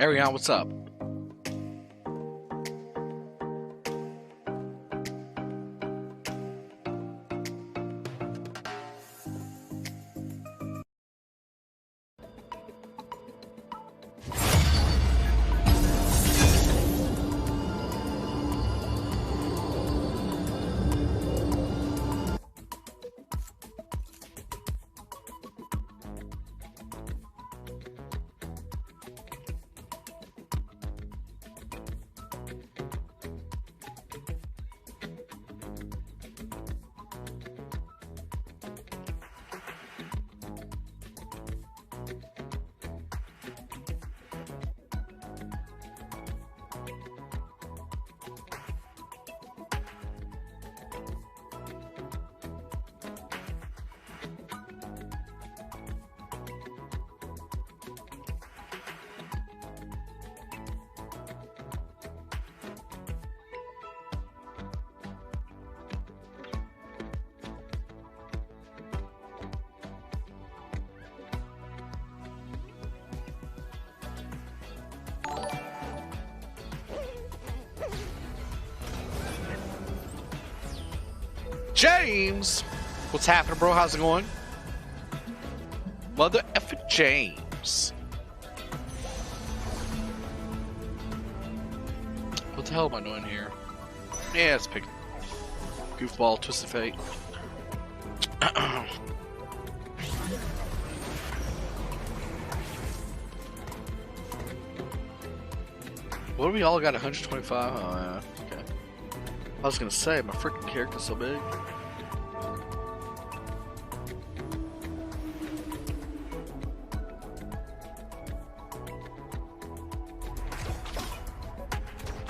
Ariane, what's up? James! What's happening, bro? How's it going? Mother effing James. What the hell am I doing here? Yeah, let's pick Goofball, Twisted Fate. What do we all got? 125? Oh, yeah. Okay. I was gonna say, my freaking character's so big.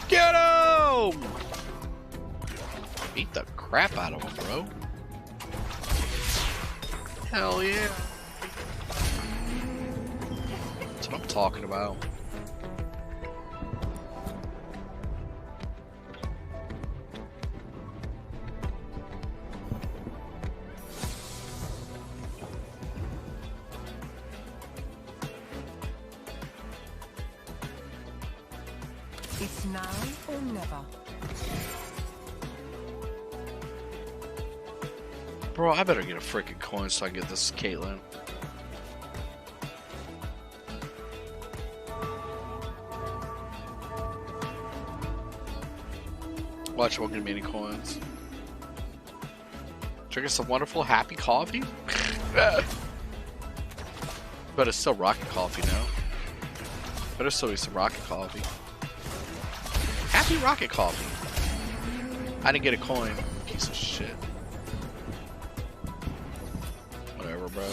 Get him! Beat the crap out of him, bro. Hell yeah. That's what I'm talking about. It's now or never. Bro, I better get a freaking coin so I can get this Caitlyn. Watch, it won't give me any coins. Drink some wonderful happy coffee? But it's still rocket coffee now. Better still be some rocket coffee. Happy rocket coffee. I didn't get a coin. Piece of shit. Whatever, bro.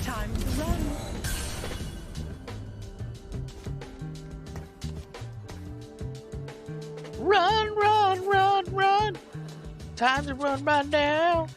Time to run. Run, run, run, run. Time to run right now.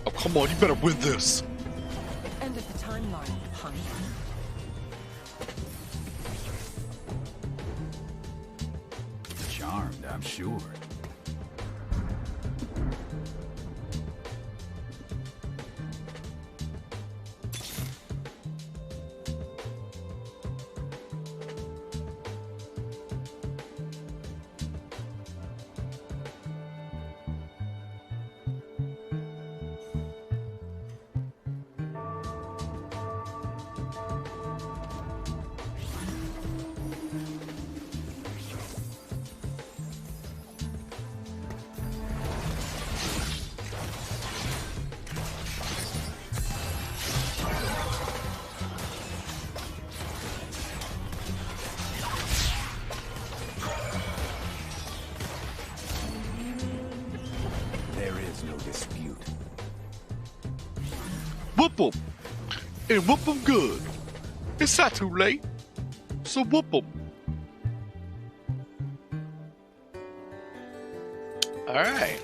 Oh, come on, you better win this. End of the timeline, punk. Charmed, I'm sure. whoop them. And whoop them good. It's not too late. So whoop them. Alright.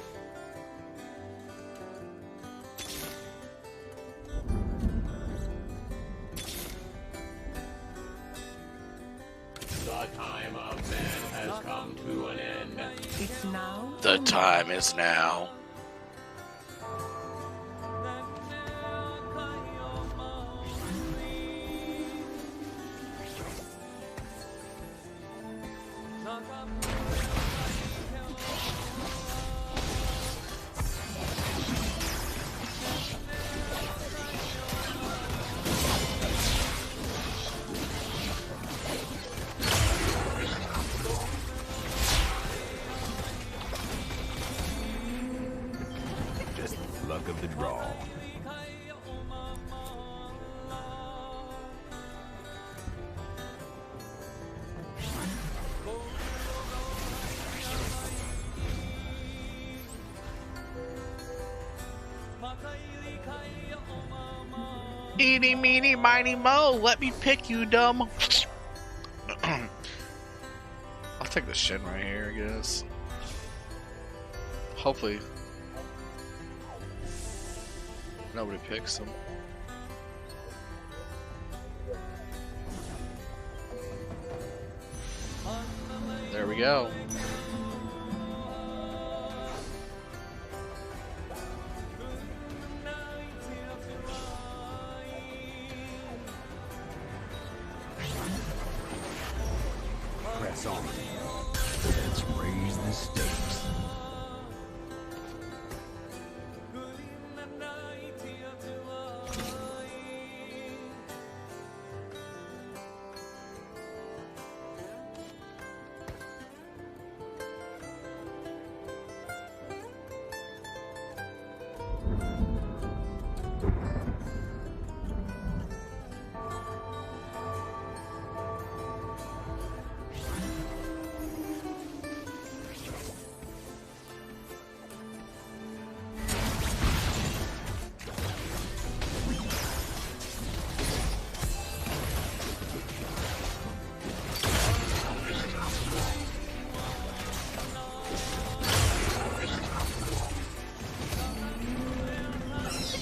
The time of man has come to an end. It's now. The time is now. Just luck of the draw. Eeny, meeny, miny, mo. Let me pick you, dumb. I'll take the Shin right here, I guess. Hopefully, nobody picks him. There we go. Press on. Let's raise the stakes.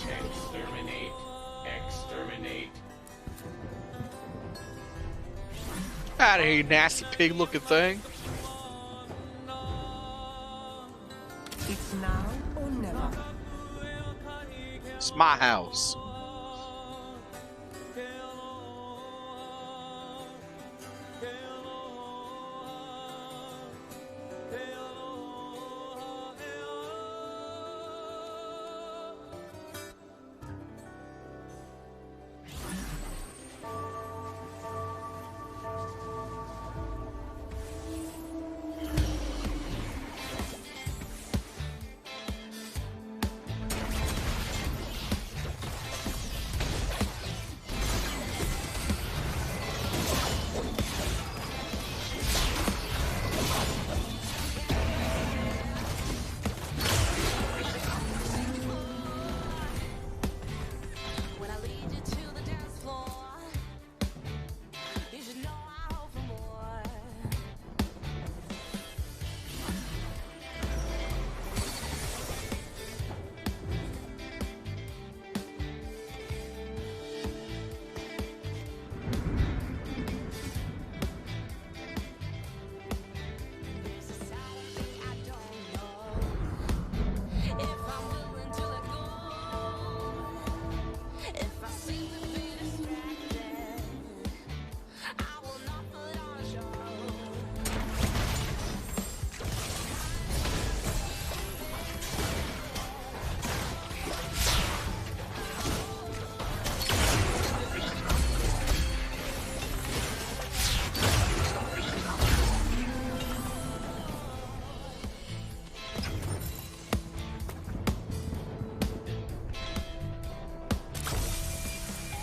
Exterminate. Exterminate. Out of here, you nasty pig-looking thing. It's now or never. It's my house. When I lead you to the dance floor, you should know I hope for more. There's a side of me I don't know if I'm willing to let go. If I seem to be distracted, I will not put on a show.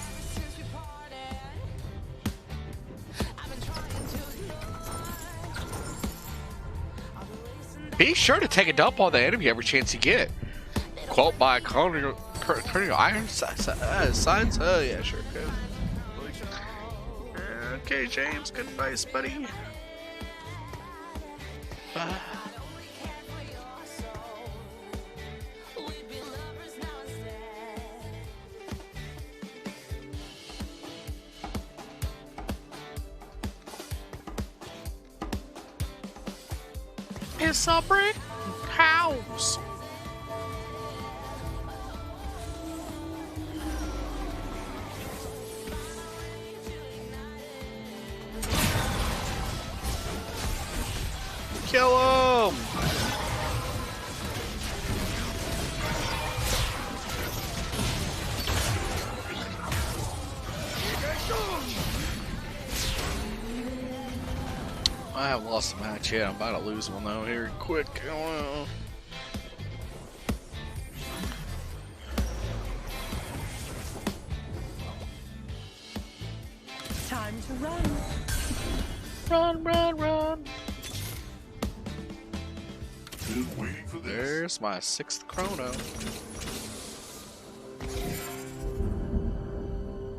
Ever since we parted, I've been trying to ignore all the racing Be sure to take a dump on the enemy every chance you get. Quote by Connor Critical iron sides? Oh, yeah, sure. Good. Okay, James, good advice, buddy. It's a brick house. Kill him! I haven't lost a match yet. I'm about to lose one though here quick. Time to run. Run, run, run. Been waiting for this. There's my 6th chrono.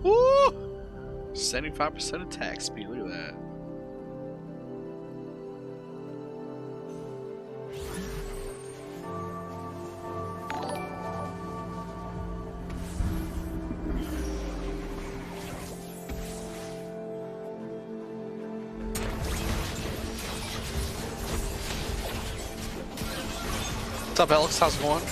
Woo! 75% attack speed. Look at that. What's up, Alex? How's it going?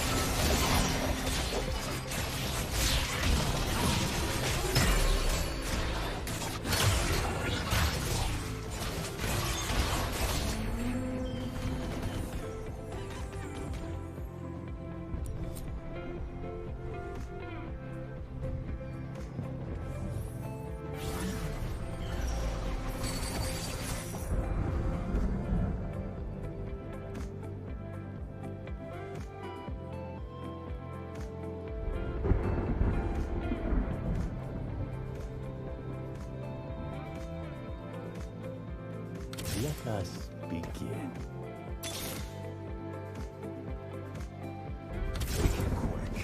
Let us begin. Make it quick.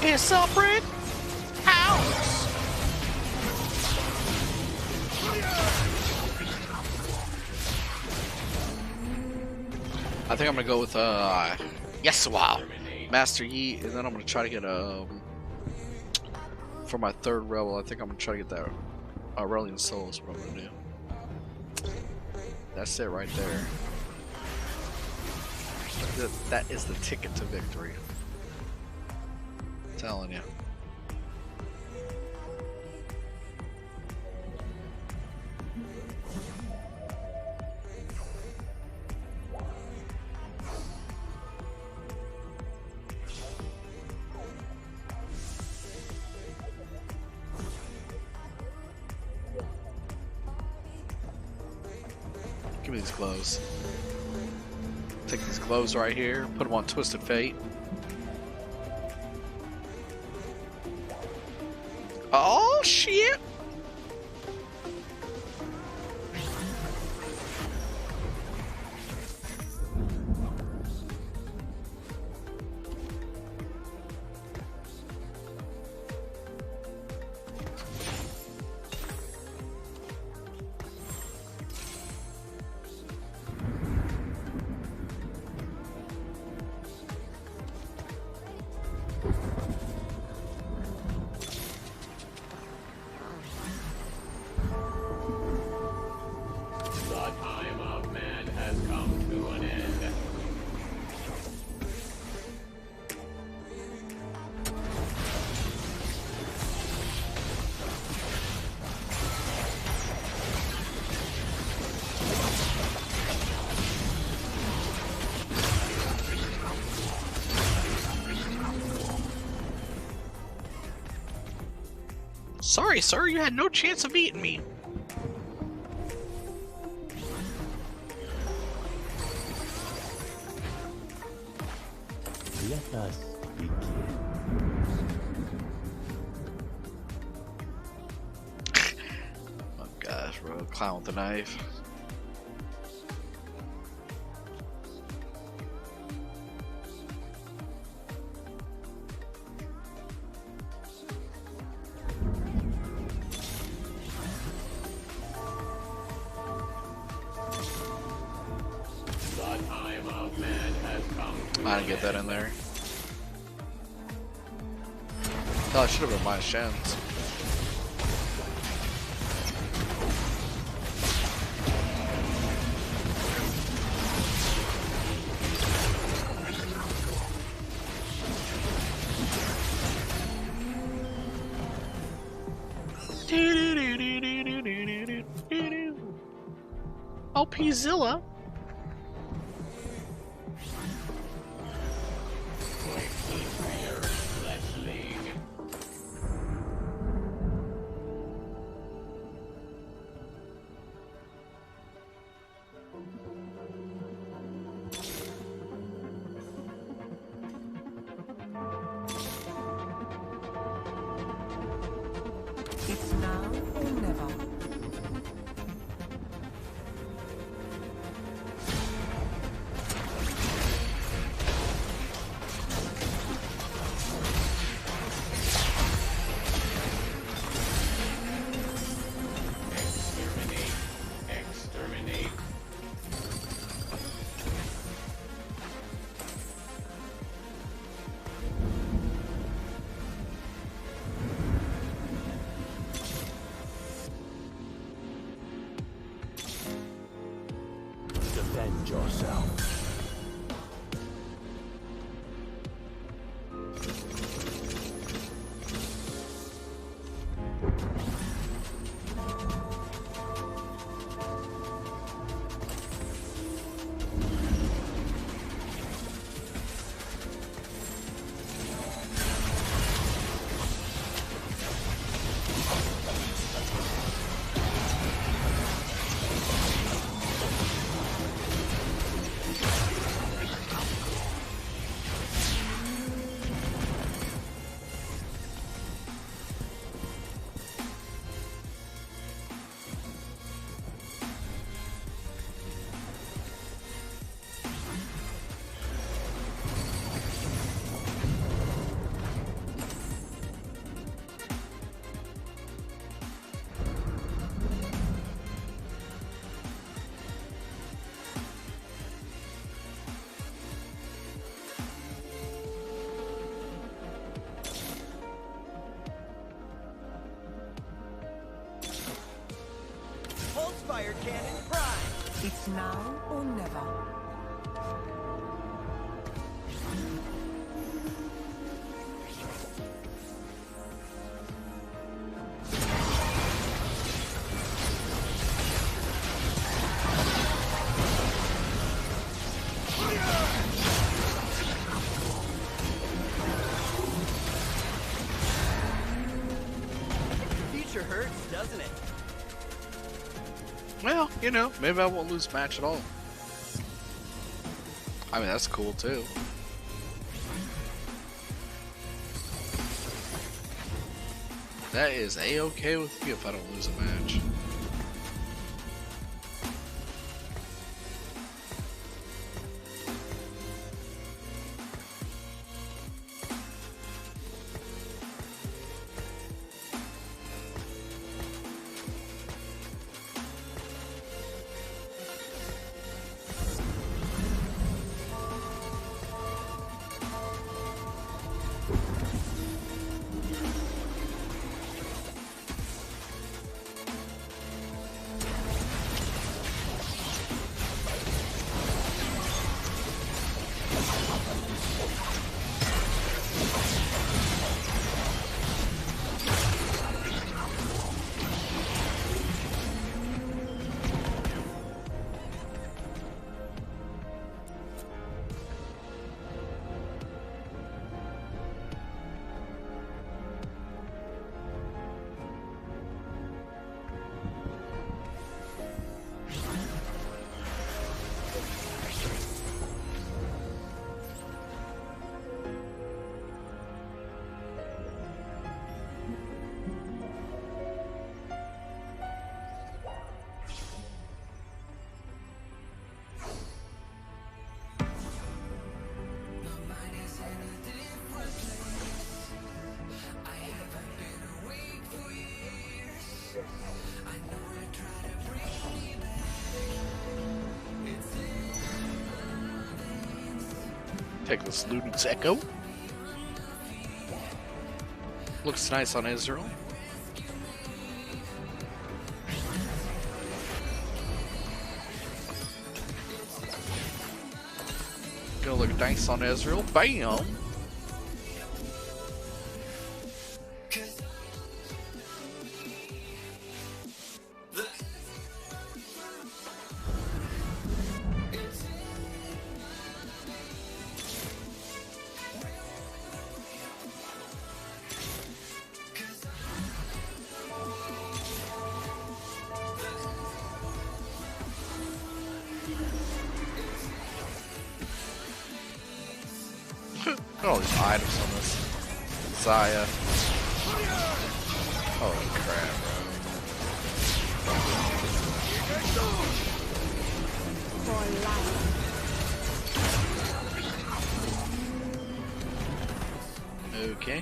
It's a brick house. I think I'm gonna go with yes, wow, Master Yi, and then I'm gonna try to get for my 3rd rebel. I think I'm gonna try to get that Aurelian Soul is what I'm gonna do. That's it right there. That is the ticket to victory. I'm telling you. Give me these gloves. Take these gloves right here, put them on Twisted Fate. Oh shit! The time of man has come to an end. Sorry, sir, you had no chance of eating me. Let us begin. Oh gosh, bro. Clown with a knife. The time of man has come to I didn't get that in there. Oh, I should have been my shins. Oh, P-Zilla. It's now or never. exterminate. Defend yourself. Pulse fire cannon prime. It's now or never. Future hurts, doesn't it? Well, you know, maybe I won't lose a match at all. I mean, that's cool too. That is a-okay with me if I don't lose a match. Take this Luden's Echo. Looks nice on Israel. Gonna look nice on Israel. Bam! Look at all these items on this Zaya. Holy crap, bro. Okay.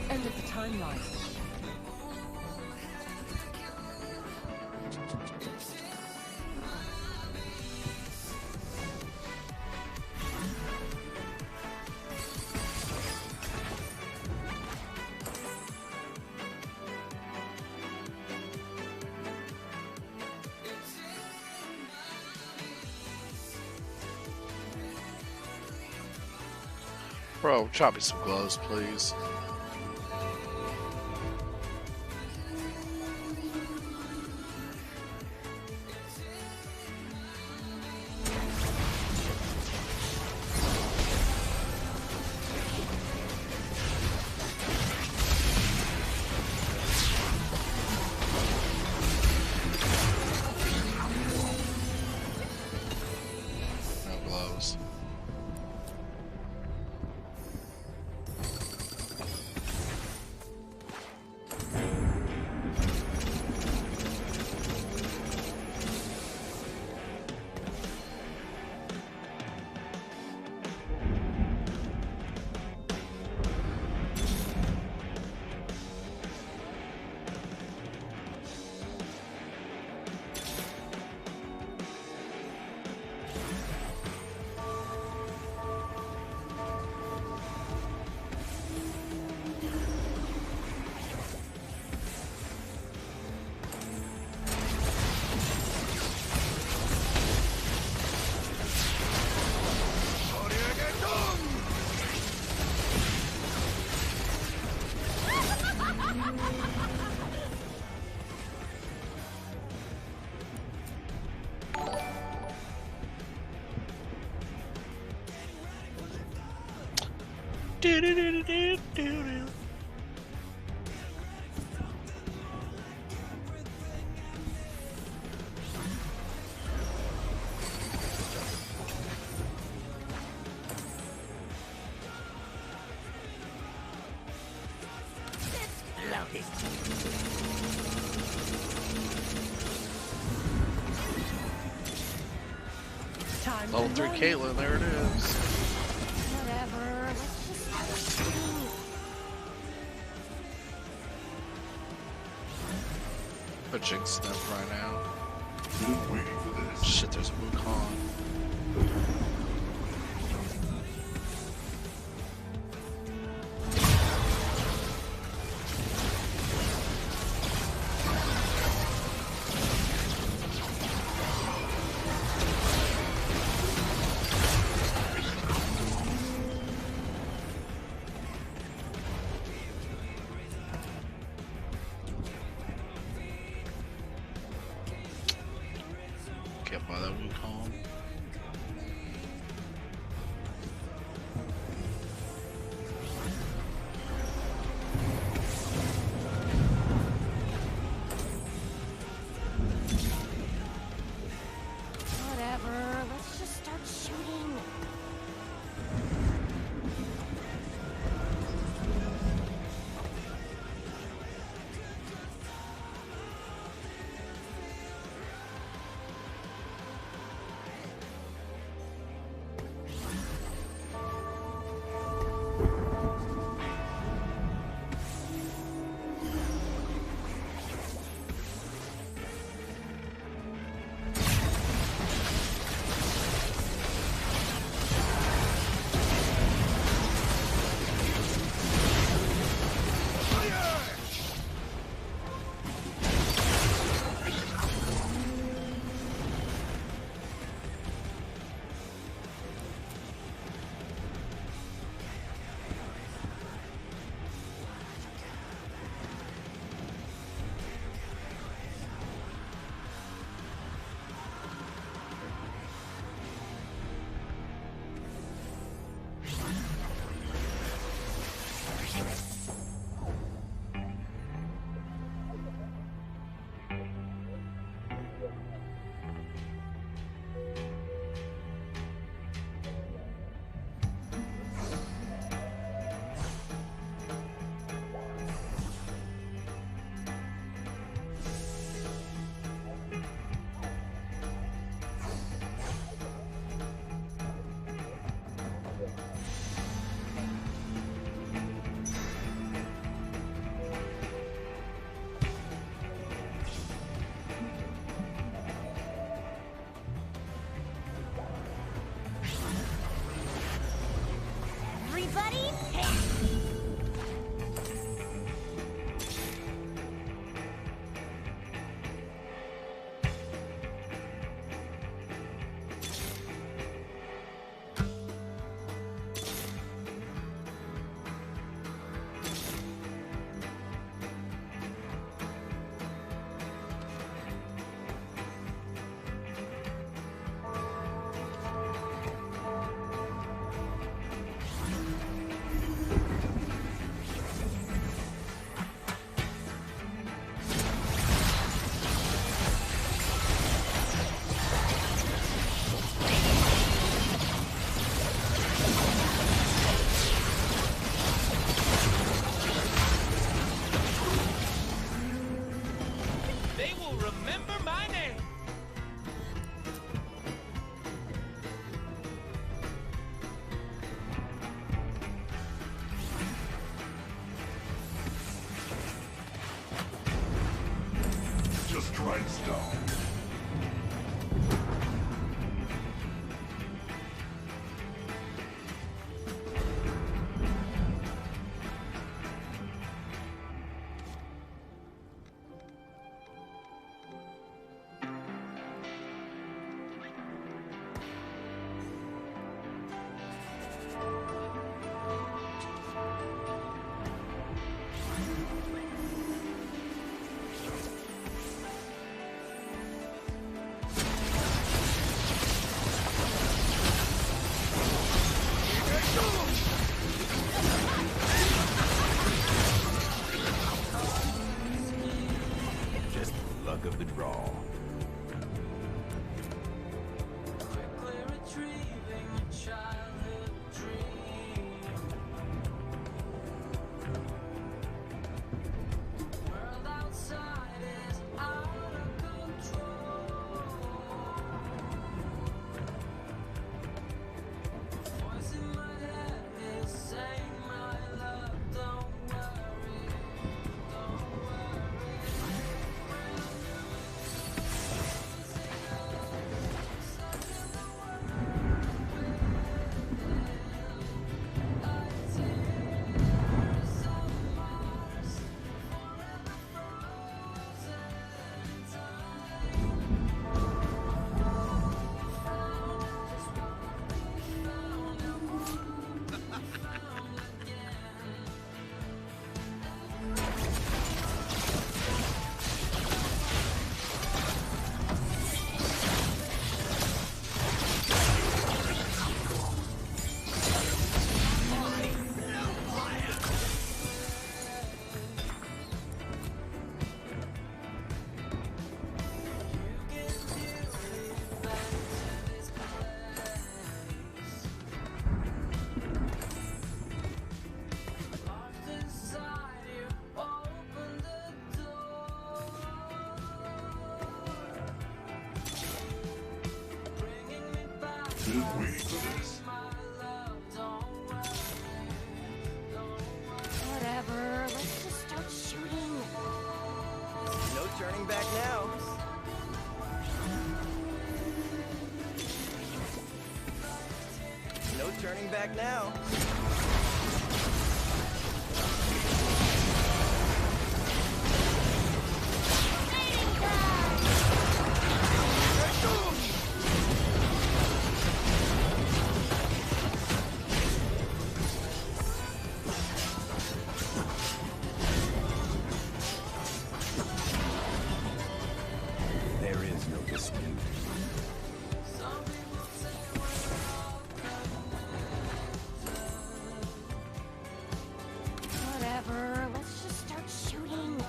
End of the timeline. Bro, chop me some gloves, please. No gloves. Time Level to 3 run. Caitlyn, there it is. Whatever. Let's just have a sleep. Put Jinx Sniff right now. Shit, there's Wukong. Wow, that would calm. Whatever. Let's just start shooting. Everybody, They will remember my name. Just grindstone. Just luck of the draw. Quickly retrieving a childhood dream. The world outside is out of control. The voice in my head is saying, my love, don't worry, don't worry. been waiting for this. Whatever, let's just start shooting. No turning back now. No turning back now. There is no dispute. Whatever, let's just start shooting.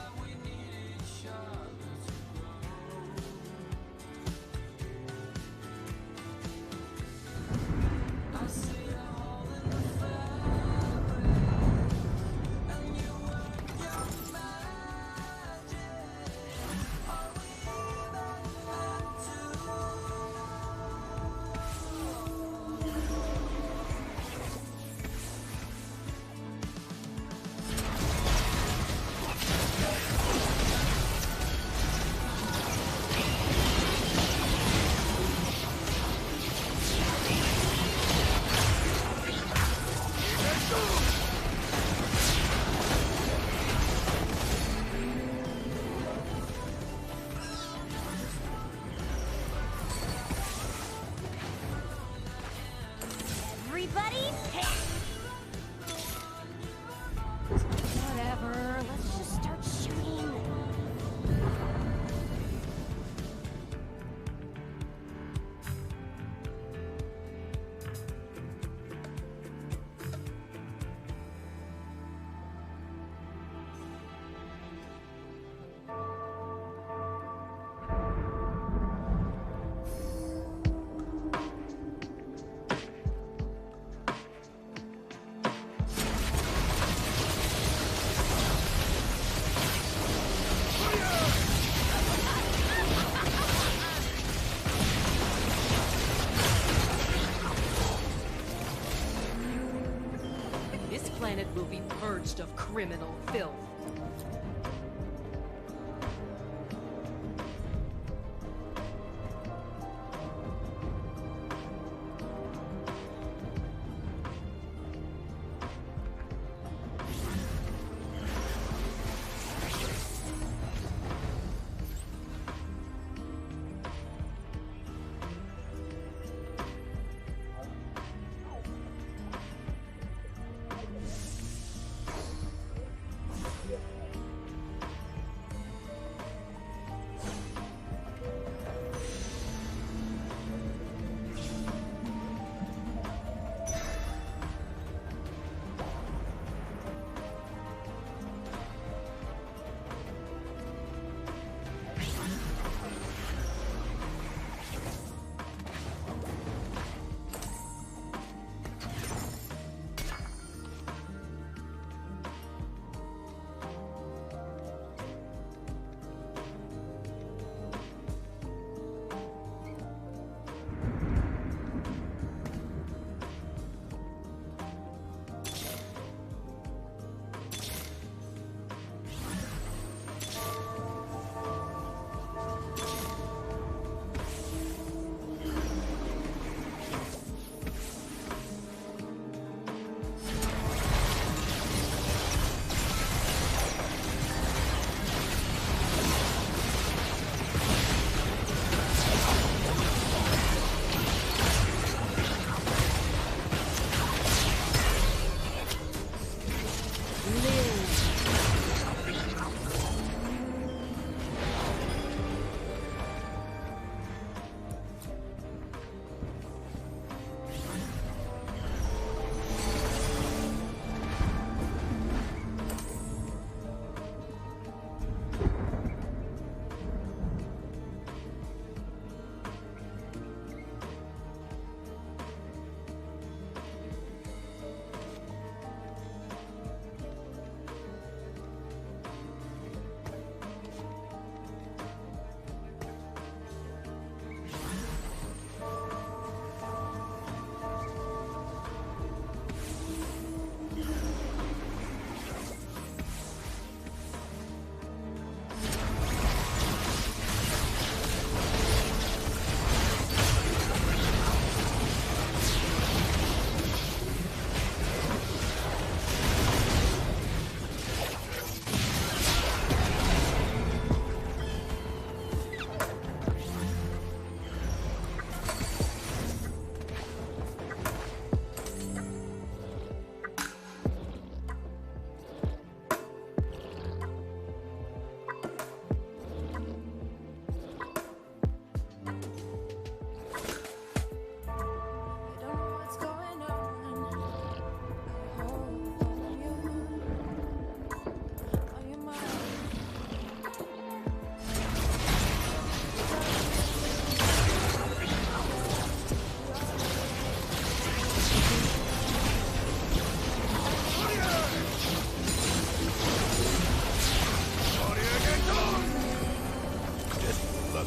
Everybody, pick! Whatever, let's just start shooting. This planet will be purged of criminal filth.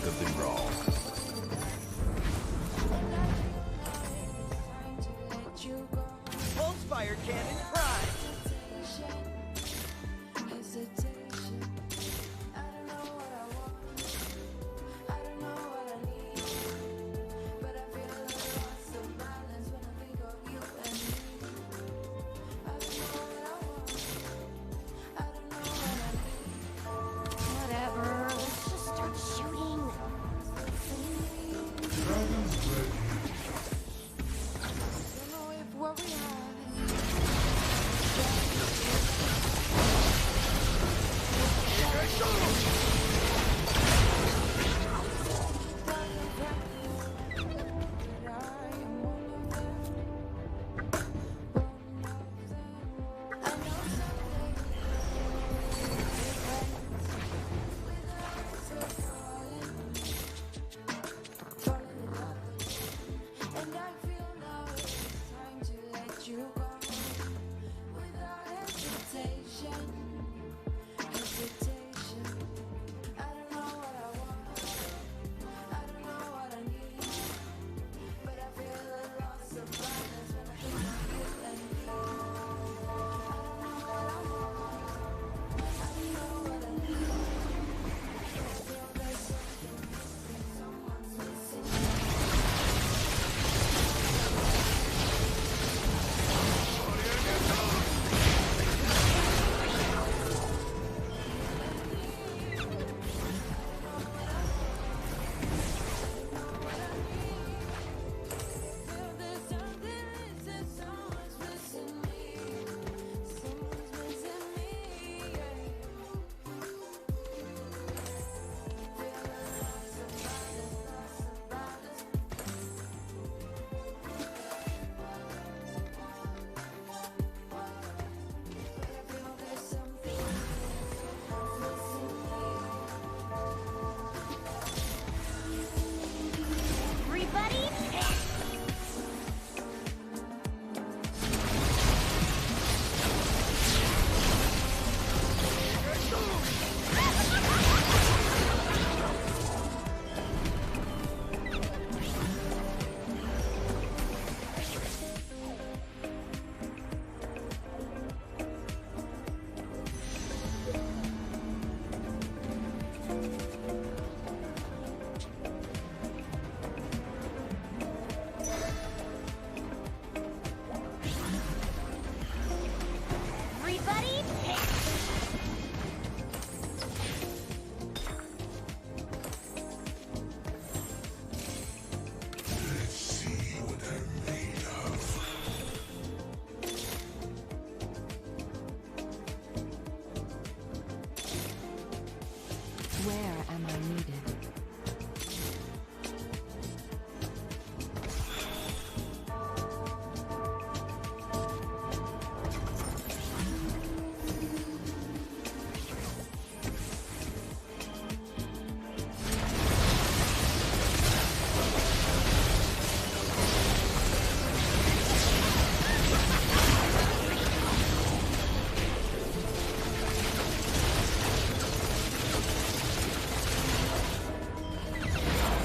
of the brawl. Pulse fire cannon prime. Whatever. Let's just start shooting. Don't know if what we have. And I feel now it's time to let you go without hesitation. Hesitation. I don't know what I want. I don't know what I need. But I feel a loss of balance when I think of you and me. I don't know what I want. I don't know what I need. I feel there's something missing. Someone's missing. Feel there's something missing. Someone's missing me. Someone's missing me. Feel a loss of balance, loss of balance. But I feel there's something missing me. Everybody, everybody, Where am I needed?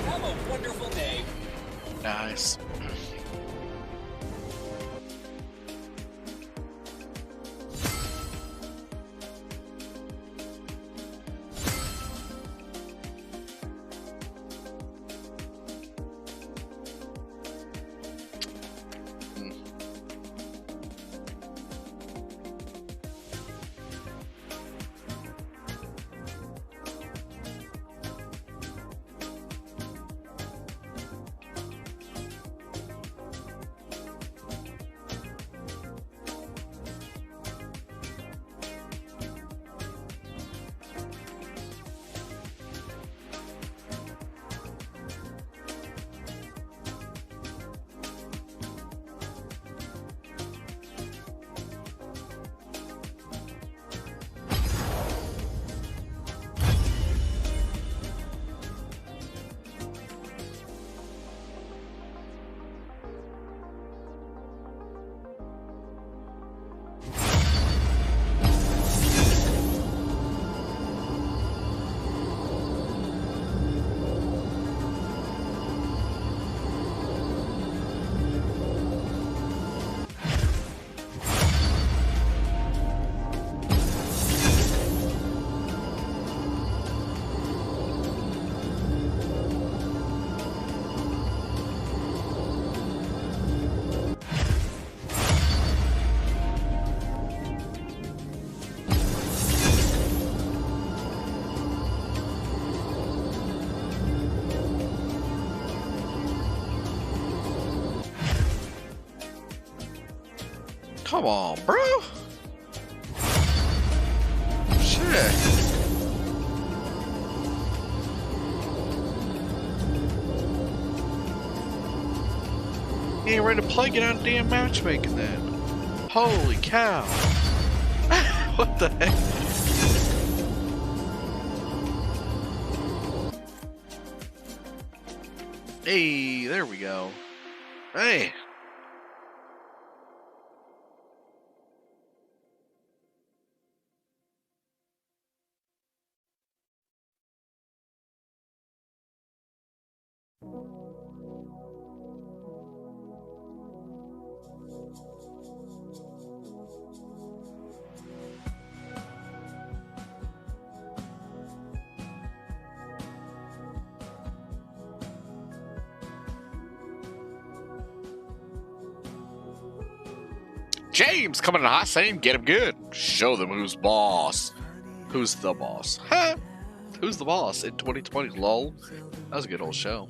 Have a wonderful day. Nice. Come on, bro. Shit. You ain't ready to play, get on damn matchmaking then. Holy cow. What the heck? Hey, there we go. Hey. James coming in hot saying, get him good. Show them who's boss. Who's the boss? Huh? Who's the boss in 2020? Lol. That was a good old show.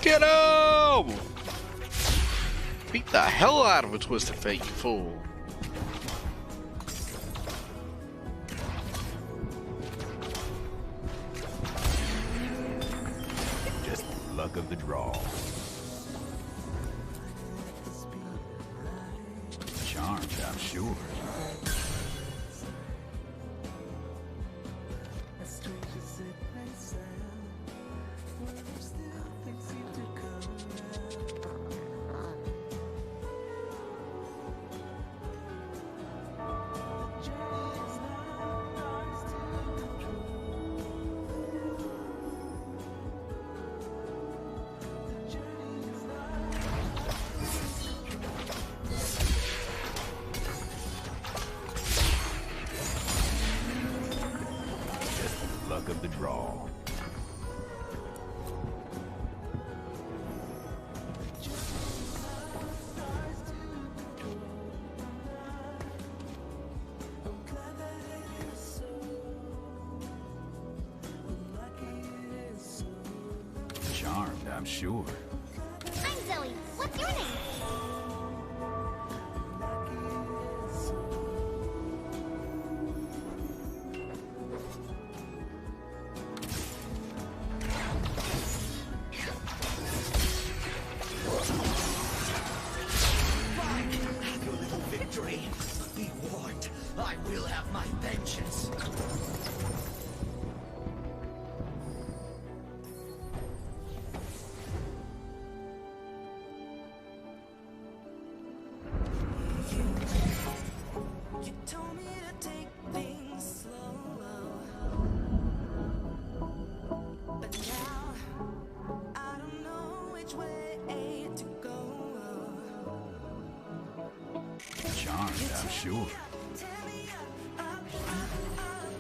Get him! Beat the hell out of a Twisted Fate, you fool. Just luck of the draw. Charmed, I'm sure. Luck of the draw. Charmed, I'm sure. I'm Zoe. What's your name? Be warned, I will have my vengeance. You told me to take things slow, but now I don't know which way to go. Charmed, I'm sure. Tear me up,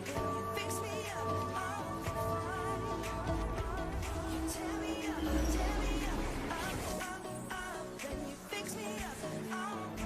you fix me up, I'll be fine. You tear me up, then you fix me up, I'll be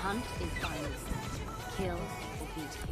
Hunt is finally. Kill will be kill.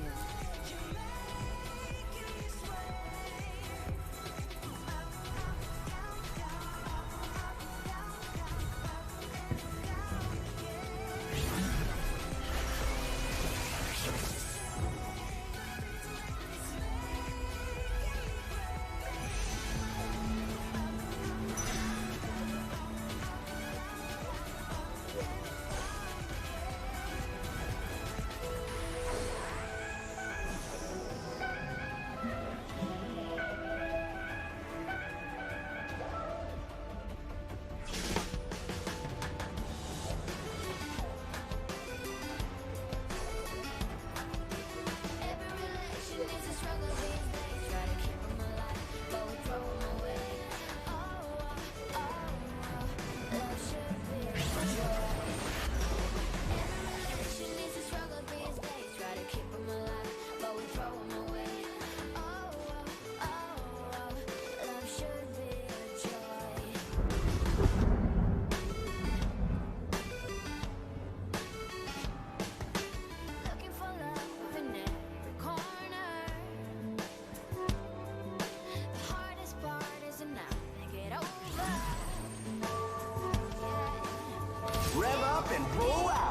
Rev up and roll out.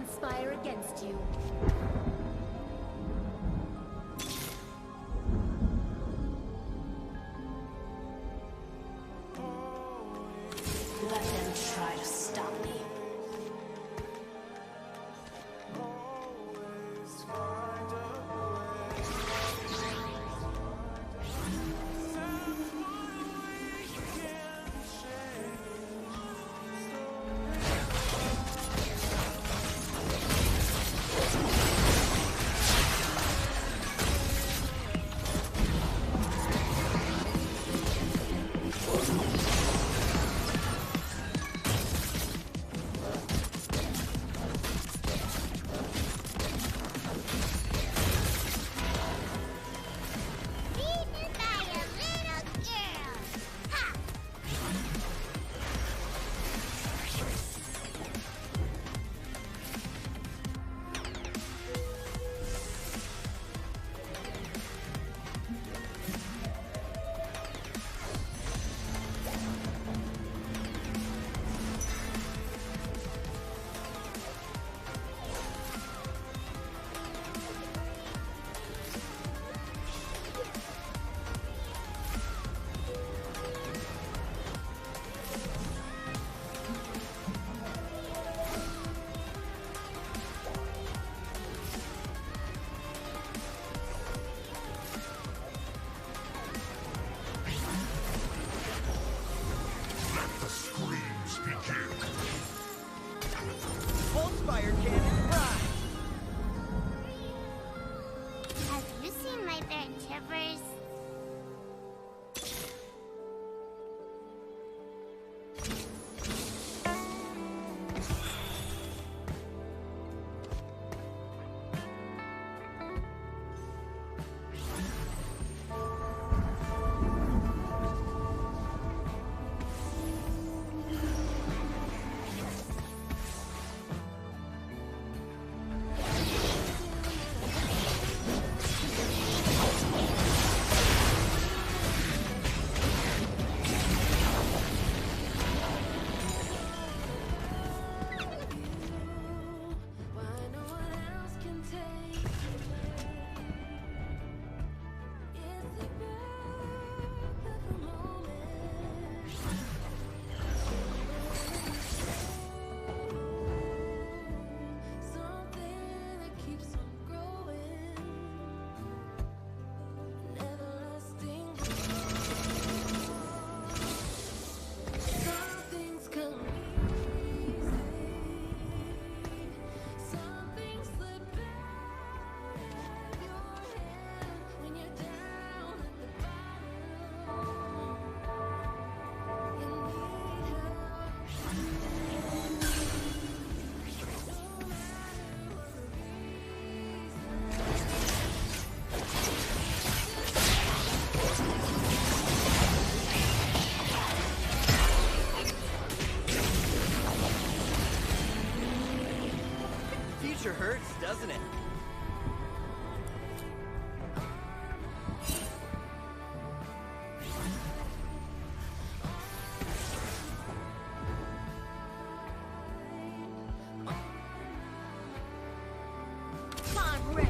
conspire against you. Let them try to stop me. Fire cannon, rise! Have you seen my vertebrates? Future hurts, doesn't it? I'm ready.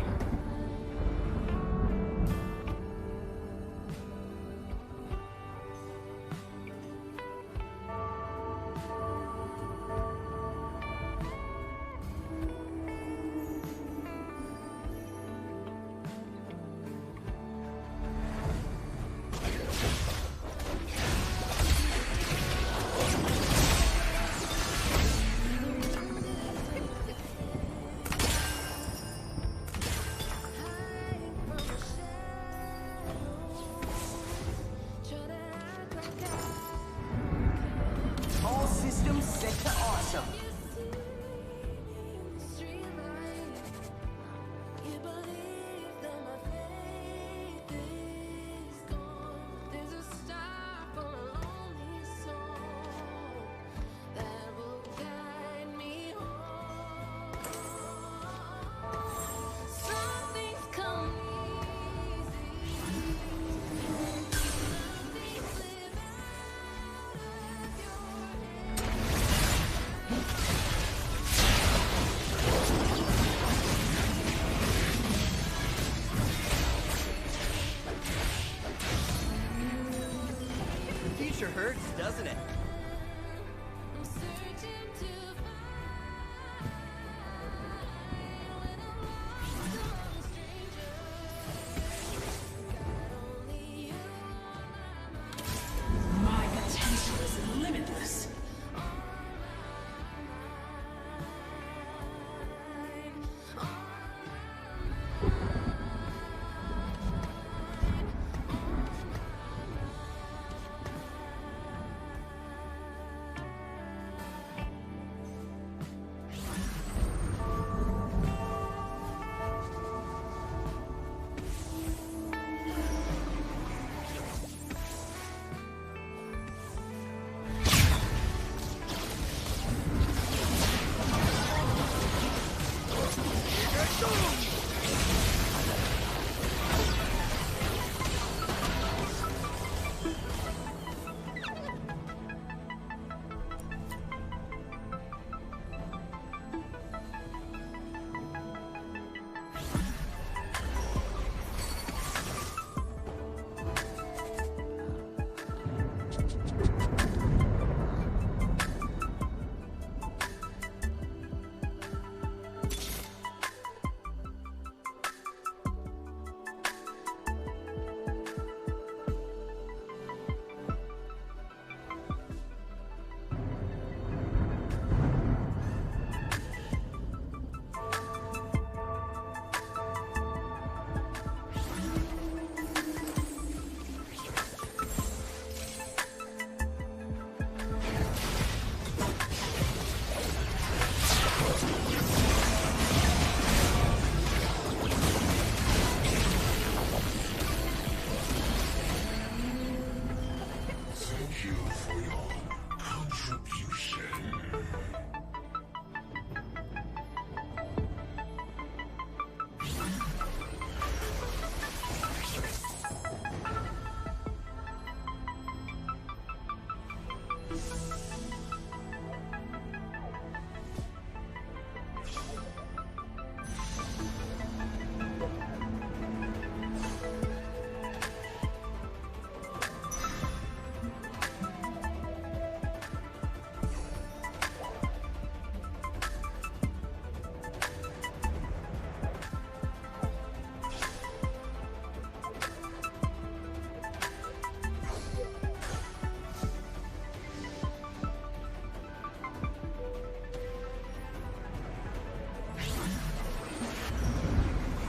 future hurts, doesn't it? My potential is limitless.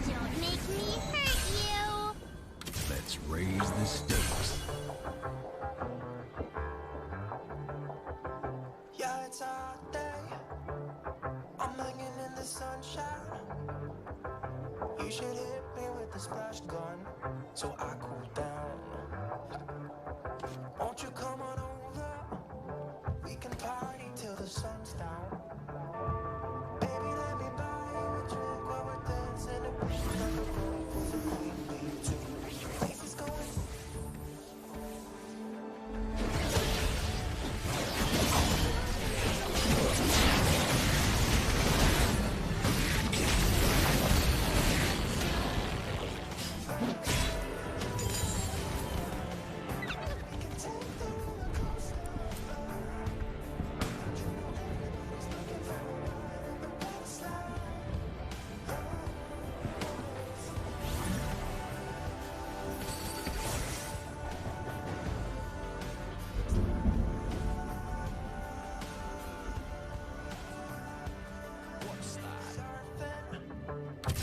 Don't make me hurt you. Let's raise the stakes. Yeah, it's a hot day. I'm hanging in the sunshine. You should hit me with the splash gun so I cool down. Won't you come on over? We can party till the sun's down. Baby, let me buy you a drink while we're dancing and pushing on the road for the queen bee too. Places going.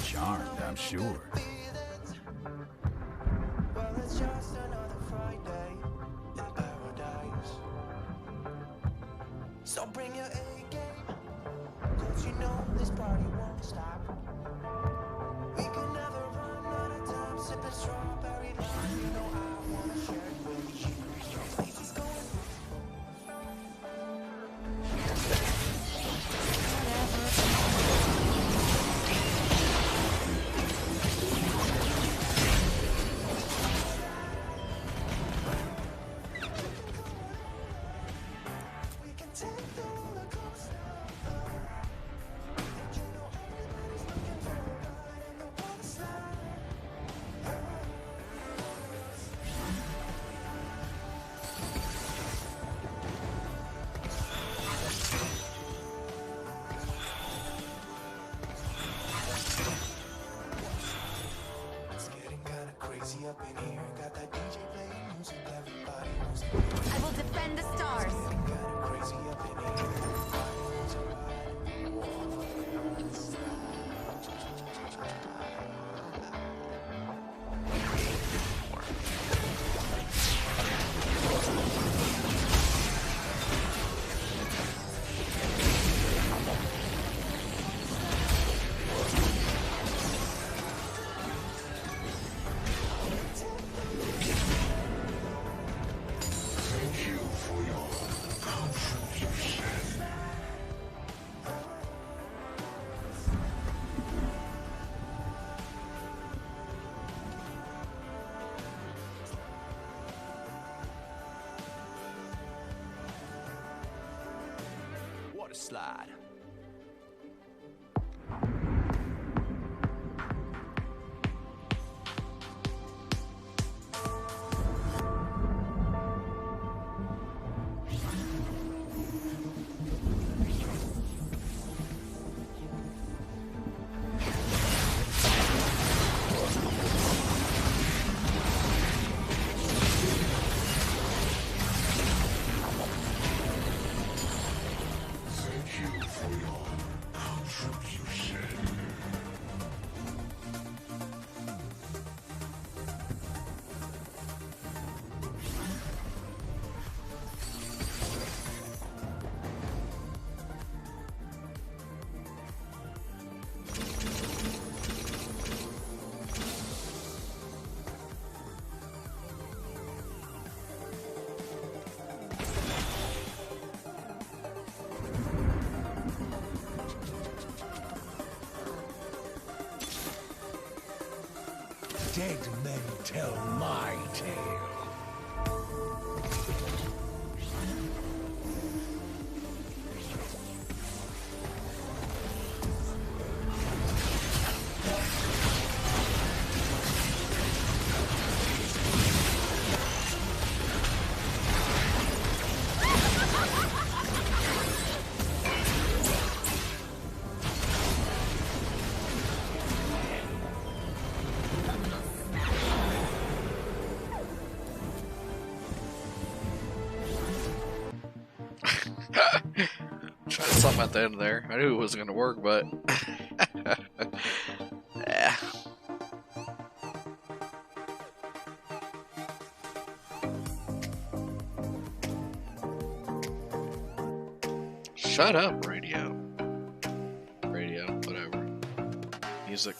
Charmed, I'm sure. Well, it's just another Friday in paradise. So bring your A game, 'cause you know this party won't stop. We can never run out of time, sipping strawberry lime. You know I wanna share it with you. Places going. slide. Dead men tell my tale. Tried something at the end there. I knew it wasn't gonna work, but yeah. Shut up, radio. Radio, whatever. Music.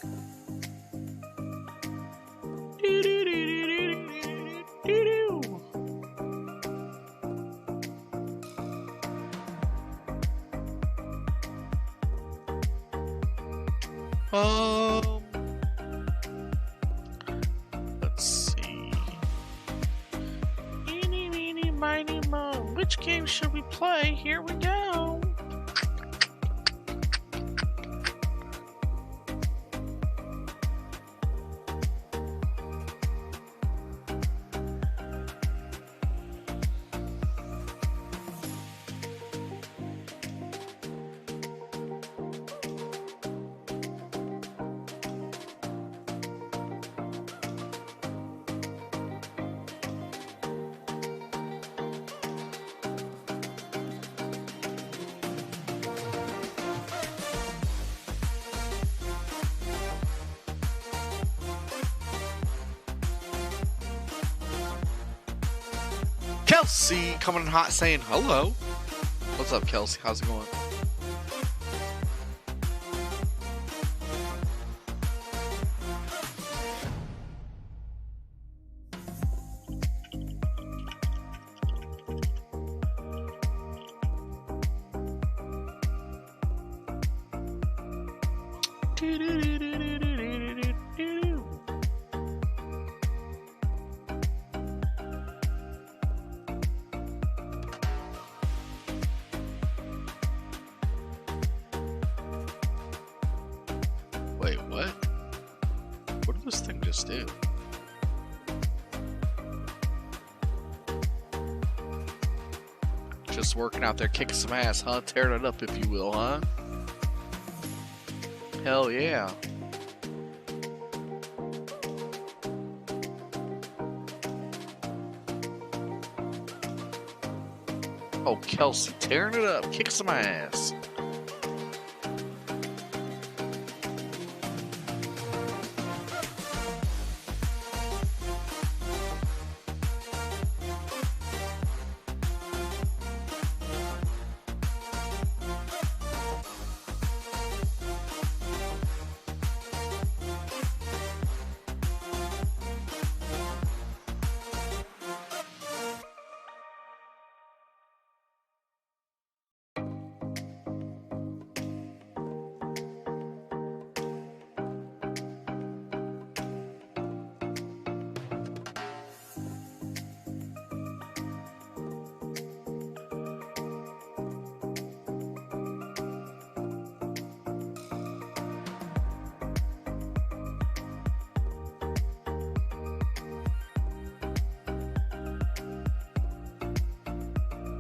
Let's see. Eeny, meeny, miny, mo. Which game should we play? Here we go. Kelsey coming in hot saying hello. What's up, Kelsey? How's it going? Wait, what? What did this thing just do? Just working out there kicking some ass, huh? Tearing it up, if you will, huh? Hell yeah. Oh, Kelsey, tearing it up, kicking some ass.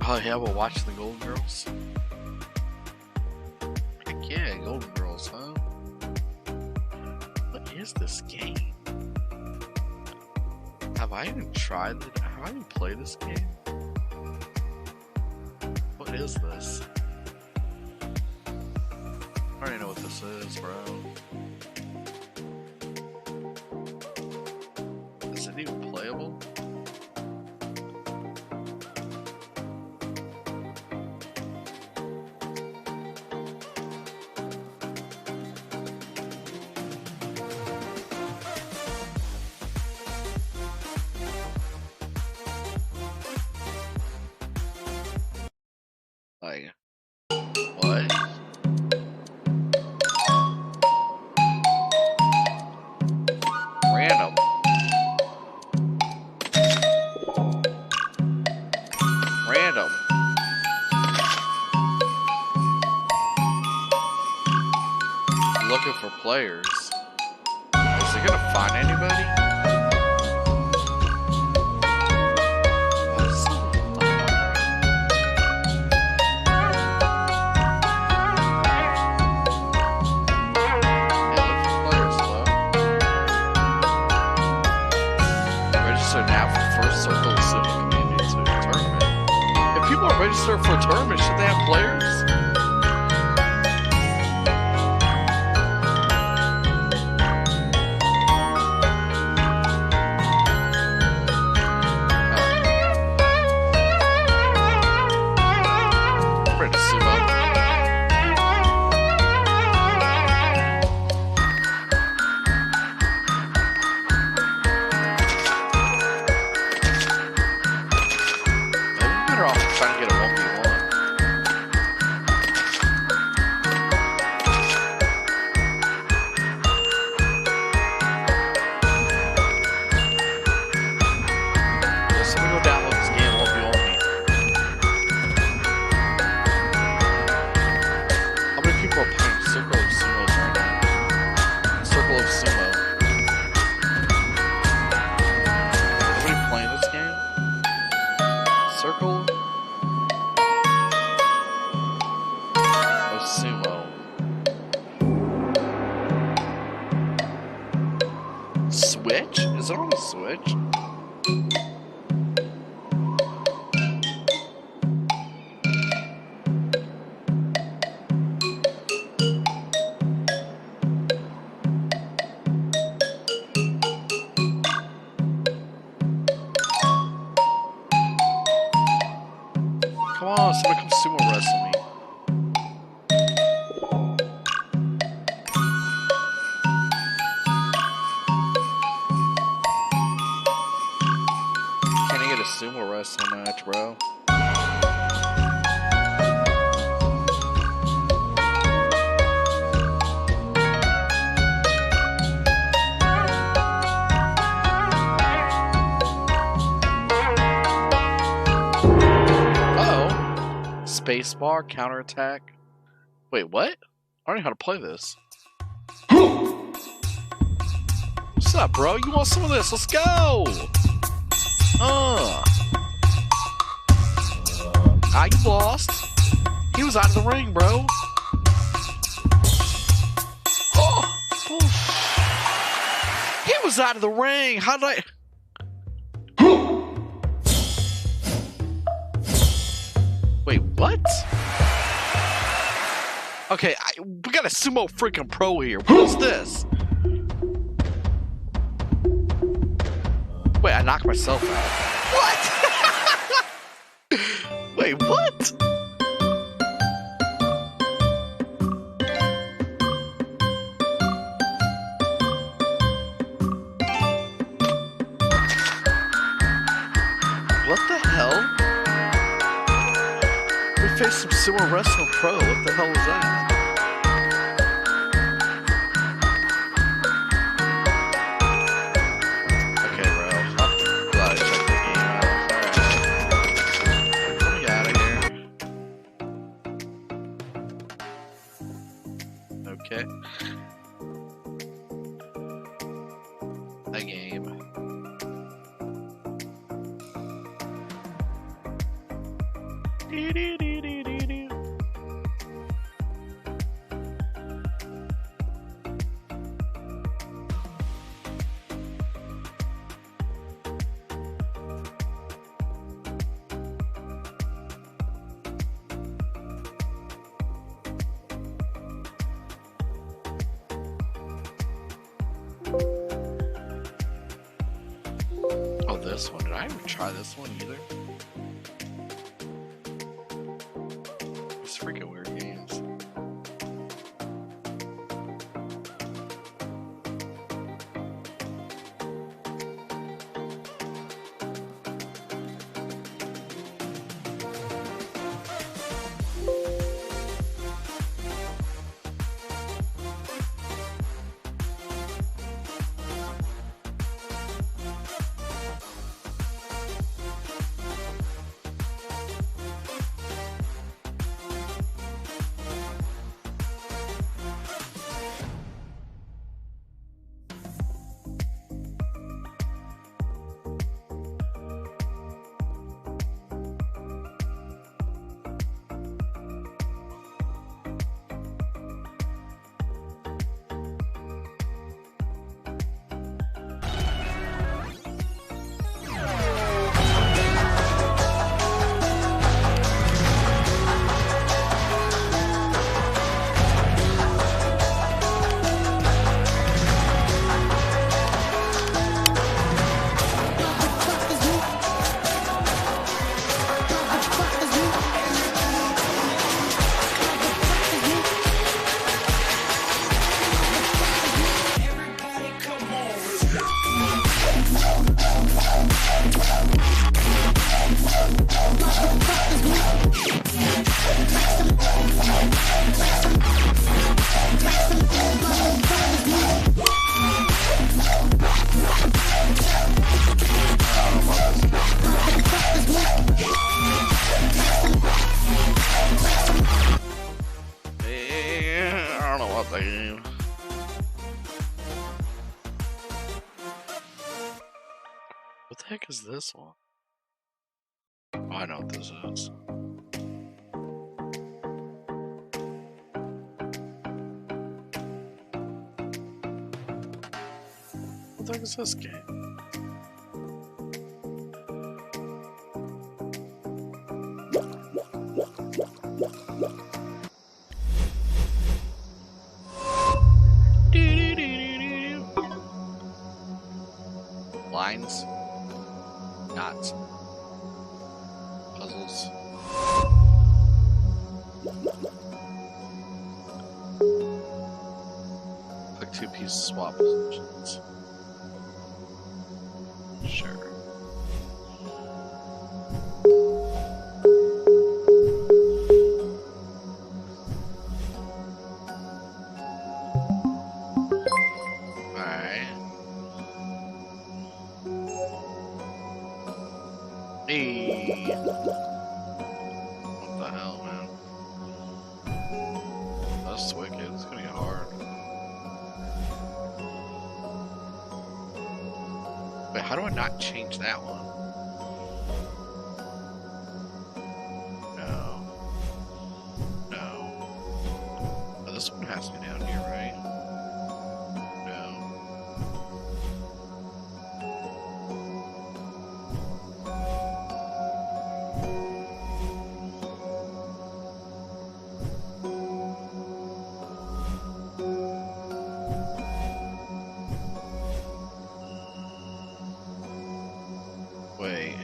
Oh yeah, we'll watch the Golden Girls. Heck yeah, Golden Girls, huh? What is this game? Have I even tried it? Have I even played this game? What is this? I already know what this is, bro. Is it even playable? Like, what? Random. Random. Looking for players. Is it gonna find anybody? What is so register now for first circle of sumo community to a tournament. If people are registered for a tournament, should they have players? Ready to sumo. Better off trying to get a 1v1. Let's go download this game 1v1 me. How many people are playing Circle of Sumos right now? Circle of Sumo. Anybody playing this game? Circle of Sumo. Switch? Is it on the Switch? Come on, somebody come sumo wrestle me. Can I get a sumo wrestling match, bro? Spacebar, counterattack. Wait, what? I don't know how to play this. What's up, bro? You want some of this? Let's go! You lost. He was out of the ring, bro. He was out of the ring. How did I... Wait, what? Okay, we got a sumo freaking pro here. What is this? Wait, I knocked myself out. What? Wait, what? What the hell? We faced some sumo wrestling pro. What the hell was that? Okay, bro. I'm glad I checked the game out. Alright. Let me get out of here. Okay. That game. Oh, this one. Did I ever try this one either? It's freaking weird games. I don't know what the game. What the heck is this one? Oh, I know what this is. What the heck is this game? Lines, knots, puzzles. Click two pieces, swap positions. Sure. Alright. Hey. What the hell, man? That's wicked. It's gonna get hard. Wait, how do I not change that one? No. No. Oh, this one has to be down here, right? No. Wait.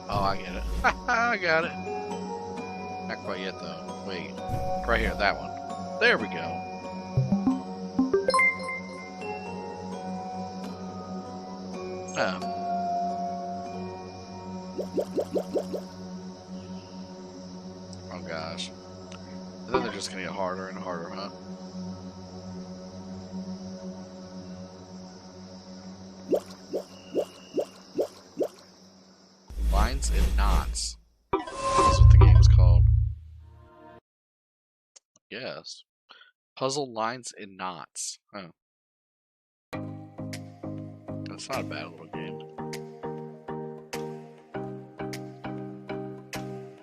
Oh, I get it. I got it. Not quite yet, though. Wait. Right here, that one. There we go. Oh. Oh, gosh. And then they're just gonna get harder and harder, huh? Lines and knots. That's what the game's called. Yes. Puzzle lines and knots. Oh. That's not a bad little game.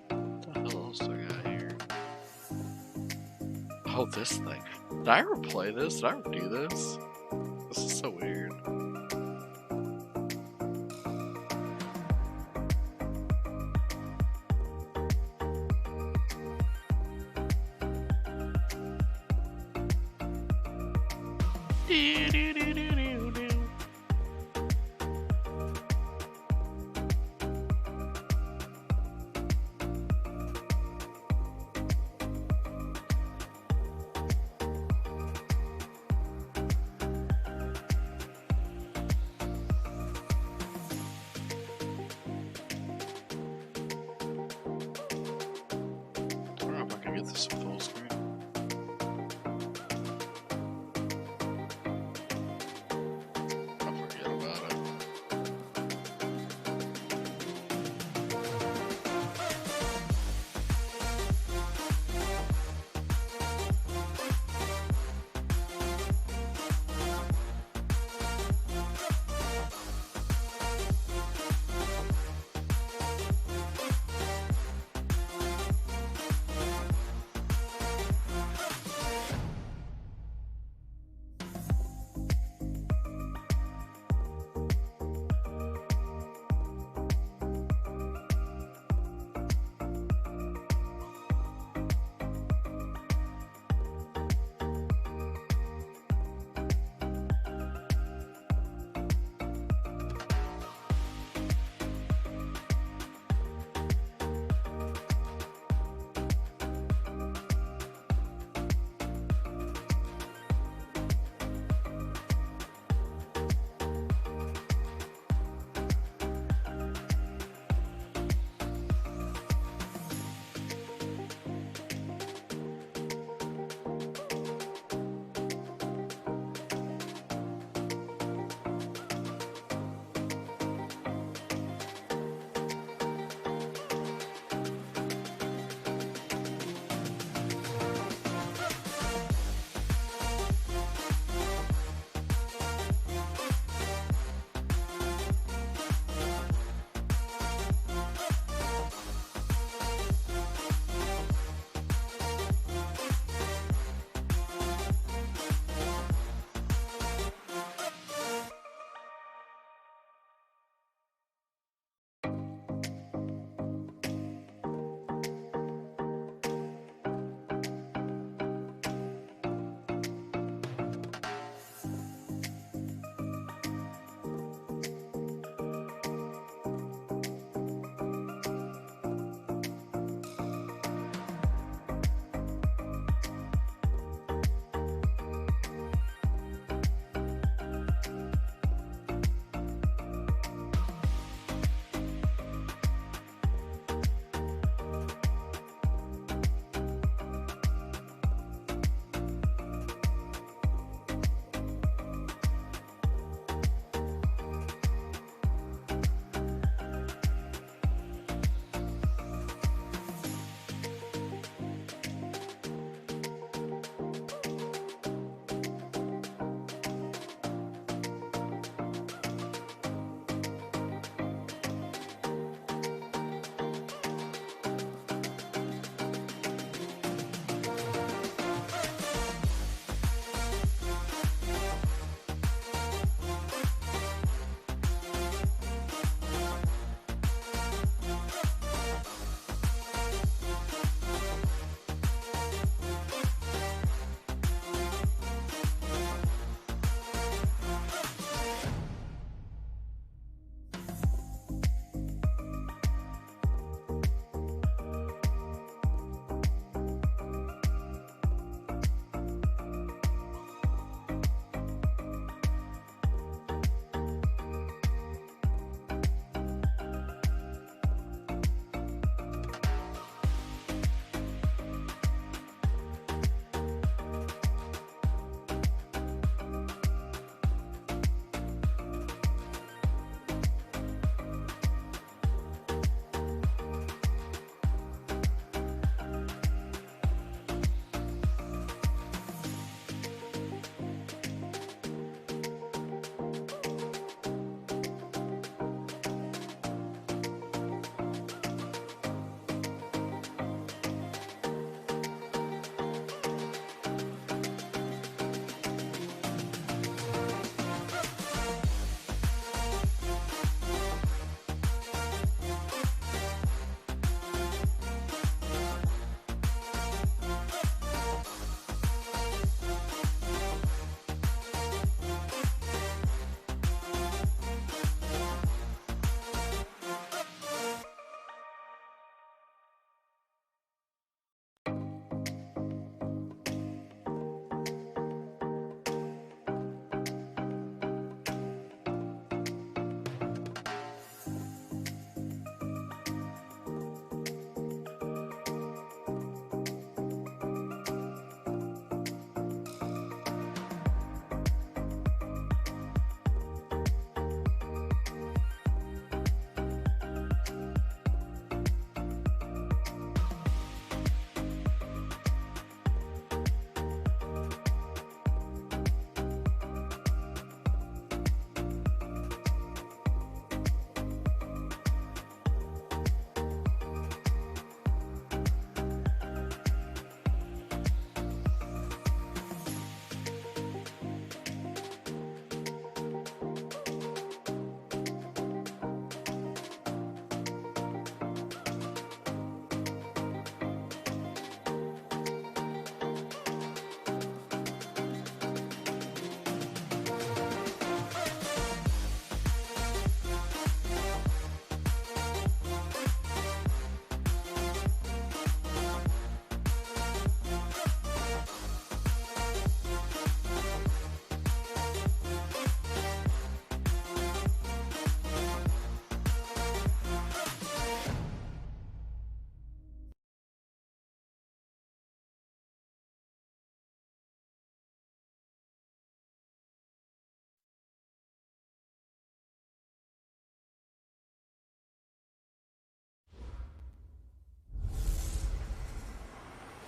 What the hell else do I got here? Oh, this thing. Did I ever play this? Did I ever do this? This is so weird. I don't know if I can get this full screen.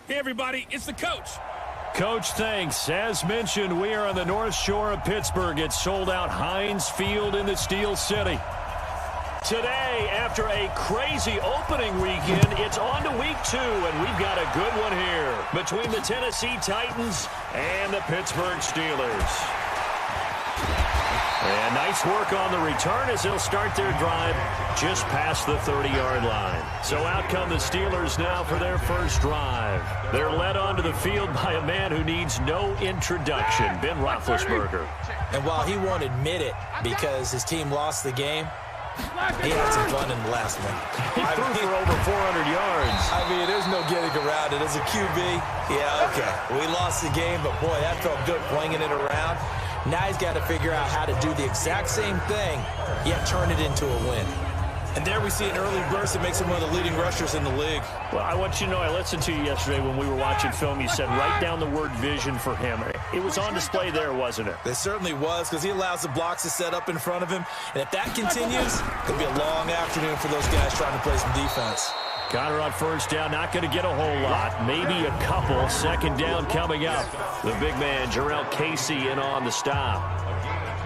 Hey, everybody, it's the coach. Coach, thanks. As mentioned, we are on the North Shore of Pittsburgh. It's sold out Heinz Field in the Steel City. Today, after a crazy opening weekend, it's on to week 2, and we've got a good one here between the Tennessee Titans and the Pittsburgh Steelers. And nice work on the return as they'll start their drive just past the 30-yard line. So out come the Steelers now for their first drive. They're led onto the field by a man who needs no introduction, Ben Roethlisberger. And while he won't admit it because his team lost the game, he had some fun in the last one. He threw for over 400 yards. I mean, there's no getting around it. As a QB, yeah, okay. We lost the game, but boy, that felt good flinging it around. Now he's got to figure out how to do the exact same thing, yet turn it into a win. And there we see an early burst that makes him one of the leading rushers in the league. Well, I want you to know, I listened to you yesterday when we were watching film. You said write down the word vision for him. It was on display there, wasn't it? It certainly was, because he allows the blocks to set up in front of him. And if that continues, it'll be a long afternoon for those guys trying to play some defense. Connor on first down, not going to get a whole lot, maybe a couple. Second down coming up. The big man, Jarrell Casey, in on the stop.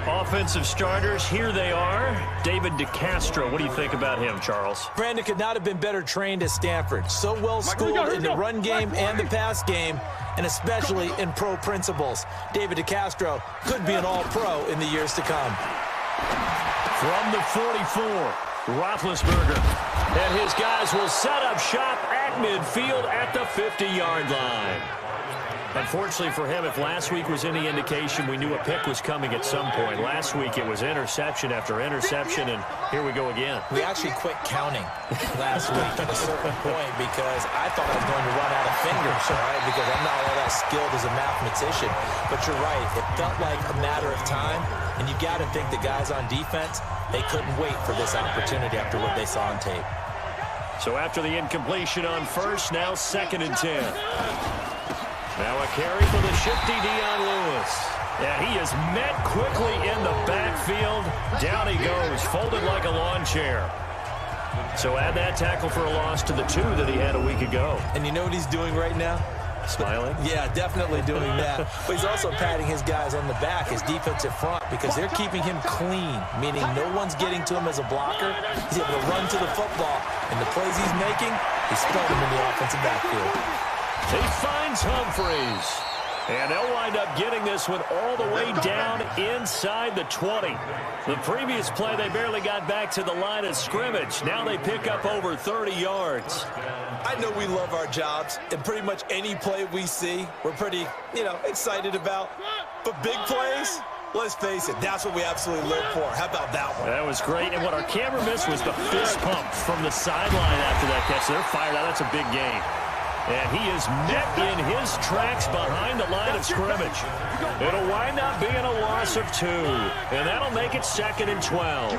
Offensive starters, here they are. David DeCastro, what do you think about him, Charles? Brandon could not have been better trained at Stanford. So well schooled in the run game and the pass game, and especially in pro principles. David DeCastro could be an all-pro in the years to come. From the 44, Roethlisberger. And his guys will set up shop at midfield at the 50-yard line. Unfortunately for him, if last week was any indication, we knew a pick was coming at some point. Last week it was interception after interception, and here we go again. We actually quit counting last week at a certain point because I thought I was going to run out of fingers, all right, because I'm not all that skilled as a mathematician. But you're right, it felt like a matter of time, and you got to think the guys on defense, they couldn't wait for this opportunity after what they saw on tape. So after the incompletion on first, now 2nd and 10. Now a carry for the shifty Dion Lewis. Yeah, he is met quickly in the backfield. Down he goes, folded like a lawn chair. So add that tackle for a loss to the 2 that he had a week ago. And you know what he's doing right now? Smiling? Yeah, definitely doing that. But he's also patting his guys on the back, his defensive front, because they're keeping him clean, meaning no one's getting to him as a blocker. He's able to run to the football, and the plays he's making, he's throwing him in the offensive backfield. He finds Humphreys. And they'll wind up getting this one all the way down inside the 20. The previous play, they barely got back to the line of scrimmage. Now they pick up over 30 yards. I know we love our jobs, and pretty much any play we see, we're pretty, excited about. But big plays, let's face it, that's what we absolutely live for. How about that one? That was great. And what our camera missed was the fist pump from the sideline after that catch. They're fired out. That's a big game. And he is met in his tracks behind the line of scrimmage. It'll wind up being a loss of 2. And that'll make it 2nd and 12.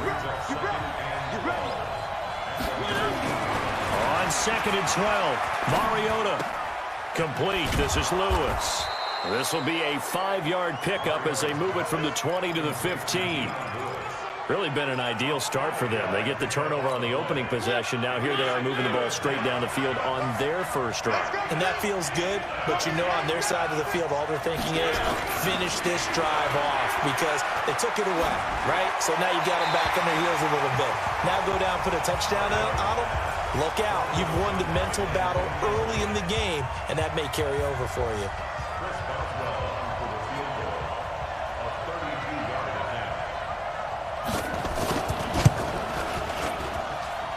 On 2nd and 12, Mariota. Complete. This is Lewis. This will be a 5-yard pickup as they move it from the 20 to the 15. Really been an ideal start for them. They get the turnover on the opening possession. Now here they are moving the ball straight down the field on their first drive. And that feels good, but on their side of the field, all they're thinking is finish this drive off because they took it away, right? So now you got them back on their heels a little bit. Now go down, put a touchdown on them. Look out. You've won the mental battle early in the game, and that may carry over for you.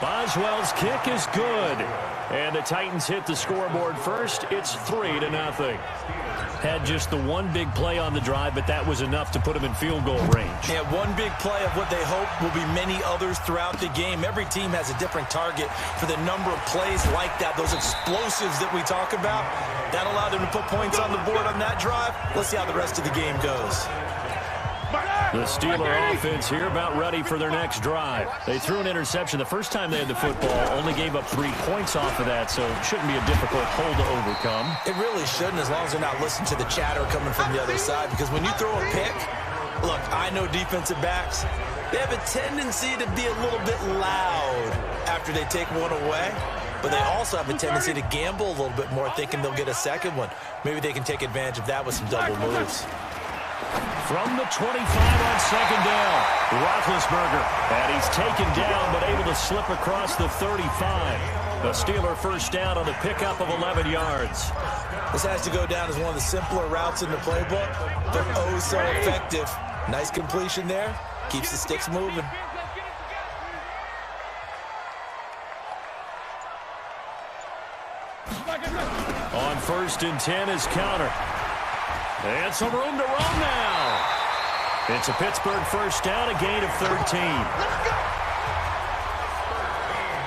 Boswell's kick is good. And the Titans hit the scoreboard first. It's 3-0. Had just the one big play on the drive, but that was enough to put them in field goal range. Yeah, one big play of what they hope will be many others throughout the game. Every team has a different target for the number of plays like that, those explosives that we talk about. That allowed them to put points on the board on that drive. Let's see how the rest of the game goes. The Steeler offense here about ready for their next drive. They threw an interception the first time they had the football, only gave up 3 points off of that, so it shouldn't be a difficult hole to overcome. It really shouldn't, as long as they're not listening to the chatter coming from the other side, because when you throw a pick, look, I know defensive backs, they have a tendency to be a little bit loud after they take one away. but they also have a tendency to gamble a little bit more, thinking they'll get a second one. Maybe they can take advantage of that with some double moves. From the 25 on second down, Roethlisberger. And he's taken down, but able to slip across the 35. The Steeler first down on the pickup of 11 yards. This has to go down as one of the simpler routes in the playbook, but oh so effective. Nice completion there. Keeps the sticks moving. On 1st and 10 is Counter. And some room to run now. It's a Pittsburgh first down, a gain of 13.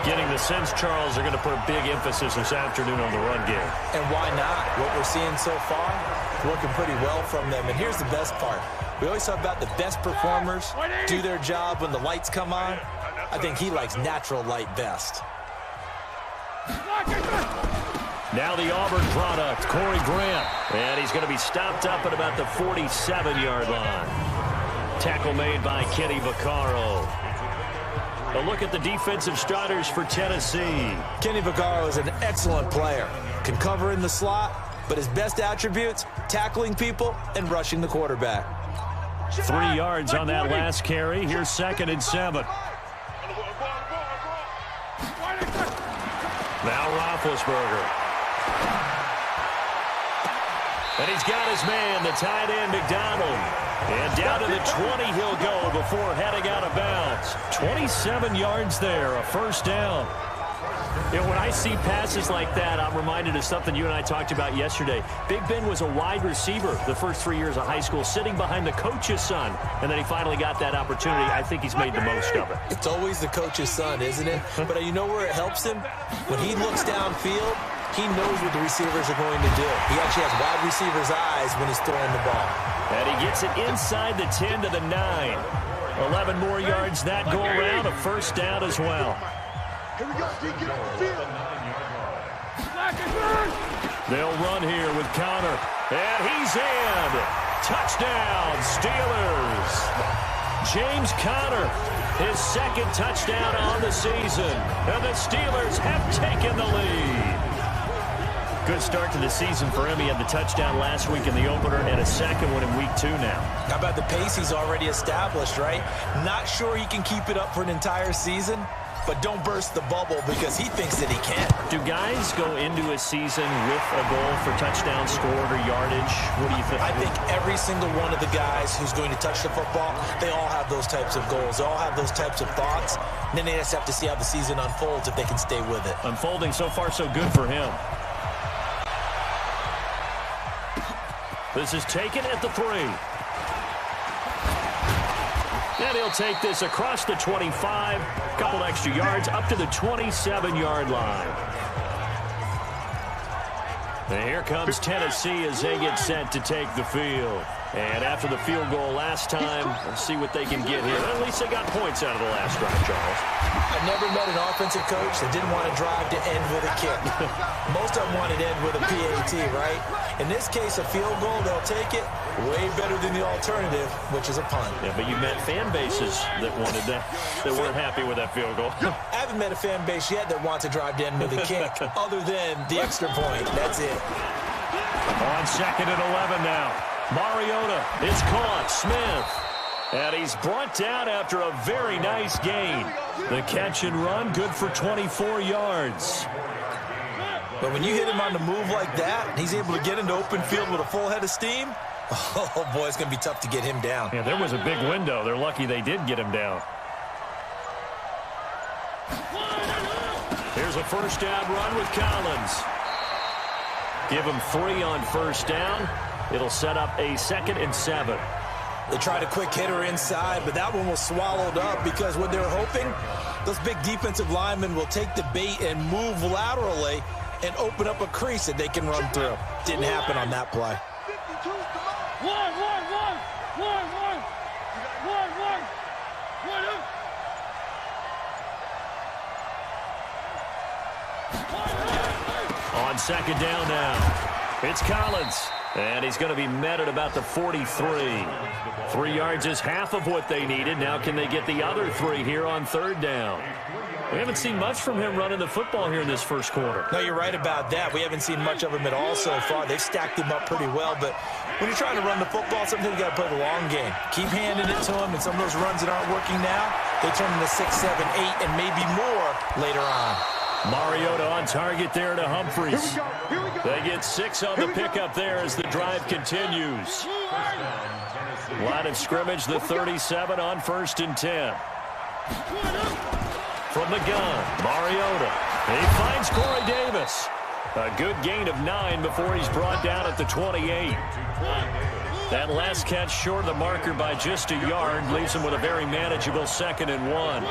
Getting the sense, Charles, they're going to put a big emphasis this afternoon on the run game. And why not? What we're seeing so far, working pretty well from them. And here's the best part. We always talk about the best performers do their job when the lights come on. I think he likes natural light best. Now the Auburn product, Corey Grant. And he's going to be stopped up at about the 47-yard line. Tackle made by Kenny Vaccaro. A look at the defensive starters for Tennessee. Kenny Vaccaro is an excellent player. Can cover in the slot, but his best attributes, tackling people and rushing the quarterback. 3 yards on that last carry. Here's 2nd and 7. Now Roethlisberger. And he's got his man, the tight end, McDonald. And down to the 20 he'll go before heading out of bounds. 27 yards there, a first down. You know, when I see passes like that, I'm reminded of something you and I talked about yesterday. Big Ben was a wide receiver the first 3 years of high school, sitting behind the coach's son. And then he finally got that opportunity. I think he's made the most of it. It's always the coach's son, isn't it? But you know where it helps him? When he looks downfield, he knows what the receivers are going to do. He actually has wide receivers' eyes when he's throwing the ball. And he gets it inside the 10 to the 9. 11 more yards that go around, a first down as well. Here we go. Get on the field. They'll run here with Counter. And he's in. Touchdown, Steelers. James Conner, his 2nd touchdown on the season. And the Steelers have taken the lead. Good start to the season for him. He had the touchdown last week in the opener and a second one in week 2 now. How about the pace he's already established, right? Not sure he can keep it up for an entire season, but don't burst the bubble because he thinks that he can. Do guys go into a season with a goal for touchdown scored or yardage? What do you think? I think every single one of the guys who's going to touch the football, they all have those types of goals. They all have those types of thoughts. And then they just have to see how the season unfolds if they can stay with it. Unfolding so far so good for him. This is taken at the 3. And he'll take this across the 25. Couple extra yards up to the 27-yard line. And here comes Tennessee as they get set to take the field. And after the field goal last time, let's see what they can get here. At least they got points out of the last drive, Charles. I've never met an offensive coach that didn't want to drive to end with a kick. Most of them wanted to end with a PAT, right? In this case, a field goal, they'll take it. Way better than the alternative, which is a punt. Yeah, but you met fan bases that wanted that, that weren't happy with that field goal. I haven't met a fan base yet that wants to drive to end with a kick, other than the extra point. That's it. On 2nd and 11 now. Mariota is caught. Smith. And he's brought down after a very nice gain. The catch and run, good for 24 yards. But when you hit him on the move like that, and he's able to get into open field with a full head of steam, oh boy, it's going to be tough to get him down. Yeah, there was a big window. They're lucky they did get him down. Here's a first down run with Collins. Give him 3 on first down. It'll set up a 2nd and 7. They tried a quick hitter inside, but that one was swallowed up because what they were hoping, those big defensive linemen will take the bait and move laterally and open up a crease that they can run through. Didn't happen on that play. On 2nd down now, it's Collins. And he's going to be met at about the 43. 3 yards is half of what they needed. Now can they get the other 3 here on 3rd down? We haven't seen much from him running the football here in this first quarter. No, you're right about that. We haven't seen much of him at all so far. They've stacked him up pretty well, but when you're trying to run the football, sometimes you got to play the long game. Keep handing it to him, and some of those runs that aren't working now, they turn into 6, 7, 8, and maybe more later on. Mariota on target there to Humphries. They get 6 on the pickup there as the drive continues. Line of scrimmage, the 37 on 1st and 10. From the gun, Mariota. He finds Corey Davis. A good gain of 9 before he's brought down at the 28. That last catch short of the marker by just a yard leaves him with a very manageable 2nd and 1.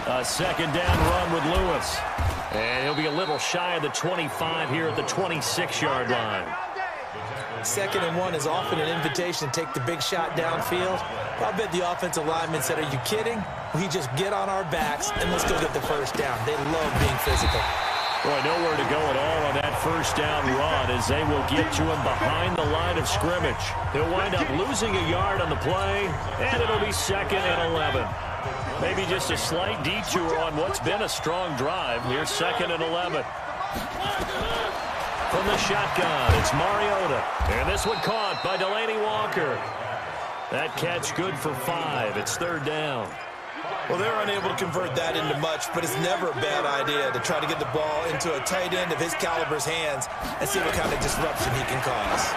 A 2nd down run with Lewis. And he'll be a little shy of the 25 here at the 26-yard line. 2nd and 1 is often an invitation to take the big shot downfield. I bet the offensive lineman said, are you kidding? We just get on our backs and let's go get the first down. They love being physical. Boy, nowhere to go at all on that first down run as they will get to him behind the line of scrimmage. He'll wind up losing a yard on the play, and it'll be 2nd and 11. Maybe just a slight detour on what's been a strong drive. Here's 2nd and 11. From the shotgun, it's Mariota. And this one caught by Delaney Walker. That catch good for 5. It's 3rd down. Well, they're unable to convert that into much, but it's never a bad idea to try to get the ball into a tight end of his caliber's hands and see what kind of disruption he can cause.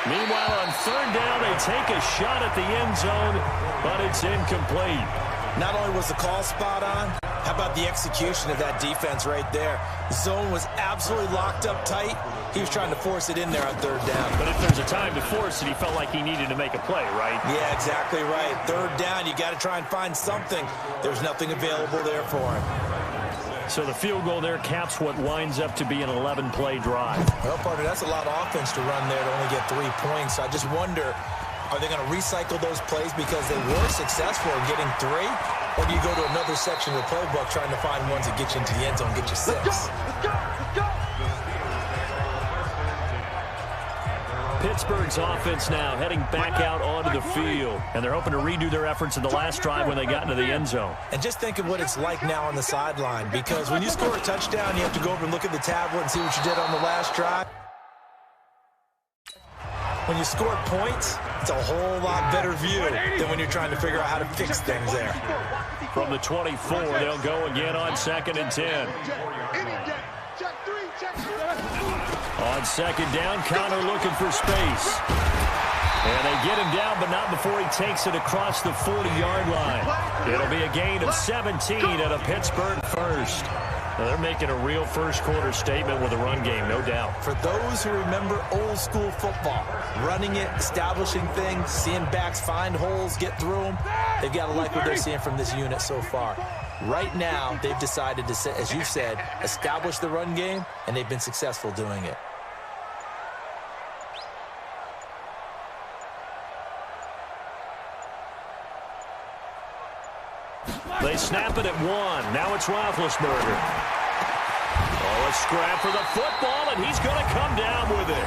Meanwhile, on 3rd down, they take a shot at the end zone, but it's incomplete. Not only was the call spot on, how about the execution of that defense right there? Zone was absolutely locked up tight. He was trying to force it in there on 3rd down. But if there's a time to force it, he felt like he needed to make a play, right? Yeah, exactly right. 3rd down, you got to try and find something. There's nothing available there for him. So the field goal there caps what winds up to be an 11-play drive. Well, partner, that's a lot of offense to run there to only get 3 points. I just wonder, are they going to recycle those plays because they were successful in getting 3? Or do you go to another section of the playbook trying to find ones that get you into the end zone, get you 6? Let's go. Pittsburgh's offense now heading back out onto the field. And they're hoping to redo their efforts in the last drive when they got into the end zone. And just think of what it's like now on the sideline. Because when you score a touchdown, you have to go over and look at the tablet and see what you did on the last drive. When you score points, it's a whole lot better view than when you're trying to figure out how to fix things there. From the 24, they'll go again on 2nd and 10. On 2nd down, Connor looking for space. And they get him down, but not before he takes it across the 40-yard line. It'll be a gain of 17 at a Pittsburgh first. Now they're making a real first-quarter statement with a run game, no doubt. For those who remember old-school football, running it, establishing things, seeing backs find holes, get through them, they've got to like what they're seeing from this unit so far. Right now, they've decided to, as you said, establish the run game, and they've been successful doing it. They snap it at 1. Now it's Roethlisberger. Oh, a scrap for the football, and he's going to come down with it.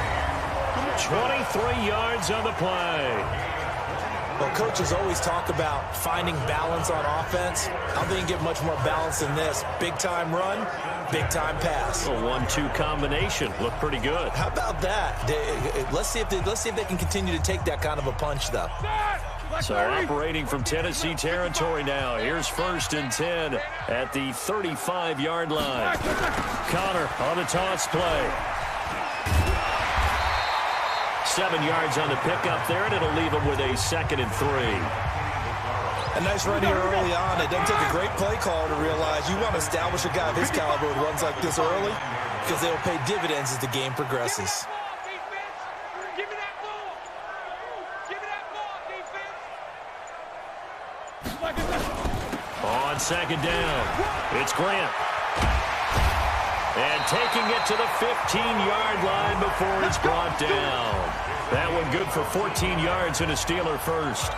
23 yards on the play. Well, coaches always talk about finding balance on offense. I don't think you get much more balance than this. Big-time run, big-time pass. A 1-2 combination. Looked pretty good. How about that? Let's see if they can continue to take that kind of a punch, though. So operating from Tennessee territory now. Here's 1st and 10 at the 35-yard line. Connor on the toss play. 7 yards on the pickup there, and it'll leave him with a 2nd and 3. A nice run here early on. It doesn't take a great play caller to realize you want to establish a guy of his caliber who runs like this early because they will pay dividends as the game progresses. On 2nd down, it's Grant. And taking it to the 15-yard line before it's brought down. That one good for 14 yards and a Steeler first.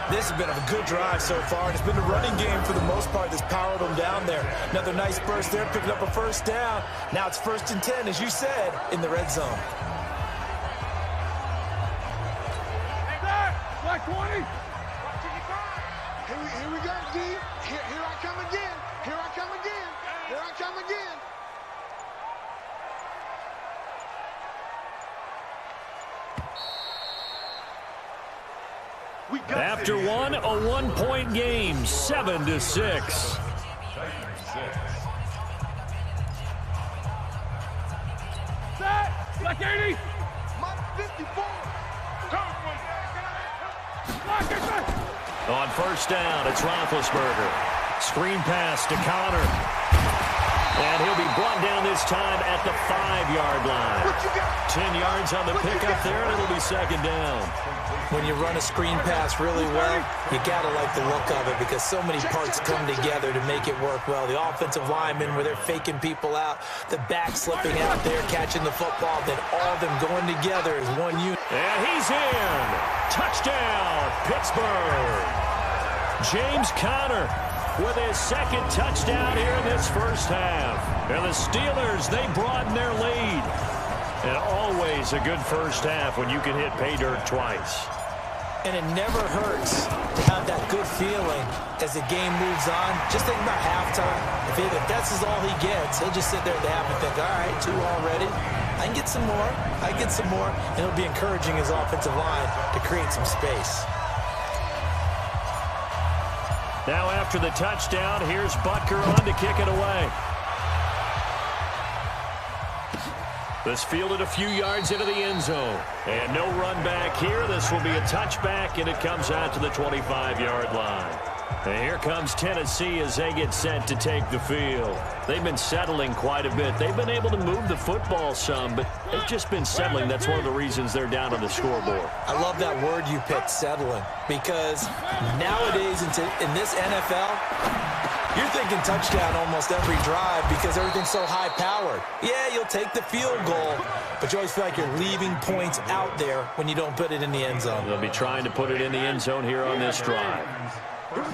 This has been a good drive so far, and it's been the running game for the most part that's powered them down there. Another nice burst there, picking up a 1st down. Now it's 1st and 10, as you said, in the red zone. Black 20. Here we go. after one, a 1-point game, 7-6. Black 80. Mike 54. On first down, it's Roethlisberger. Screen pass to Connor. And he'll be brought down this time at the 5-yard line. 10 yards on the pickup there, and it'll be second down. When you run a screen pass really well, you got to like the look of it because so many parts come together to make it work well. The offensive linemen, where they're faking people out, the back slipping out there, catching the football, then all of them going together as one unit. And he's in. Touchdown, Pittsburgh. James Conner with his second touchdown here in this first half. And the Steelers, they broaden their lead. And always a good first half when you can hit pay dirt twice. And it never hurts to have that good feeling as the game moves on. Just think about halftime. If that's all he gets, he'll just sit there at the half and think, all right, 2 already. I can get some more. I can get some more. And he'll be encouraging his offensive line to create some space. Now after the touchdown, here's Butker on to kick it away. This fielded a few yards into the end zone. And no run back here. This will be a touchback, and it comes out to the 25-yard line. And here comes Tennessee as they get set to take the field. They've been settling quite a bit. They've been able to move the football some, but they've just been settling. That's one of the reasons they're down on the scoreboard. I love that word you picked, settling, because nowadays in this NFL, you're thinking touchdown almost every drive because everything's so high-powered. Yeah, you'll take the field goal, but you always feel like you're leaving points out there when you don't put it in the end zone. They'll be trying to put it in the end zone here on this drive.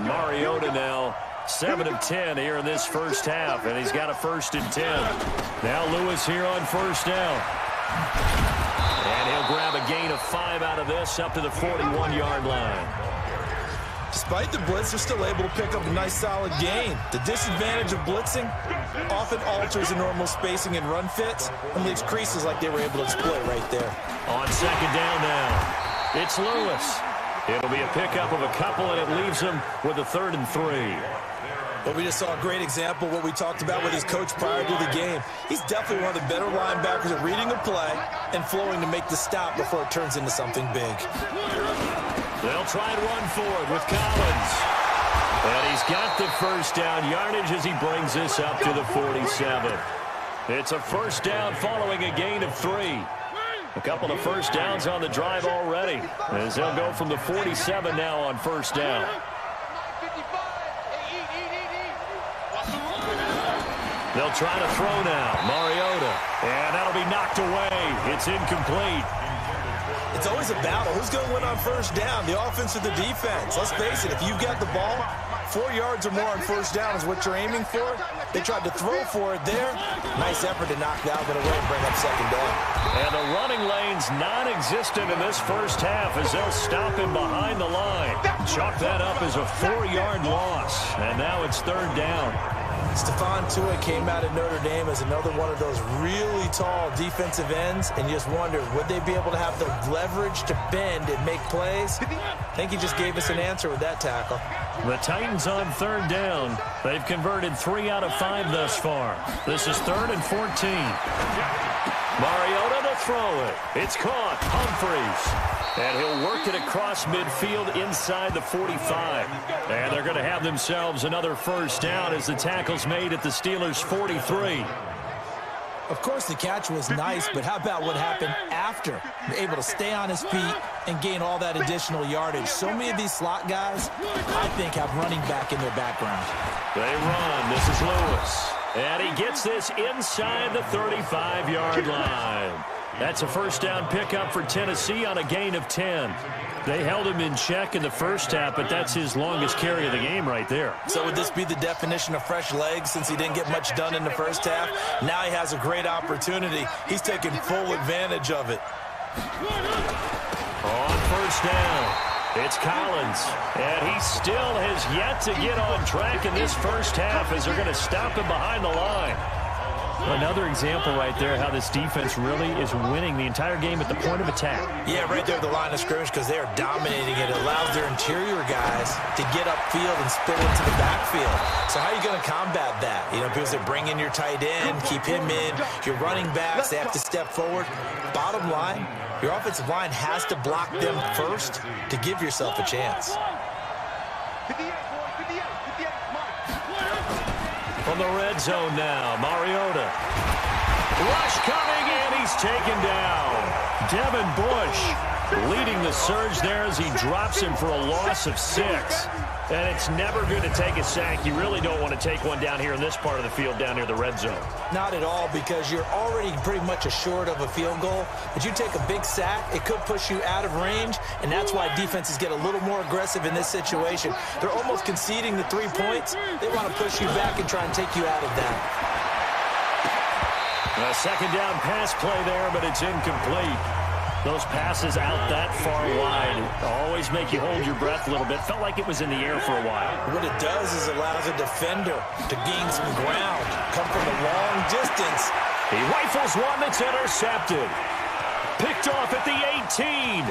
Mariota now 7 of 10 here in this first half, and he's got a 1st and 10. Now Lewis here on first down. And he'll grab a gain of 5 out of this up to the 41-yard line. Despite the blitz, they're still able to pick up a nice solid gain. The disadvantage of blitzing often alters the normal spacing and run fits and leaves creases like they were able to exploit right there. On second down now, it's Lewis. It'll be a pickup of a couple, and it leaves him with a 3rd and 3. But we just saw a great example of what we talked about with his coach prior to the game. He's definitely one of the better linebackers at reading a play and flowing to make the stop before it turns into something big. They'll try and run forward with Collins. And he's got the first down yardage as he brings this up to the 47. It's a first down following a gain of 3. A couple of first downs on the drive already, as they'll go from the 47 now on first down. They'll try to throw now. Mariota. And that'll be knocked away. It's incomplete. It's always a battle. Who's going to win on first down, the offense or the defense? Let's face it, if you've got the ball, 4 yards or more on first down is what you're aiming for. They tried to throw for it there. Nice effort to knock that one away and bring up second down. And the running lane's non-existent in this first half as they'll stop him behind the line. Chalk that up as a 4-yard loss. And now it's 3rd down. Stephon Tuitt came out of Notre Dame as another one of those really tall defensive ends, and you just wonder, would they be able to have the leverage to bend and make plays? I think he just gave us an answer with that tackle. The Titans on 3rd down. They've converted 3 out of 5 thus far. This is 3rd and 14. Mariota to throw it. It's caught. Humphries. And he'll work it across midfield inside the 45. And they're going to have themselves another first down as the tackle's made at the Steelers' 43. Of course, the catch was nice, but how about what happened after? Able to stay on his feet and gain all that additional yardage. So many of these slot guys, I think, have running back in their background. They run. This is Lewis. And he gets this inside the 35-yard line. That's a first down pickup for Tennessee on a gain of 10. They held him in check in the first half, but that's his longest carry of the game right there. So would this be the definition of fresh legs since he didn't get much done in the first half? Now he has a great opportunity. He's taking full advantage of it. On first down, it's Collins. And he still has yet to get on track in this first half as they're going to stop him behind the line. Another example right there how this defense really is winning the entire game at the point of attack. Yeah, right there at the line of scrimmage because they are dominating it. It allows their interior guys to get upfield and split into the backfield. So how are you going to combat that? You know, people say bring in your tight end, keep him in. Your running backs, they have to step forward. Bottom line, your offensive line has to block them first to give yourself a chance. From the red zone now, Mariota. Rush coming, and he's taken down. Devin Bush leading the surge there as he drops him for a loss of 6. And it's never good to take a sack. You really don't want to take one down here in this part of the field, down near the red zone. Not at all, because you're already pretty much assured of a field goal. But you take a big sack, it could push you out of range, and that's why defenses get a little more aggressive in this situation. They're almost conceding the 3 points. They want to push you back and try and take you out of that. A second down pass play there, but it's incomplete. Those passes out that far wide always make you hold your breath a little bit. Felt like it was in the air for a while. What it does is it allows a defender to gain some ground, come from a long distance. He rifles one that's intercepted. Picked off at the 18.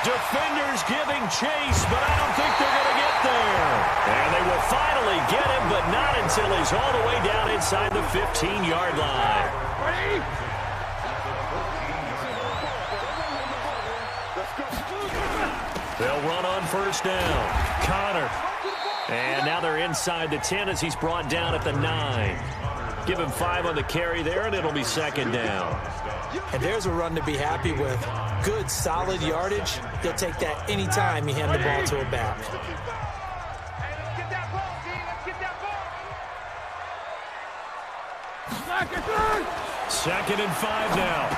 Defenders giving chase, but I don't think they're going to get there. And they will finally get him, but not until he's all the way down inside the 15-yard line. Ready? They'll run on first down. Connor. And now they're inside the 10 as he's brought down at the 9. Give him 5 on the carry there, and it'll be second down. And there's a run to be happy with. Good, solid yardage. He'll take that anytime you hand the ball to a back. Second and 5 now.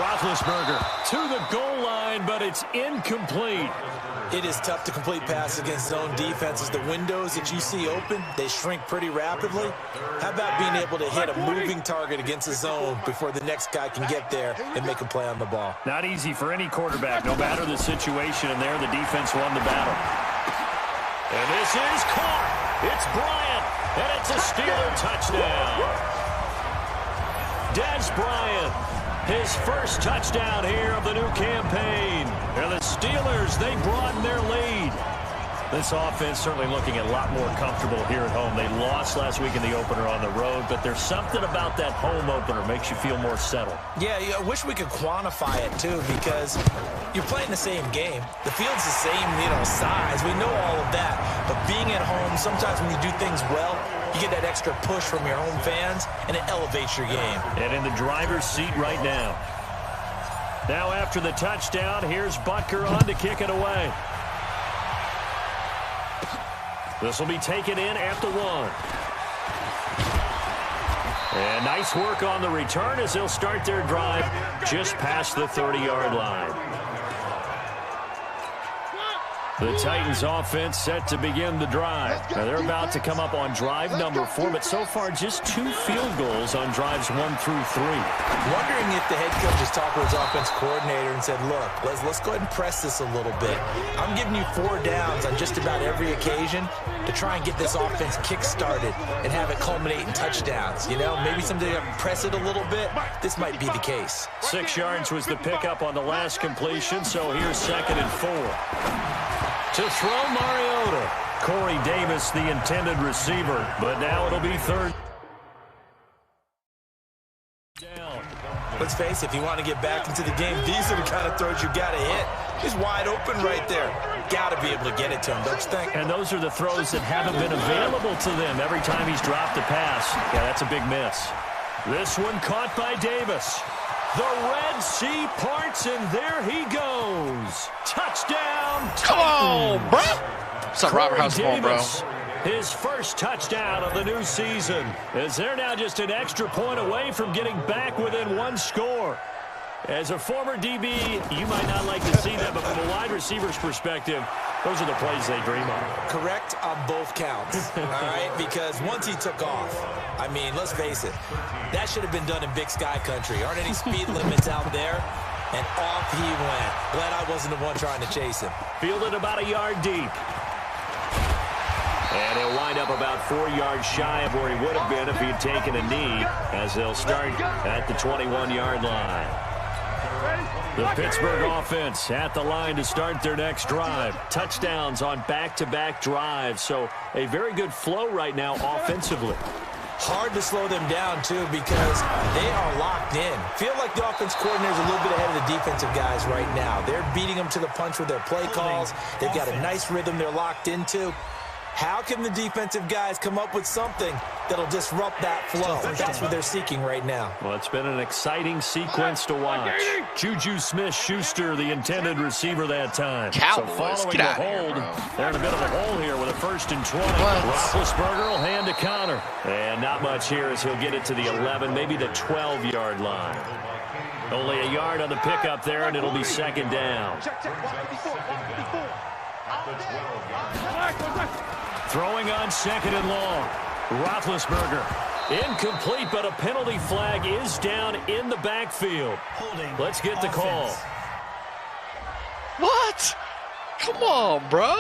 Roethlisberger to the goal line, but it's incomplete. It is tough to complete passes against zone defenses. The windows that you see open, they shrink pretty rapidly. How about being able to hit a moving target against a zone before the next guy can get there and make a play on the ball? Not easy for any quarterback, no matter the situation, and there the defense won the battle. And this is caught. It's Bryant, and it's a Steeler touchdown. Des Bryant, his first touchdown here of the new campaign. And the Steelers, they broaden their lead. This offense certainly looking a lot more comfortable here at home. They lost last week in the opener on the road, but there's something about that home opener makes you feel more settled. Yeah, I wish we could quantify it, too, because you're playing the same game. The field's the same, size. We know all of that. But being at home, sometimes when you do things well, you get that extra push from your home fans, and it elevates your game. And in the driver's seat right now. Now after the touchdown, here's Butker on to kick it away. This will be taken in at the 1. And nice work on the return as they'll start their drive just past the 30-yard line. The Titans offense set to begin the drive. Now they're about to come up on drive number 4, but so far just 2 field goals on drives 1 through 3. Wondering if the head coach has talked to his offense coordinator and said, look, let's go ahead and press this a little bit. I'm giving you 4 downs on just about every occasion to try and get this offense kick-started and have it culminate in touchdowns. Maybe someday press it a little bit. This might be the case. 6 yards was the pickup on the last completion, so here's second and 4. To throw Mariota. Corey Davis, the intended receiver, but now it'll be third down. Let's face it, if you want to get back into the game, these are the kind of throws you got to hit. He's wide open right there. Got to be able to get it to him, don't you think? And those are the throws that haven't been available to them every time he's dropped a pass. Yeah, that's a big miss. This one caught by Davis. The Red Sea parts, and there he goes. Touchdown, Titans. Come on, bro. What's up, Robert? How's it going, bro? His first touchdown of the new season, as they're now just an extra point away from getting back within 1 score. As a former DB, you might not like to see that, but from a wide receiver's perspective, those are the plays they dream of. Correct on both counts, all right? Because once he took off, let's face it, that should have been done in Big Sky Country. Aren't any speed limits out there? And off he went. Glad I wasn't the one trying to chase him. Fielded about a yard deep. And he'll wind wind up about 4 yards shy of where he would have been if he had taken a knee, as they'll start at the 21-yard line. The Pittsburgh offense at the line to start their next drive. Touchdowns on back-to-back drives, so a very good flow right now offensively. Hard to slow them down, too, because they are locked in. Feel like the offense coordinator is a little bit ahead of the defensive guys right now. They're beating them to the punch with their play calls. They've got a nice rhythm they're locked into. How can the defensive guys come up with something that'll disrupt that flow? That's what they're seeking right now. Well, it's been an exciting sequence to watch. Juju Smith-Schuster, the intended receiver that time. Cowboys, so following get the out of here, hold, bro. they're in a bit of a hole here with a 1st and 20. Roethlisberger will hand to Connor. And not much here as he'll get it to the 11, maybe the 12-yard line. Only a yard on the pickup there, and it'll be 2nd down. Throwing on 2nd and long. Roethlisberger. Incomplete, but a penalty flag is down in the backfield. Let's get the call. What? Come on, bro.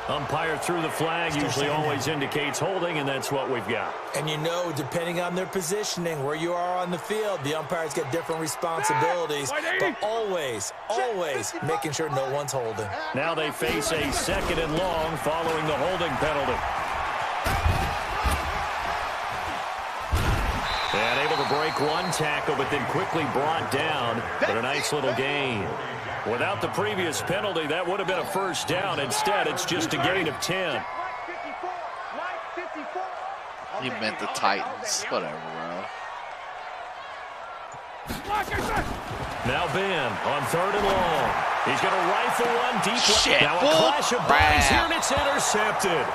Umpire threw the flag, usually always indicates holding, and that's what we've got. And you know, depending on their positioning, where you are on the field, the umpires get different responsibilities, but always making sure no one's holding. Now they face a 2nd and long following the holding penalty. And able to break one tackle, but then quickly brought down, but a nice little gain. Without the previous penalty, that would have been a 1st down. Instead, it's just a gain of 10. You meant the Titans. Whatever, bro. Now Ben on 3rd and long. He's going to rifle one deep. Shit, now a clash of bodies here, and it's intercepted.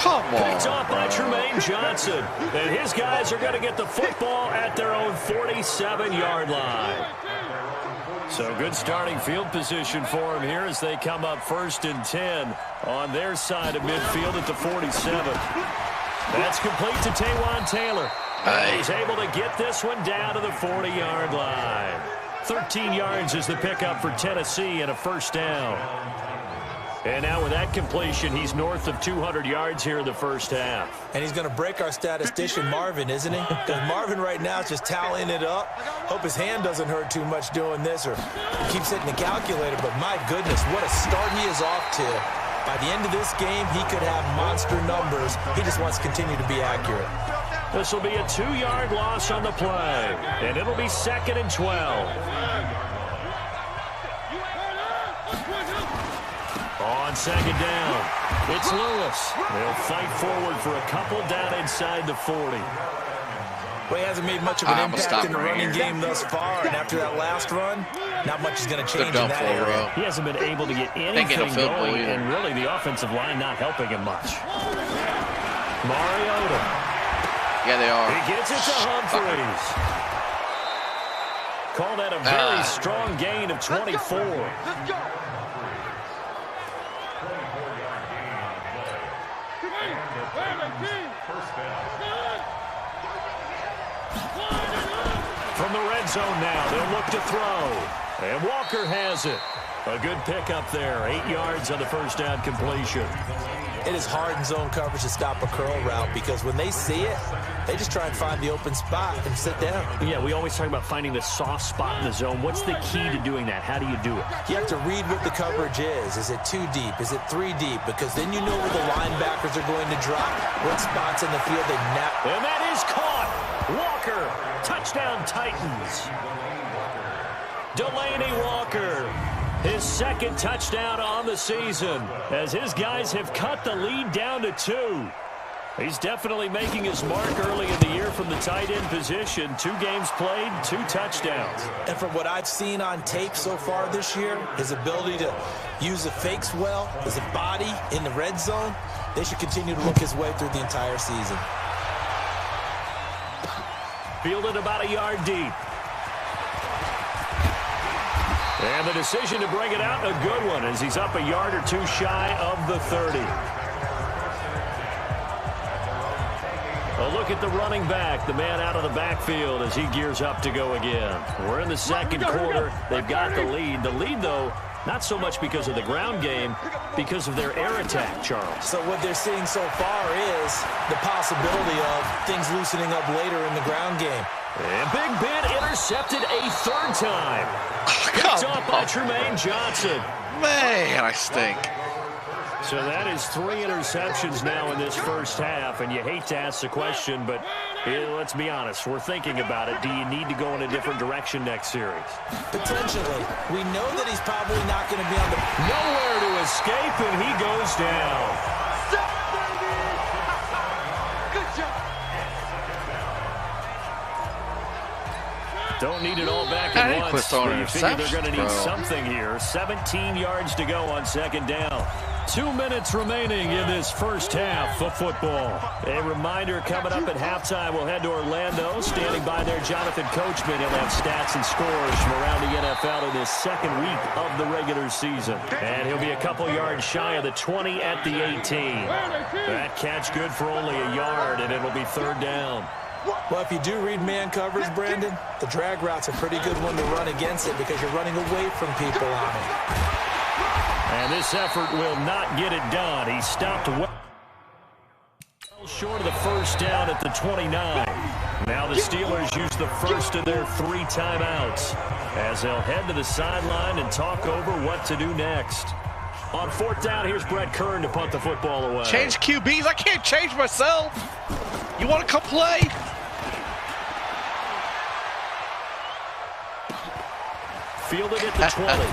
Come on, Picked off by bro. Tremaine Johnson. And his guys are going to get the football at their own 47-yard line. So good starting field position for him here as they come up 1st and 10 on their side of midfield at the 47. That's complete to Taywan Taylor. And he's able to get this one down to the 40-yard line. 13 yards is the pickup for Tennessee and a 1st down. And now with that completion, he's north of 200 yards here in the 1st half. And he's going to break our statistician Marvin, isn't he? Because Marvin right now is just tallying it up. Hope his hand doesn't hurt too much doing this or keeps hitting the calculator. But my goodness, what a start he is off to. By the end of this game, he could have monster numbers. He just wants to continue to be accurate. This will be a 2-yard loss on the play. And it'll be 2nd and 12. On 2nd down, it's Lewis. They'll fight forward for a couple down inside the 40. Well, he hasn't made much of an impact in the running game thus far, and after that last run, not much is going to change in that area. He hasn't been able to get anything going, and really the offensive line not helping him much. Mariota. Yeah, they are. He gets it to Humphreys. Call that a very strong gain of 24. Let's go. From the red zone now, they'll look to throw. And Walker has it. A good pickup there. 8 yards on the 1st down completion. It is hard in zone coverage to stop a curl route because when they see it, they just try and find the open spot and sit down. Yeah, we always talk about finding the soft spot in the zone. What's the key to doing that? How do you do it? You have to read what the coverage is. Is it 2 deep? Is it 3 deep? Because then you know where the linebackers are going to drop, what spots in the field they nap. And that is caught. Walker, touchdown Titans. Delaney Walker. His 2nd touchdown on the season as his guys have cut the lead down to 2. He's definitely making his mark early in the year from the tight end position. 2 games played, 2 touchdowns. And from what I've seen on tape so far this year, his ability to use the fakes well, his body in the red zone, they should continue to look his way through the entire season. Fielded about a yard deep. And the decision to bring it out, a good one, as he's up a yard or 2 shy of the 30. A look at the running back, the man out of the backfield as he gears up to go again. We're in the 2nd quarter. They've got the lead. The lead, though, Not so much because of the ground game, because of their air attack, Charles. So what they're seeing so far is the possibility of things loosening up later in the ground game. And Big Ben intercepted a third time. Picked off by Tremaine Johnson. Man, I stink. So that is 3 interceptions now in this first half, and you hate to ask the question, but let's be honest, we're thinking about it. Do you need to go in a different direction next series? Potentially. We know that he's probably not going to be on the... Nowhere to escape, and he goes down. Good job. Don't need it all back at once, but you figure they're going to need something here. 17 yards to go on second down. 2 minutes remaining in this first half of football. A reminder, coming up at halftime, we'll head to Orlando. Standing by there, Jonathan Coachman. He'll have stats and scores from around the NFL in this second week of the regular season. And he'll be a couple yards shy of the 20 at the 18. That catch good for only a yard, and it'll be third down. Well, if you do read man coverage, Brandon, the drag route's a pretty good one to run against it because you're running away from people on it. And this effort will not get it done. He stopped well short of the first down at the 29. Now the Steelers use the first of their 3 timeouts as they'll head to the sideline and talk over what to do next. On fourth down, here's Brett Kern to punt the football away. Change QBs? I can't change myself. You want to come play? Fielded at the 20.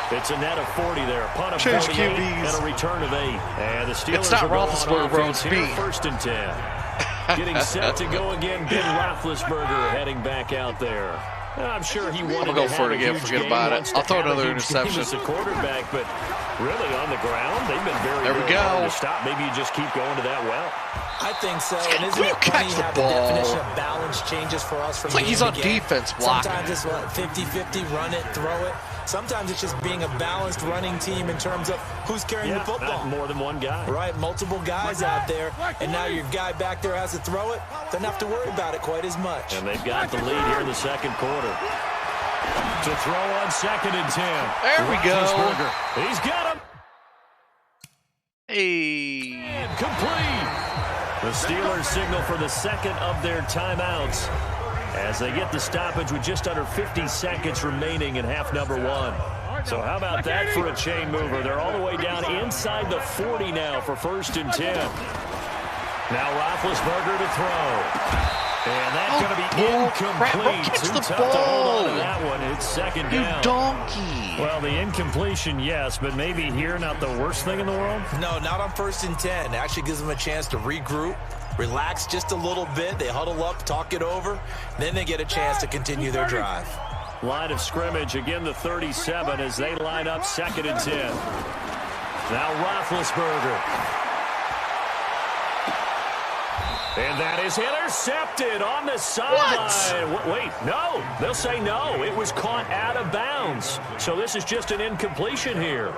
It's a net of 40 there. Punt of 48 and a return of 8. And the Steelers it's not Roethlisberger road speed. First and 10. Getting set to go again. Ben Roethlisberger heading back out there. I'm sure he wanted to have a huge game. Forget about it. I'll throw another interception. As a quarterback, but really on the ground, they've been very hard to stop. Maybe you just keep going to that well. I think so. And isn't it funny how the definition of balance changes for us from it's like he's on defense blocking. Sometimes it's 50-50, run it, throw it. Sometimes it's just being a balanced running team in terms of who's carrying the football. More than one guy. Right, multiple guys out there, and now your guy back there has to throw it. Doesn't have to worry about it quite as much. And they've got the lead here in the second quarter. To throw on second and 10. There we go. He's got him. Hey. And complete. The Steelers signal for the second of their timeouts as they get the stoppage with just under 50 seconds remaining in half number 1. So how about that for a chain mover? They're all the way down inside the 40 now for first and 10. Now Roethlisberger to throw. And that's going to be incomplete. Catch the tough ball. To hold on to that one. It's second down. You donkey. Well, the incompletion, yes, but maybe here not the worst thing in the world? No, not on first and 10. It actually gives them a chance to regroup, relax just a little bit. They huddle up, talk it over. Then they get a chance to continue their drive. Line of scrimmage, again the 37 as they line up second and 10. Now Roethlisberger. And that is intercepted on the sideline. Wait, no. They'll say no. It was caught out of bounds. So this is just an incompletion here.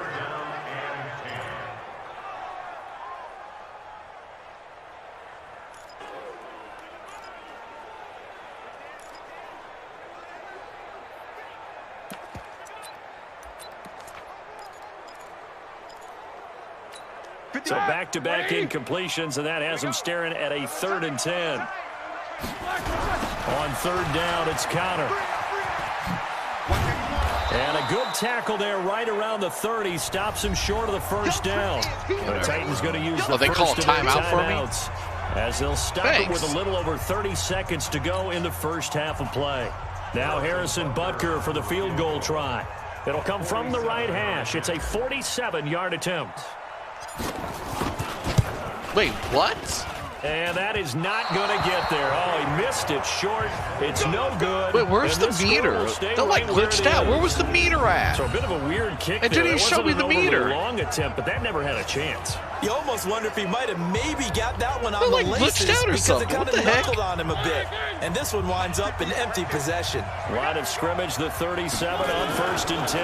So back-to-back incompletions, and that has them staring at a third and 10. On third down, it's Connor. And a good tackle there right around the 30. Stops him short of the first down. The Titans going to use the they first call of their timeout for timeouts as they'll stop it with a little over 30 seconds to go in the first half of play. Now Harrison Butker for the field goal try. It'll come from the right hash. It's a 47-yard attempt. Wait, what? And that is not going to get there. Oh, he missed it short. It's no good. Wait, where's the meter? They're like glitched out. Where was the meter at? So a bit of a weird kick and there. Didn't he show me the meter? Long attempt, but that never had a chance. You almost wonder if he might have maybe got that one on the like laces glitched out or because something. it kind of knuckled on him a bit. And this one winds up in empty possession. Line of scrimmage, the 37 on first and 10.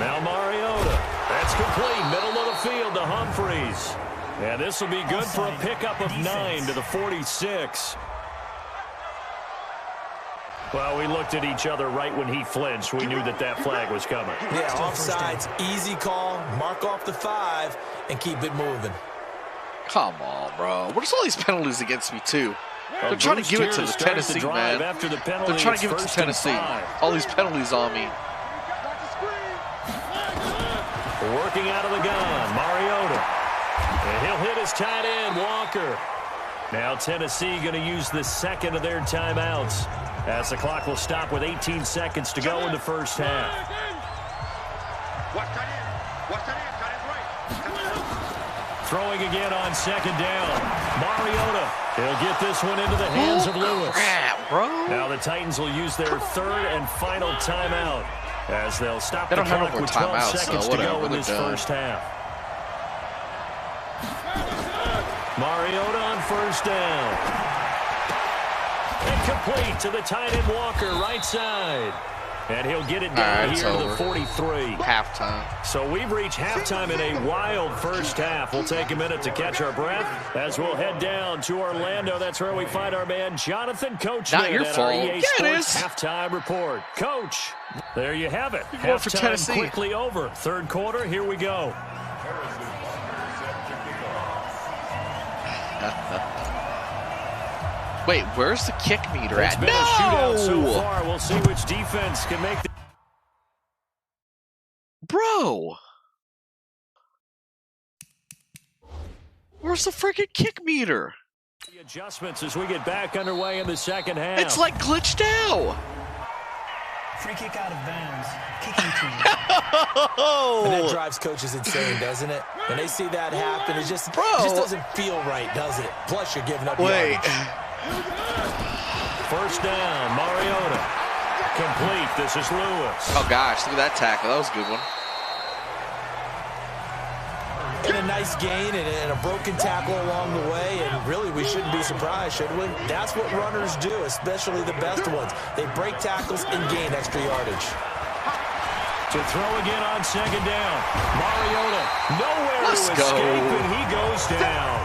Now Mariota. That's complete. Middle of the field to Humphreys. And this will be good for a pickup of 9 to the 46. Well, we looked at each other right when he flinched. We knew that that flag was coming. Yeah, offsides, easy call, mark off the 5, and keep it moving. Come on, bro. Where's all these penalties against me, too? They're trying to give it to the Tennessee, man. After the penalty, they're trying to give it to Tennessee. All these penalties on me. Working out of the gun, Mariota. And he'll hit his tight end, Walker. Now Tennessee going to use the second of their timeouts as the clock will stop with 18 seconds to go in the first half. Throwing again on second down. Mariota. He'll get this one into the hands of Lewis. Crap, bro. Now the Titans will use their third and final timeout as they'll stop the clock with 12 seconds to go in this first half. Mariota on first down. Incomplete to the tight end Walker, right side. And he'll get it down here to the 43. Halftime. So we've reached halftime in a wild first half. We'll take a minute to catch our breath as we'll head down to Orlando. That's where we find our man Jonathan Coachman. Not your fault. Our EA Sports halftime report. Coach, there you have it. Halftime quickly over. Third quarter, here we go. Wait, where's the kick meter at? It's been a shootout so far. We'll see which defense can make the... Bro! Where's the freaking kick meter? The adjustments as we get back underway in the second half. It's like glitched out. Free kick out of bounds. Kicking team. And that drives coaches insane, doesn't it? When they see that happen, it just doesn't feel right, does it? Plus, you're giving up yardage. First down, Mariota. Complete. This is Lewis. Oh, gosh. Look at that tackle. That was a good one. And a nice gain and a broken tackle along the way. And really, we shouldn't be surprised, should we? That's what runners do, especially the best ones. They break tackles and gain extra yardage. To throw again on second down. Mariota. Nowhere to escape, and he goes down.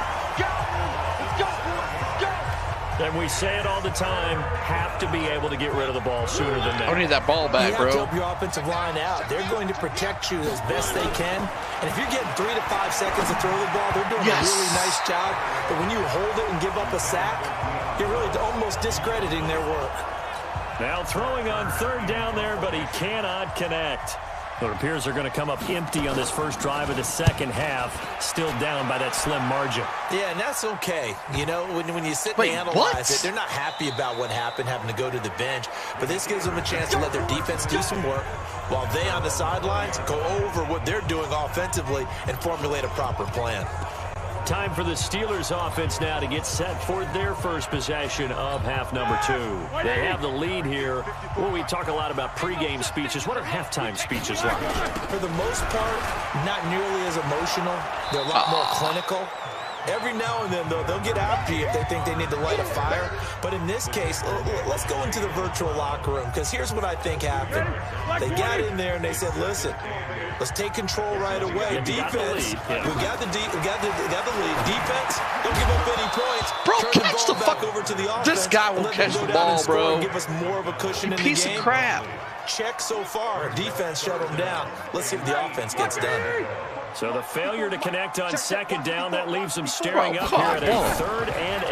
And we say it all the time, have to be able to get rid of the ball sooner than that. I need that ball back, bro. You have to help your offensive line out. They're going to protect you as best they can. And if you're getting 3 to 5 seconds to throw the ball, they're doing a really nice job. But when you hold it and give up a sack, you're really almost discrediting their work. Now throwing on third down there, but he cannot connect. It appears they're going to come up empty on this first drive of the second half, still down by that slim margin. Yeah, and that's okay. You know, when you sit and analyze it, they're not happy about what happened, having to go to the bench. But this gives them a chance to let their defense do some work while they on the sidelines go over what they're doing offensively and formulate a proper plan. Time for the Steelers offense now to get set for their first possession of half number 2. They have the lead here. Well, we talk a lot about pregame speeches. What are halftime speeches like? For the most part, not nearly as emotional. They're a lot more clinical. Every now and then, though, they'll get after you if they think they need to light a fire. But in this case, let's go into the virtual locker room, because here's what I think happened. They got in there and they said, listen, let's take control right away. Defense, we got the lead. Defense, don't give up any points. Bro, Turn catch the the ball back fuck over to the offense. This guy will catch the ball, bro. And give us more of a cushion in the game. Piece of crap. Check so far. Defense shut them down. Let's see if the offense gets done. So the failure to connect on second down, that leaves them staring up here at a 3rd and 8.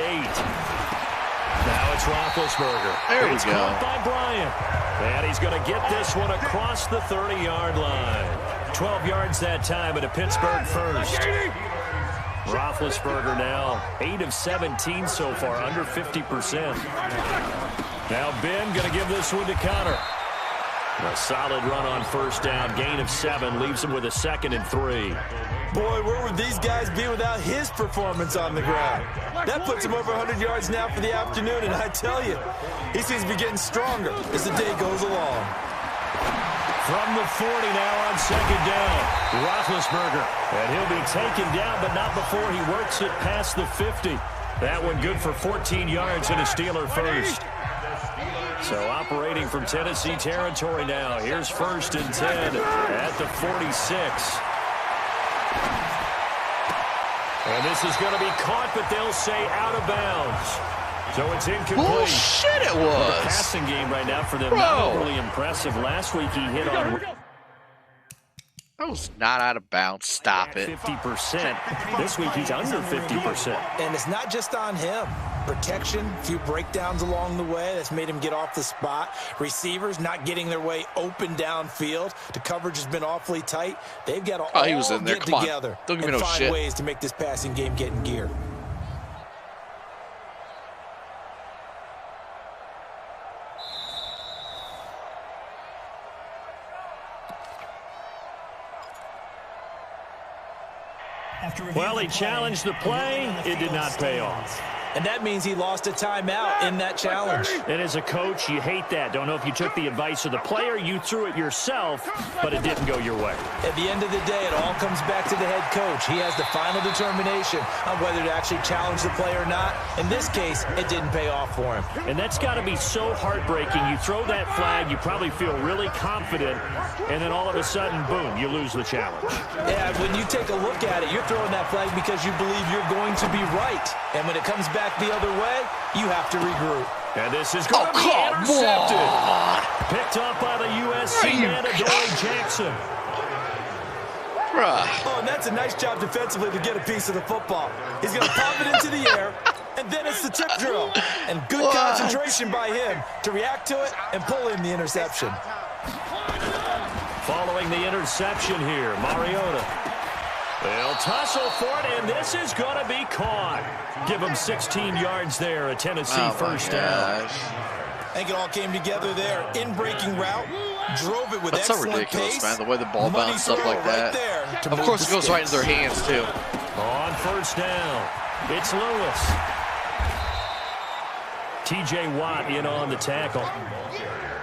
Now it's Roethlisberger. There we go. Caught by Bryant. And he's going to get this one across the 30-yard line. 12 yards that time at a Pittsburgh first. Roethlisberger now 8 of 17 so far, under 50%. Now Ben going to give this one to Connor. A solid run on first down, gain of 7, leaves him with a 2nd and 3. Boy, where would these guys be without his performance on the ground? That puts him over 100 yards now for the afternoon, and I tell you, he seems to be getting stronger as the day goes along. From the 40 now on second down, Roethlisberger. And he'll be taken down, but not before he works it past the 50. That one good for 14 yards and a Steeler first. So operating from Tennessee territory now. Here's 1st and 10 at the 46. And this is going to be caught, but they'll say out of bounds. So it's incomplete. Bullshit it was. The passing game right now for them, Bro. not overly impressive. Last week he hit on... That was not out of bounds. Stop it. 50%. This week he's under 50%. And it's not just on him. Protection, a few breakdowns along the way. That's made him get off the spot. Receivers not getting their way open downfield. The coverage has been awfully tight. They've got to all he was in there. get Come on. together Don't give me and no find shit. ways to make this passing game get in gear. Well, he challenged the play. It did not pay off. And that means he lost a timeout in that challenge. And as a coach, you hate that. Don't know if you took the advice of the player, you threw it yourself, but it didn't go your way. At the end of the day, it all comes back to the head coach. He has the final determination on whether to actually challenge the play or not. In this case, it didn't pay off for him. And that's got to be so heartbreaking. You throw that flag, you probably feel really confident, and then all of a sudden, boom, you lose the challenge. Yeah, when you take a look at it, you're throwing that flag because you believe you're going to be right. And when it comes back the other way, you have to regroup. And this is going to be intercepted. Picked up by the USC man, Adoree Jackson. Oh, and that's a nice job defensively to get a piece of the football. He's going to pop it into the air, and then it's the tip drill. And good concentration by him to react to it and pull in the interception. Following the interception here, Mariota. They'll tussle for it, and this is going to be caught. Give him 16 yards there, a Tennessee first down. I think it all came together there. In-breaking route, drove it with That's so excellent ridiculous, pace. man, the way the ball bounced up like that. Right of course, it goes right into their hands, too. On first down, it's Lewis. T.J. Watt in on the tackle.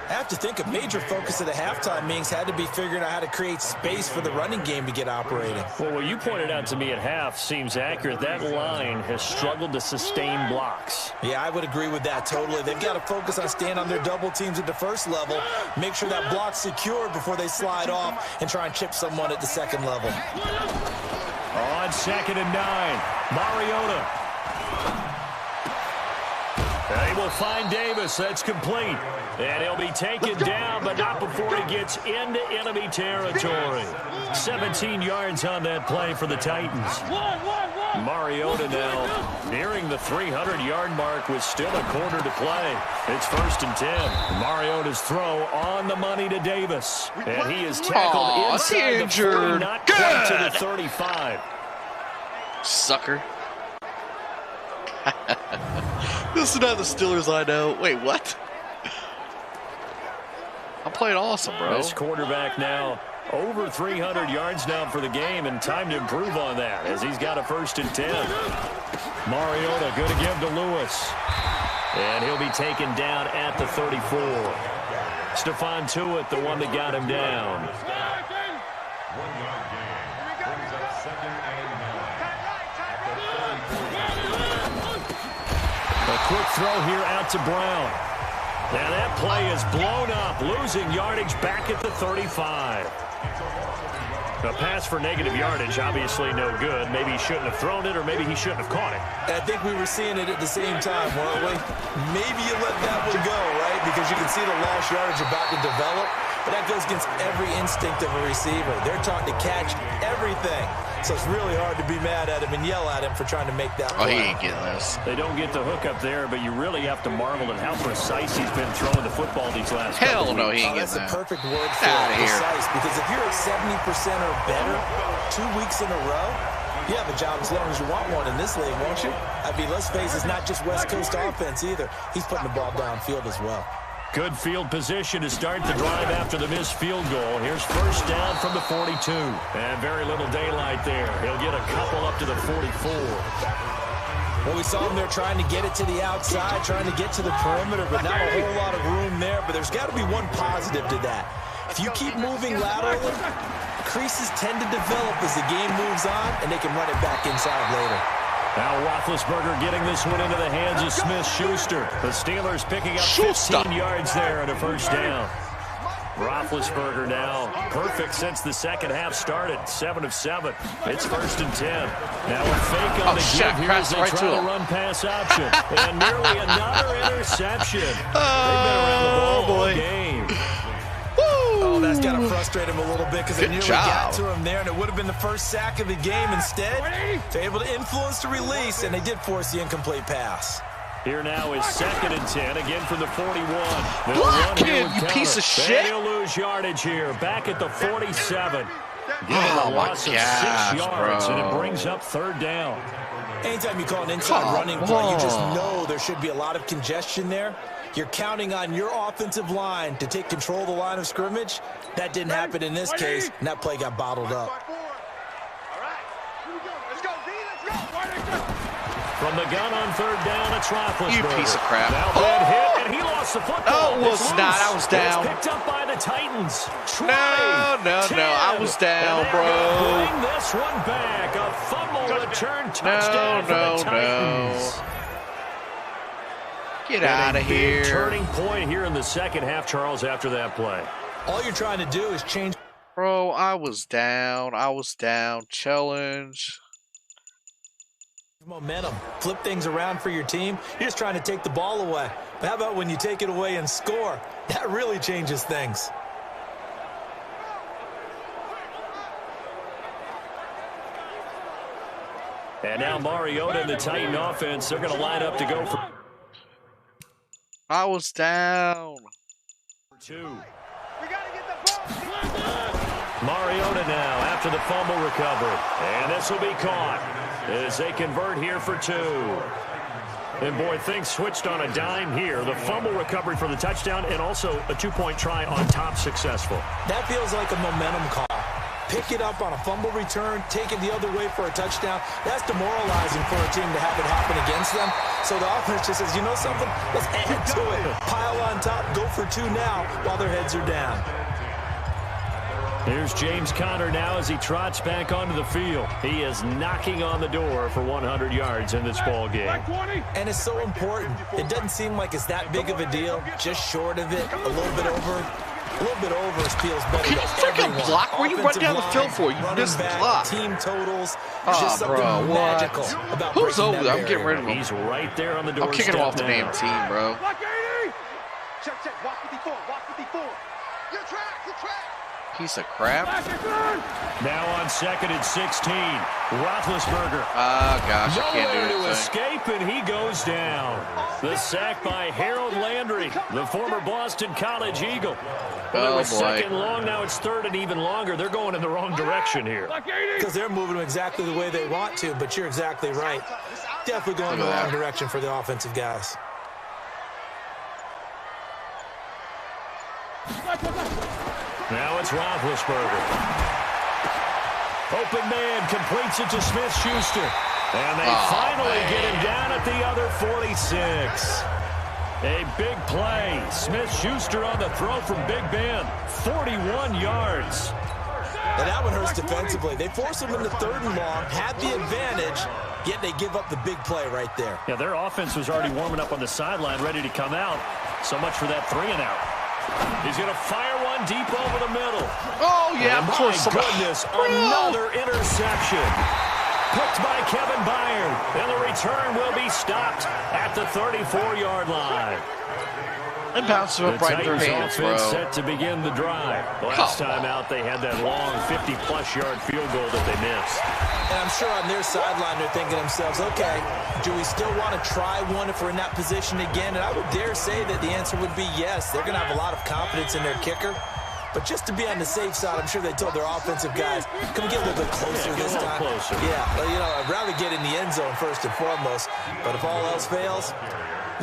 I have to think a major focus of the halftime meetings had to be figuring out how to create space for the running game to get operating. Well, what you pointed out to me at half seems accurate. That line has struggled to sustain blocks. Yeah, I would agree with that totally. They've got to focus on staying on their double teams at the first level, make sure that block's secured before they slide off and try and chip someone at the second level. On 2nd and 9, Mariota. They will find Davis. That's complete. And he'll be taken down, but not before he gets into enemy territory. 17 yards on that play for the Titans. Mariota now nearing the 300-yard mark with still a quarter to play. It's 1st and 10. Mariota's throw on the money to Davis. And he is tackled inside the 40, not quite to the 35. Sucker. This is not the Steelers I know. Wait, what? I'm playing awesome, bro. This quarterback now over 300 yards now for the game, and time to improve on that as he's got a 1st and 10. Mariota going to give to Lewis. And he'll be taken down at the 34. Stephon Tuitt, the one that got him down. A quick throw here out to Brown. Now that play is blown up, losing yardage back at the 35. A pass for negative yardage, obviously no good. Maybe he shouldn't have thrown it, or maybe he shouldn't have caught it. I think we were seeing it at the same time, weren't we? Maybe you let that one go, right? Because you can see the lost yardage about to develop. But that goes against every instinct of a receiver. They're taught to catch everything. So it's really hard to be mad at him and yell at him for trying to make that play. Oh, he ain't getting this. They don't get the hook up there, but you really have to marvel at how precise he's been throwing the football these last couple no, weeks. he ain't That's getting a that. perfect word for it, precise. Because if you're at 70% or better 2 weeks in a row, you have a job as long as you want one in this league, won't you? I mean, let's face it, it's not just West Coast offense either. He's putting the ball downfield as well. Good field position to start the drive after the missed field goal. Here's 1st down from the 42. And very little daylight there. He'll get a couple up to the 44. Well, we saw him there trying to get it to the outside, trying to get to the perimeter, but not a whole lot of room there. But there's got to be one positive to that. If you keep moving laterally, creases tend to develop as the game moves on, and they can run it back inside later. Now Roethlisberger getting this one into the hands of Smith-Schuster. The Steelers picking up 15 yards there and a 1st down. Roethlisberger now perfect since the second half started. 7 of 7. It's 1st and 10. Now a fake on the give here as they try to run pass option. And nearly another interception. They've been around the ball all game. Oh, that's got to frustrate him a little bit because they nearly got to him there, and it would have been the first sack of the game. Instead, they're able to influence the release, and they did force the incomplete pass. Here now is 2nd and 10, again from the 41. Block him, you piece of shit. He'll lose yardage here, back at the 47. Giving Oh, a loss of 6 yards, bro. and it brings up 3rd down. Anytime you call an inside running play, you just know there should be a lot of congestion there. You're counting on your offensive line to take control of the line of scrimmage. That didn't happen in this case, and that play got bottled up. From the gun on 3rd down, it's Roethlisberger. You piece of crap. Now bad hit, and he lost the football. No, it was not. I was down. It's picked up by the Titans. No, I was down, bro. Bring this one back. A fumble return touchdown for the Titans. Get out of here. Turning point here in the second half, Charles, after that play. All you're trying to do is change. Bro, I was down. Challenge. Momentum. Flip things around for your team. You're just trying to take the ball away. But how about when you take it away and score? That really changes things. And now Mariota and the Titan offense, they're going to line up to go for... I was down. 2. Mariota now after the fumble recovery. And this will be caught as they convert here for 2. And boy, things switched on a dime here. The fumble recovery for the touchdown and also a 2-point try on top successful. That feels like a momentum call. Pick it up on a fumble return, take it the other way for a touchdown. That's demoralizing for a team to have it happen against them. So the offense just says, you know something? Let's add to it. Pile on top, go for 2 now while their heads are down. Here's James Conner now as he trots back onto the field. He is knocking on the door for 100 yards in this ball game. And it's so important. It doesn't seem like it's that big of a deal. Just short of it, a little bit over. A little bit over feels better. Can you freaking block? Where you run down the field for? You missed the block. Team totals. Oh, just something bro, magical about who's over there? I'm barrier. getting rid of him. He's right there on the doorstep. I'm kicking him off the now. damn team, bro. Check. Walk 54. Walk 54. Your track. Piece of crap. Now on 2nd and 16. Roethlisberger. Ah, gosh, I can't do Nowhere to anything. escape, and he goes down. The sack by Harold Landry, the former Boston College Eagle. Well, it was 2nd long, now it's 3rd and even longer. They're going in the wrong direction here. Because they're moving them exactly the way they want to, but you're exactly right. Definitely going in the wrong direction for the offensive guys. Now it's Roethlisberger. Open man completes it to Smith-Schuster. And they finally get him down at the other 46. A big play. Smith-Schuster on the throw from Big Ben. 41 yards. And that one hurts defensively. They force him into 3rd and long, had the advantage, yet they give up the big play right there. Yeah, their offense was already warming up on the sideline, ready to come out. So much for that 3-and-out. He's going to fire one deep over the middle. Oh, yeah, and of course. My goodness, another interception. Picked by Kevin Byard. And the return will be stopped at the 34-yard line. And bounces up right in their hands, bro. Set to begin the drive. Last time out, they had that long 50-plus yard field goal that they missed. And I'm sure on their sideline, they're thinking to themselves, okay, do we still want to try one if we're in that position again? And I would dare say that the answer would be yes. They're going to have a lot of confidence in their kicker. But just to be on the safe side, I'm sure they told their offensive guys, can we get a little bit closer this time? Closer. Yeah, well, you know, I'd rather get in the end zone first and foremost. But if all else fails,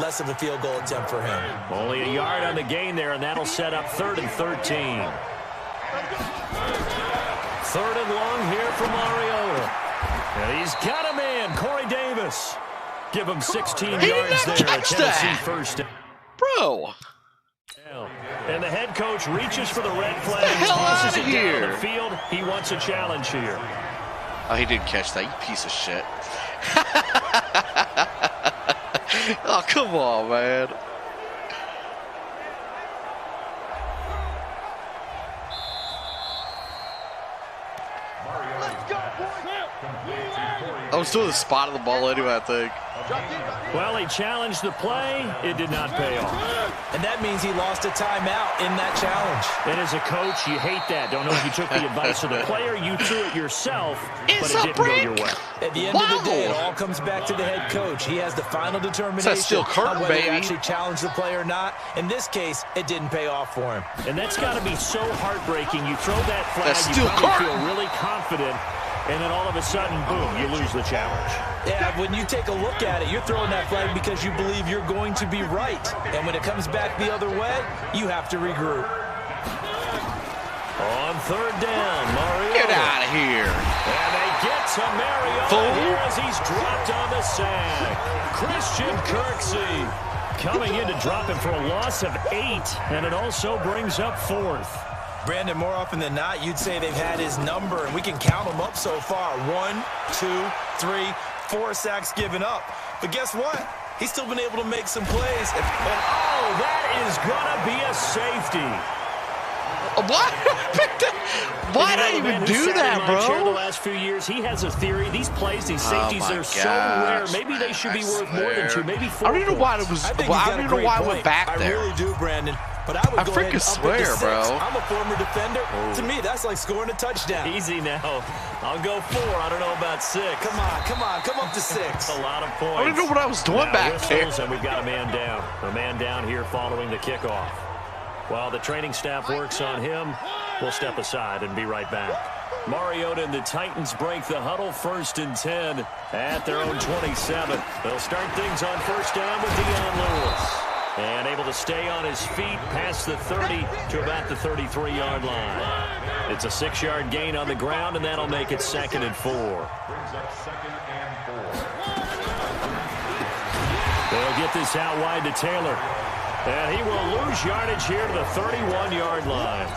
less of a field goal attempt for him. Only a yard on the gain there, and that'll set up 3rd and 13. 3rd and long here for Mariota. And he's got a man, Corey Davis. Give him 16 yards there. Catch Tennessee that. first. Bro. And the head coach reaches for the red flag. Get the hell out of here. Down the field. He wants a challenge here. Oh, he didn't catch that, you piece of shit. Oh, come on, man. I was doing the spot of the ball anyway, I think. Well, he challenged the play. It did not pay off. And that means he lost a timeout in that challenge. And as a coach, you hate that. Don't know if you took the advice of the player. You threw it yourself, but it didn't go your way. At the end of the day, it all comes back to the head coach. He has the final determination on whether he actually challenged the play or not. In this case, it didn't pay off for him. And that's got to be so heartbreaking. You throw that flag, That's you probably feel really confident, and then all of a sudden, boom, you lose the challenge. Yeah, when you take a look at it, you're throwing that flag because you believe you're going to be right. And when it comes back the other way, you have to regroup. On third down, Mariota. Get out of here. And they get to Mariota here as he's dropped on the sack. Christian Kirksey coming in to drop him for a loss of 8, and it also brings up 4th. Brandon, more often than not, you'd say they've had his number, and we can count them up so far. 1, 2, 3, 4 sacks given up. But guess what? He's still been able to make some plays. And oh, that is going to be a safety. What? Why'd I even do that, bro? The last few years, he has a theory. These plays, these safeties, they're so rare. Maybe they should be worth more than 2, maybe 4. I don't even know why it was. I don't even know why I went back there. I really do, Brandon. But I would go ahead and up swear, it to 6. bro. I'm a former defender. To me, that's like scoring a touchdown. Easy now. I'll go 4. I don't know about 6. Come on. Come up to 6. That's a lot of points. I don't even know what I was doing back there. And we've got a man down. A man down here following the kickoff. While the training staff works on him, we'll step aside and be right back. Mariota and the Titans break the huddle, 1st and 10 at their own 27. They'll start things on 1st down with Dion Lewis. And able to stay on his feet past the 30 to about the 33-yard line. It's a 6-yard gain on the ground, and that'll make it 2nd and 4. They'll get this out wide to Taylor. And he will lose yardage here to the 31-yard line.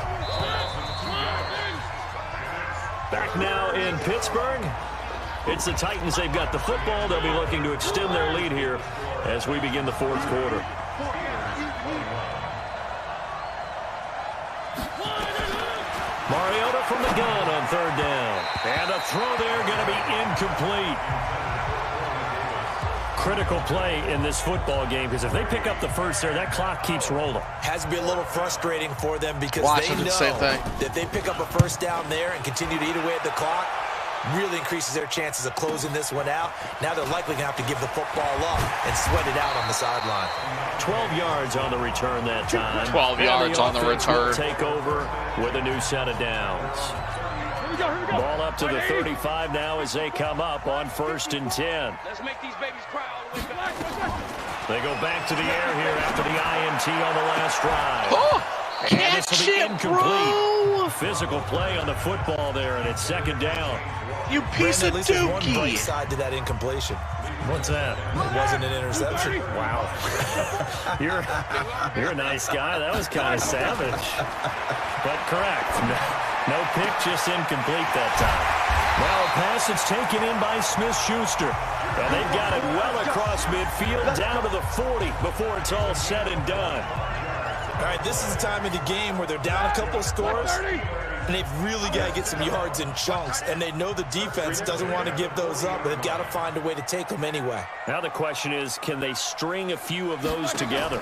Back now in Pittsburgh. It's the Titans. They've got the football. They'll be looking to extend their lead here as we begin the 4th quarter. Mariota from the gun on 3rd down. And a throw there going to be incomplete. Critical play in this football game, because if they pick up the first there, that clock keeps rolling. Has to be a little frustrating for them because they know that if they pick up a 1st down there and continue to eat away at the clock, really increases their chances of closing this one out. Now they're likely going to have to give the football up and sweat it out on the sideline. 12 yards on the return that time. 12 yards on the return. Take over with a new set of downs. Ball up to the 35 now as they come up on 1st and 10. Let's make these babies cry all the way back. They go back to the air here after the INT on the last drive. Oh, and this will be incomplete. Bro. Physical play on the football there, and it's 2nd down. You piece of dookie. One bright side to that incompletion. What's that? It wasn't an interception. Wow. You're a nice guy. That was kind of savage. But correct. No pick, just incomplete that time. Well, a pass that's taken in by Smith-Schuster. And they've got it well across midfield, down to the 40 before it's all said and done. All right, this is the time of the game where they're down a couple of scores, and they've really got to get some yards in chunks, and they know the defense doesn't want to give those up, but they've got to find a way to take them anyway. Now the question is, can they string a few of those together?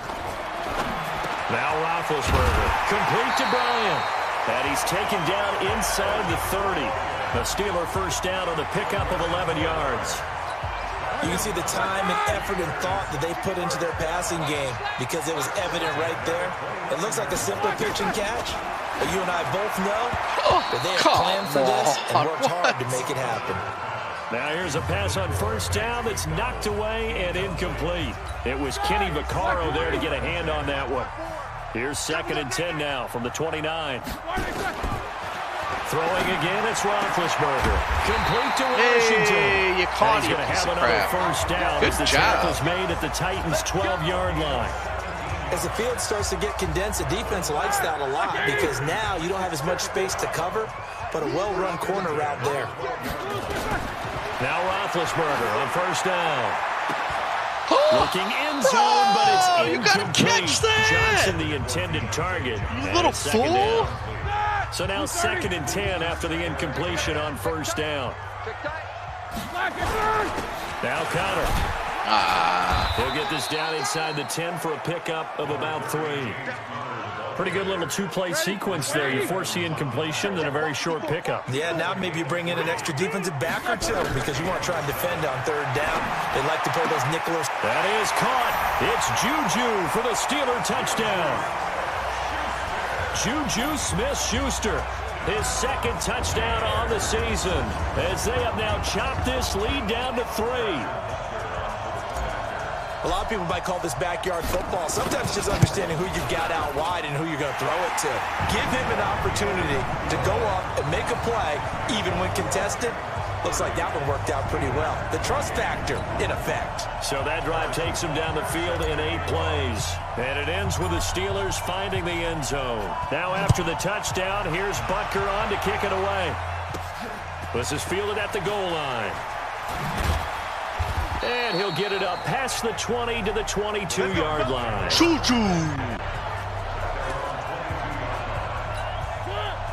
Now Roethlisberger, complete to Bryant, and he's taken down inside the 30. The Steeler 1st down on the pickup of 11 yards. You can see the time and effort and thought that they put into their passing game because it was evident right there. It looks like a simple pitch and catch, but you and I both know that they have planned for this and worked hard to make it happen. Now here's a pass on 1st down that's knocked away and incomplete. It was Kenny Vaccaro there to get a hand on that one. Here's 2nd and 10 now from the 29. Throwing again, it's Roethlisberger. Complete to Washington. Hey, you caught him. He's going to have another 1st down as the tackle's made at the Titans' 12-yard line. As the field starts to get condensed, the defense likes that a lot because now you don't have as much space to cover, but a well-run corner route there. Now Roethlisberger on 1st down. Looking in zone, but it's incomplete. You got to catch that. Johnson, the intended target. You little fool. So now 2nd and 10 after the incompletion on 1st down. Now Connor. He'll get this down inside the 10 for a pickup of about 3. Pretty good little two-play sequence there. You force the incompletion, then a very short pickup. Yeah, now maybe you bring in an extra defensive back or two because you want to try and defend on 3rd down. They like to play those nickelers. That is caught. It's Juju for the Steeler touchdown. Juju Smith-Schuster, his 2nd touchdown on the season, as they have now chopped this lead down to 3. A lot of people might call this backyard football. Sometimes just understanding who you've got out wide and who you're going to throw it to. Give him an opportunity to go up and make a play, even when contested. Looks like that one worked out pretty well. The trust factor in effect. So that drive takes him down the field in 8 plays. And it ends with the Steelers finding the end zone. Now after the touchdown, here's Butker on to kick it away. This is fielded at the goal line. And he'll get it up past the 20 to the 22-yard line. Choo-choo!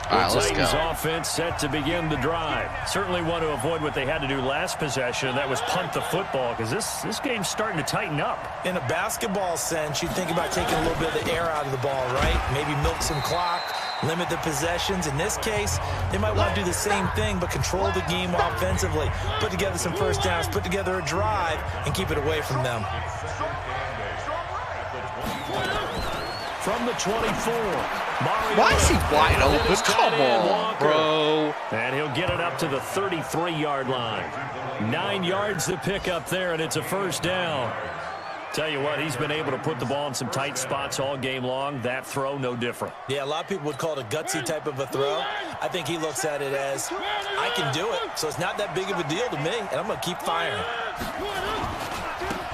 All right, let's go. Titans offense set to begin the drive. Certainly want to avoid what they had to do last possession. That was punt the football, because this game's starting to tighten up. In a basketball sense, you think about taking a little bit of the air out of the ball, right? Maybe milk some clock, limit the possessions. In this case, they might want to do the same thing, but control the game offensively. Put together some first downs, put together a drive, and keep it away from them. From the 24, Mario. Why is he wide open? Come on, bro. And he'll get it up to the 33-yard line. 9 yards to pick up there, and it's a first down. Tell you what, he's been able to put the ball in some tight spots all game long. That throw, no different. Yeah, a lot of people would call it a gutsy type of a throw. I think he looks at it as, I can do it, so it's not that big of a deal to me, and I'm going to keep firing.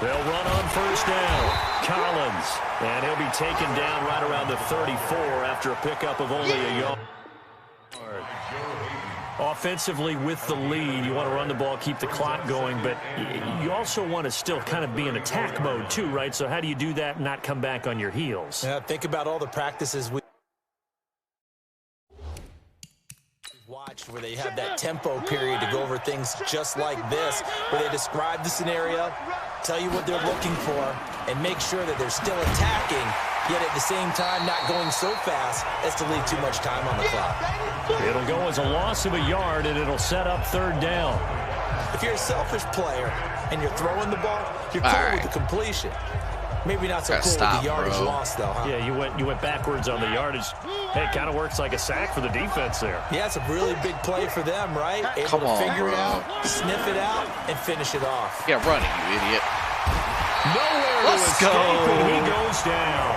They'll run on first down. Collins, and he'll be taken down right around the 34 after a pickup of only a yard. Offensively with the lead, you want to run the ball, keep the clock going, but you also want to still kind of be in attack mode too, right? So how do you do that and not come back on your heels? Yeah, think about all the practices we've watched where they have that tempo period to go over things just like this, where they describe the scenario, tell you what they're looking for, and make sure that they're still attacking, yet at the same time not going so fast as to leave too much time on the clock. It'll go as a loss of a yard, and it'll set up 3rd down. If you're a selfish player and you're throwing the ball, you're cool with the completion. Maybe not so cool with the yardage loss, though, huh? Yeah, you went backwards on the yardage. Hey, it kind of works like a sack for the defense there. Yeah, it's a really big play for them, right? Able to figure it out, sniff it out, and finish it off. Yeah, running, you idiot. Nowhere to escape, and he goes down.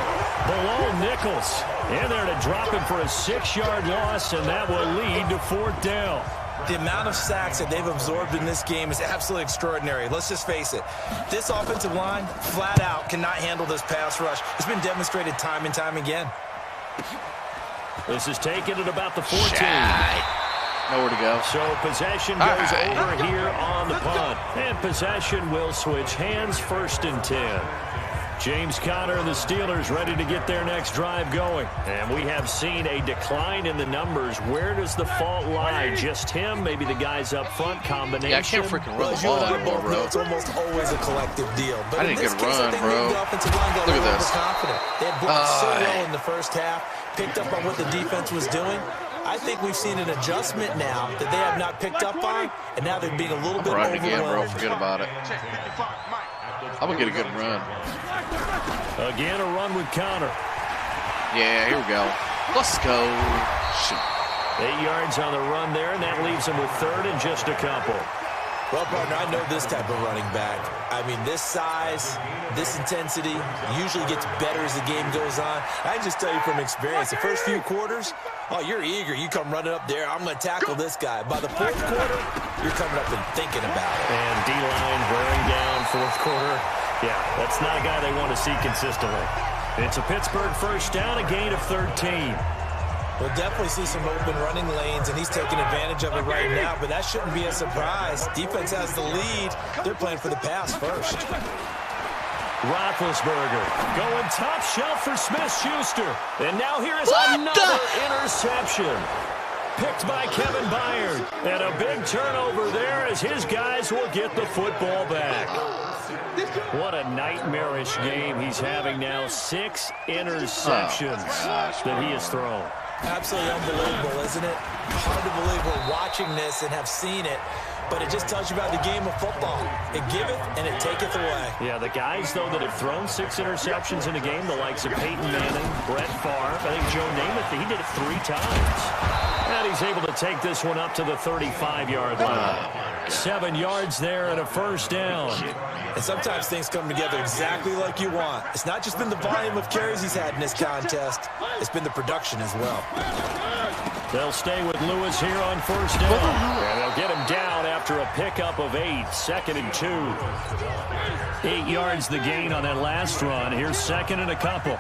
Below Nichols. In there to drop him for a 6-yard loss, and that will lead to 4th down. The amount of sacks that they've absorbed in this game is absolutely extraordinary. Let's just face it. This offensive line, flat out, cannot handle this pass rush. It's been demonstrated time and time again. This is taken at about the 14. Nowhere to go. So possession goes over here on the punt. And possession will switch hands, 1st and 10. James Conner and the Steelers ready to get their next drive going. And we have seen a decline in the numbers. Where does the fault lie? Just him? Maybe the guys up front? Combination? Yeah, I can't freaking run the ball anymore, bro. It's almost always a collective deal. But I didn't get a run, bro. The offensive line got Look at this. confident. They had blocked so well in the first half, picked up on what the defense was doing. I think we've seen an adjustment now that they have not picked up on, and now they're being a little bit overwhelmed. Again, bro. Forget about it. I'm going to get a good run. Again, a run with Conner. Yeah, here we go. Let's go. Shoot. 8 yards on the run there, and that leaves him with 3rd and just a couple. Well, partner, I know this type of running back. I mean, this size, this intensity usually gets better as the game goes on. I can just tell you from experience, the first few quarters, oh, you're eager. You come running up there, I'm going to tackle this guy. By the 4th quarter, you're coming up and thinking about it. And D-line wearing down 4th quarter. Yeah, that's not a guy they want to see consistently. It's a Pittsburgh first down, a gain of 13. We'll definitely see some open running lanes, and he's taking advantage of it right now, but that shouldn't be a surprise. Defense has the lead. They're playing for the pass first. Roethlisberger going top shelf for Smith-Schuster. And now here is another interception. picked by Kevin Byard. And a big turnover there as his guys will get the football back. What a nightmarish game he's having now. 6 interceptions that he has thrown. Absolutely unbelievable, isn't it? Hard to believe we're watching this and have seen it, but it just tells you about the game of football. It giveth and it taketh away. Yeah, the guys, though, that have thrown 6 interceptions in a game, the likes of Peyton Manning, Brett Favre, I think Joe Namath, he did it 3 times. And he's able to take this one up to the 35-yard line. 7 yards there and a first down. And sometimes things come together exactly like you want. It's not just been the volume of carries he's had in this contest. It's been the production as well. They'll stay with Lewis here on first down. And they'll get him down after a pickup of 8. 2nd and 2. 8 yards the gain on that last run. Here's 2nd and a couple.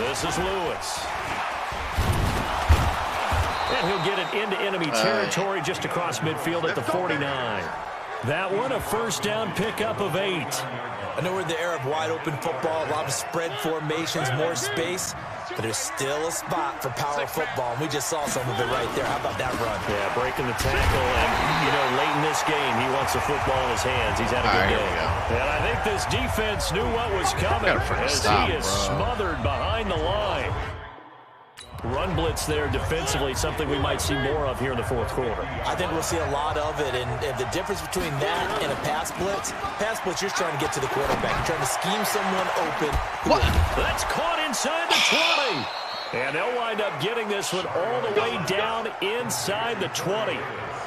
This is Lewis. And he'll get it into enemy territory just across midfield at the 49. That one, a first down pickup of 8. I know we're in the era of wide open football, a lot of spread formations, more space, but there's still a spot for power football, and we just saw some of it right there. How about that run? Yeah, breaking the tackle, and, you know, late in this game, he wants the football in his hands. He's had a good game. And I think this defense knew what was coming as he is smothered behind the line. Run blitz there defensively, something we might see more of here in the 4th quarter. I think we'll see a lot of it, and the difference between that and a pass blitz, you're trying to get to the quarterback. You're trying to scheme someone open. What? That's caught inside the 20. And they'll wind up getting this one all the way down inside the 20.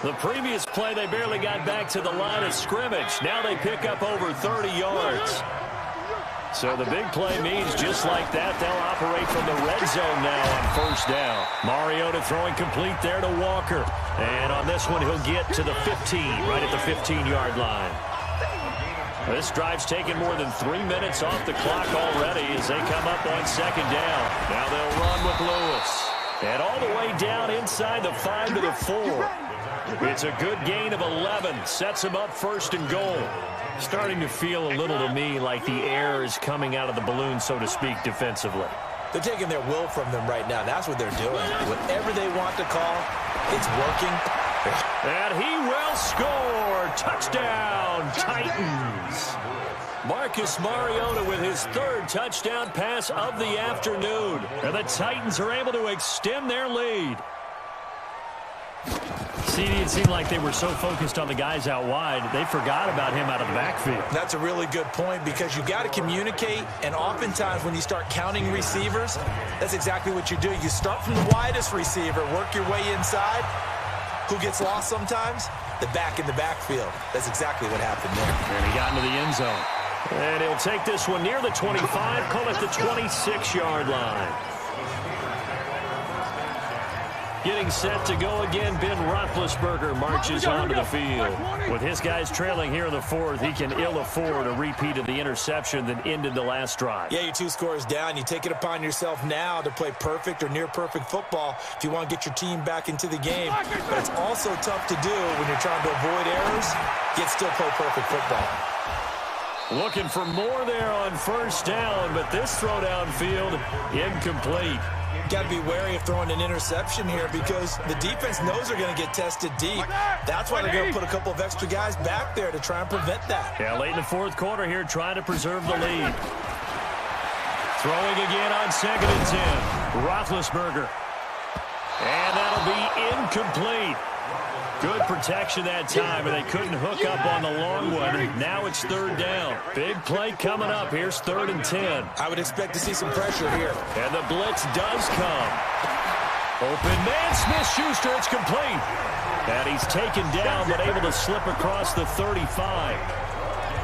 The previous play, they barely got back to the line of scrimmage. Now they pick up over 30 yards. So the big play means just like that, they'll operate from the red zone now on first down. Mariota throwing complete there to Walker. And on this one, he'll get to the 15, right at the 15-yard line. This drive's taken more than 3 minutes off the clock already as they come up on 2nd down. Now they'll run with Lewis. And all the way down inside the 5 to the 4. It's a good gain of 11. Sets him up 1st and goal. Starting to feel a little to me like the air is coming out of the balloon, so to speak, defensively. They're taking their will from them right now. That's what they're doing. Whatever they want to call, it's working. And he will score. Touchdown, Titans. Marcus Mariota with his 3rd touchdown pass of the afternoon. And the Titans are able to extend their lead. CD, it seemed like they were so focused on the guys out wide, they forgot about him out of the backfield. That's a really good point because you got to communicate, and oftentimes when you start counting receivers, that's exactly what you do. You start from the widest receiver, work your way inside. Who gets lost sometimes? The back in the backfield. That's exactly what happened there. And he got into the end zone. And he'll take this one near the 25, call it the 26-yard line. Getting set to go again, Ben Roethlisberger marches onto the field. With his guys trailing here in the 4th, he can ill afford a repeat of the interception that ended the last drive. Yeah, you're 2 scores down. You take it upon yourself now to play perfect or near-perfect football if you want to get your team back into the game. But it's also tough to do when you're trying to avoid errors, yet still play perfect football. Looking for more there on first down, but this throw downfield incomplete. Got to be wary of throwing an interception here because the defense knows they're going to get tested deep. That's why they're going to put a couple of extra guys back there to try and prevent that. Yeah, late in the 4th quarter here, trying to preserve the lead. Throwing again on 2nd and 10. Roethlisberger. And that'll be incomplete. Good protection that time, and they couldn't hook up on the long one. Now it's 3rd down. Big play coming up. Here's 3rd and 10. I would expect to see some pressure here. And the blitz does come. Open man, Smith-Schuster, it's complete. And he's taken down, but able to slip across the 35.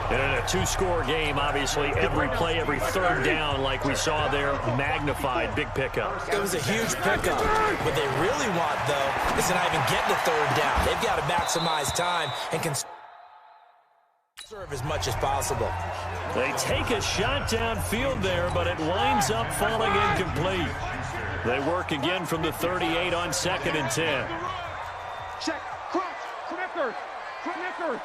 And in a 2-score game, obviously, every play, every 3rd down, like we saw there, magnified, big pickup. It was a huge pickup. What they really want, though, is to not even get to 3rd down. They've got to maximize time and can serve as much as possible. They take a shot downfield there, but it winds up falling incomplete. They work again from the 38 on 2nd and 10. Check. Cross. Connector. Connector.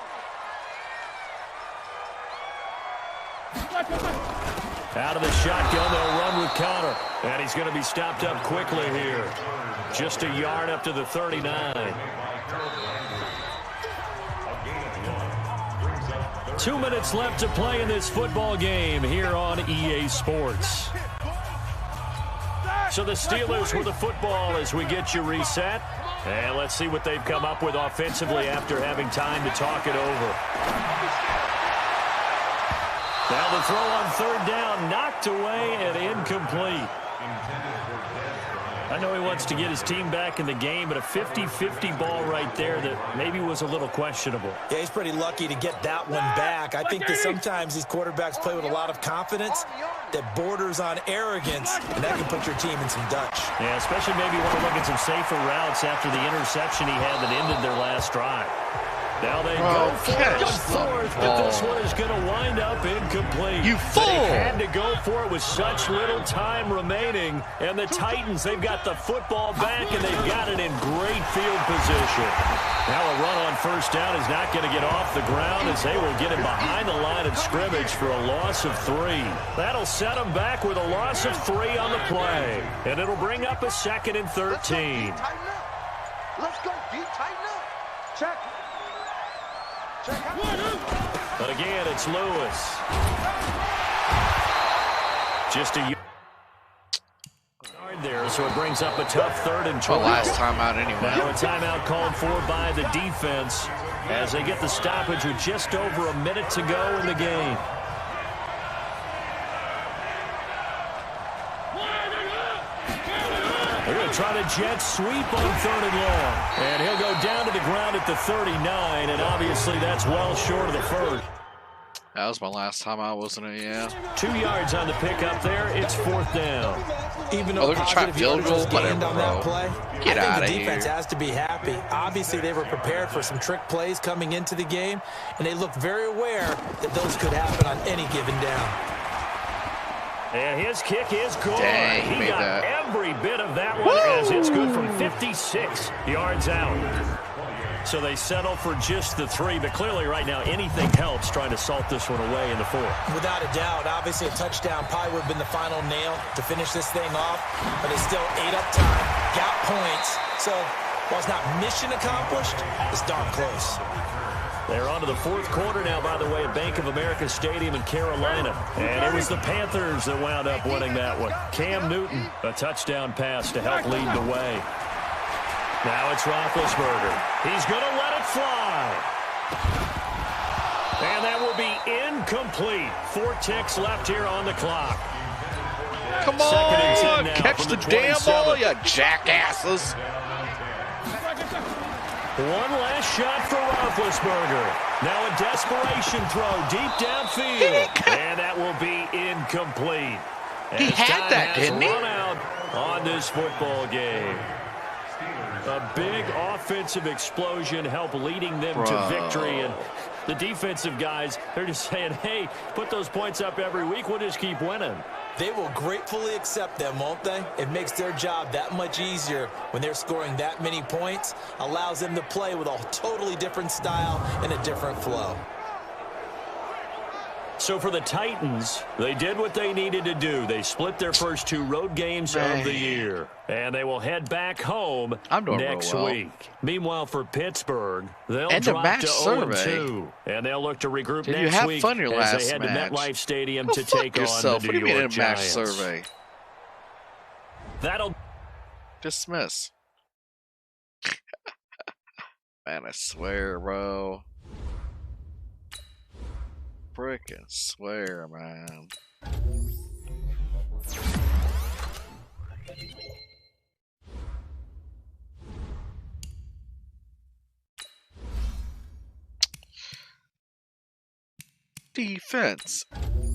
Out of the shotgun, they'll run with Connor. And he's going to be stopped up quickly here. Just a yard up to the 39. 2 minutes left to play in this football game here on EA Sports. So the Steelers with the football as we get you reset. And let's see what they've come up with offensively after having time to talk it over. Now the throw on third down, knocked away and incomplete. I know he wants to get his team back in the game, but a 50-50 ball right there that maybe was a little questionable. Yeah, he's pretty lucky to get that one back. I think that sometimes these quarterbacks play with a lot of confidence that borders on arrogance, and that can put your team in some Dutch. Yeah, especially maybe want to look at some safer routes after the interception he had that ended their last drive. Now they go for it on fourth, but this one is going to wind up incomplete. You fool! They had to go for it with such little time remaining, and the Titans, they've got the football back, and they've got it in great field position. Now a run on first down is not going to get off the ground as they will get him behind the line of scrimmage for a loss of 3. That'll set them back with a loss of 3 on the play, and it'll bring up a 2nd and 13. Let's go, D. Tighten up. Check. But again, it's Lewis. Just a yard there, so it brings up a tough 3rd and 12. Last timeout anyway. Now a timeout called for by the defense as they get the stoppage with just over a minute to go in the game. They're going to try the jet sweep on 3rd and long. And he'll go down to the ground at the 39, and obviously that's well short of the 1st. That was my last time out, wasn't it? Yeah. 2 yards on the pickup there. It's 4th down. Even though they're going to try field goal, gained on that play, Get out of here. The defense here. has to be happy. Obviously, they were prepared for some trick plays coming into the game, and they looked very aware that those could happen on any given down. And his kick is good. Dang, he made got that. every bit of that one as it's good from 56 yards out. So they settle for just the 3, but clearly right now anything helps trying to salt this one away in the 4th. Without a doubt, obviously a touchdown probably would have been the final nail to finish this thing off, but it's still ate up time, got points. So while it's not mission accomplished, it's darn close. They're on to the 4th quarter now, by the way, at Bank of America Stadium in Carolina. And it was the Panthers that wound up winning that one. Cam Newton, a touchdown pass to help lead the way. Now it's Roethlisberger. He's going to let it fly. And that will be incomplete. 4 ticks left here on the clock. Come 2nd and 10 on, now catch from the damn 27. ball, you jackasses. One last shot for Roethlisberger. Now a desperation throw deep downfield. And that will be incomplete. He had that, didn't he? Run out on this football game. A big offensive explosion helped leading them to victory. And the defensive guys, they're just saying, hey, put those points up every week. We'll just keep winning. They will gratefully accept them, won't they? It makes their job that much easier when they're scoring that many points. Allows them to play with a totally different style and a different flow. So for the Titans, they did what they needed to do. They split their first 2 road games of the year. And they will head back home next week. Meanwhile, for Pittsburgh, they'll drop to 0-2. And they'll look to regroup next week as they head to MetLife Stadium to take on the New York Giants. Match survey? That'll dismiss. Man, I swear, bro. Frickin' swear, man. Defense.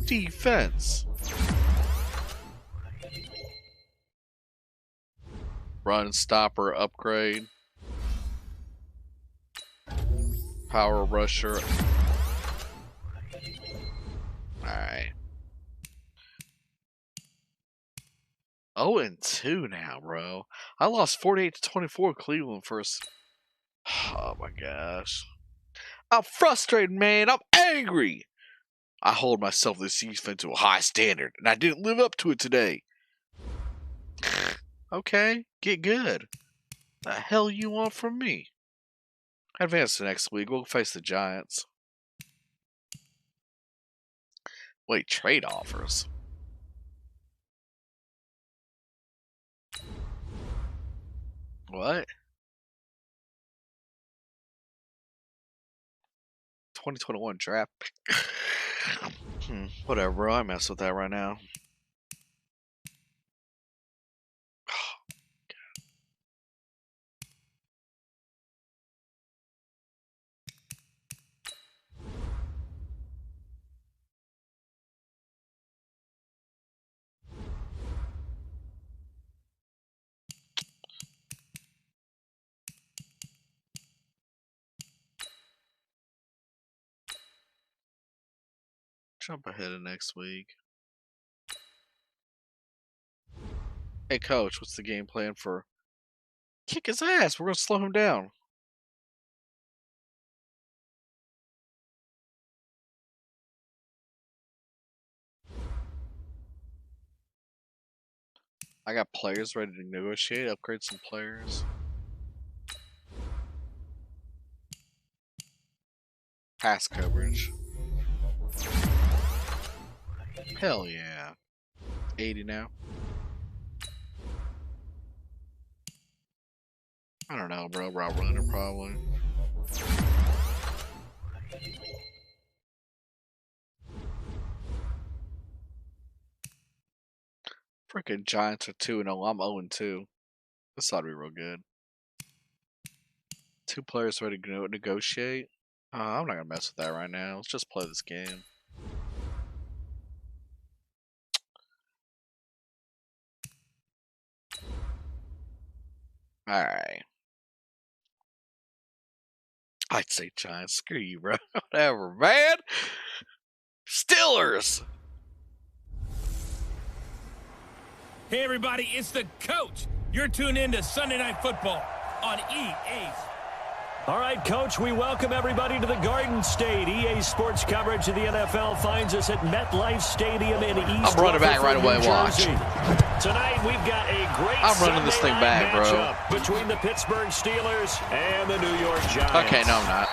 Defense. Run stopper upgrade. Power rusher. Alright. 0-2 now, bro. I lost 48-24 Cleveland first. Oh my gosh. I'm frustrated, man. I'm angry. I hold myself this defense to a high standard, and I didn't live up to it today. Okay, get good. The hell you want from me? Advance to next week. We'll face the Giants. Wait, trade offers. What? 2021 draft. Whatever, bro. I mess with that right now. Jump ahead of next week. Hey, coach, what's the game plan for? Kick his ass. We're going to slow him down. I got players ready to negotiate, upgrade some players. Pass coverage. Hell yeah. 80 now. I don't know, bro. Route runner, probably. Freaking Giants are 2-0. I'm 0-2. This ought to be real good. 2 players ready to negotiate. I'm not going to mess with that right now. Let's just play this game. Alright. I'd say Giants. Screw you, bro. Whatever, man. Steelers. Hey, everybody, it's the coach. You're tuned in to Sunday Night Football on EA. All right, Coach, we welcome everybody to the Garden State. EA Sports coverage of the NFL finds us at MetLife Stadium in East. I'm running back right away, watch. Tonight, we've got a great running this thing back, bro. Between the Pittsburgh Steelers and the New York Giants. Okay, no, I'm not.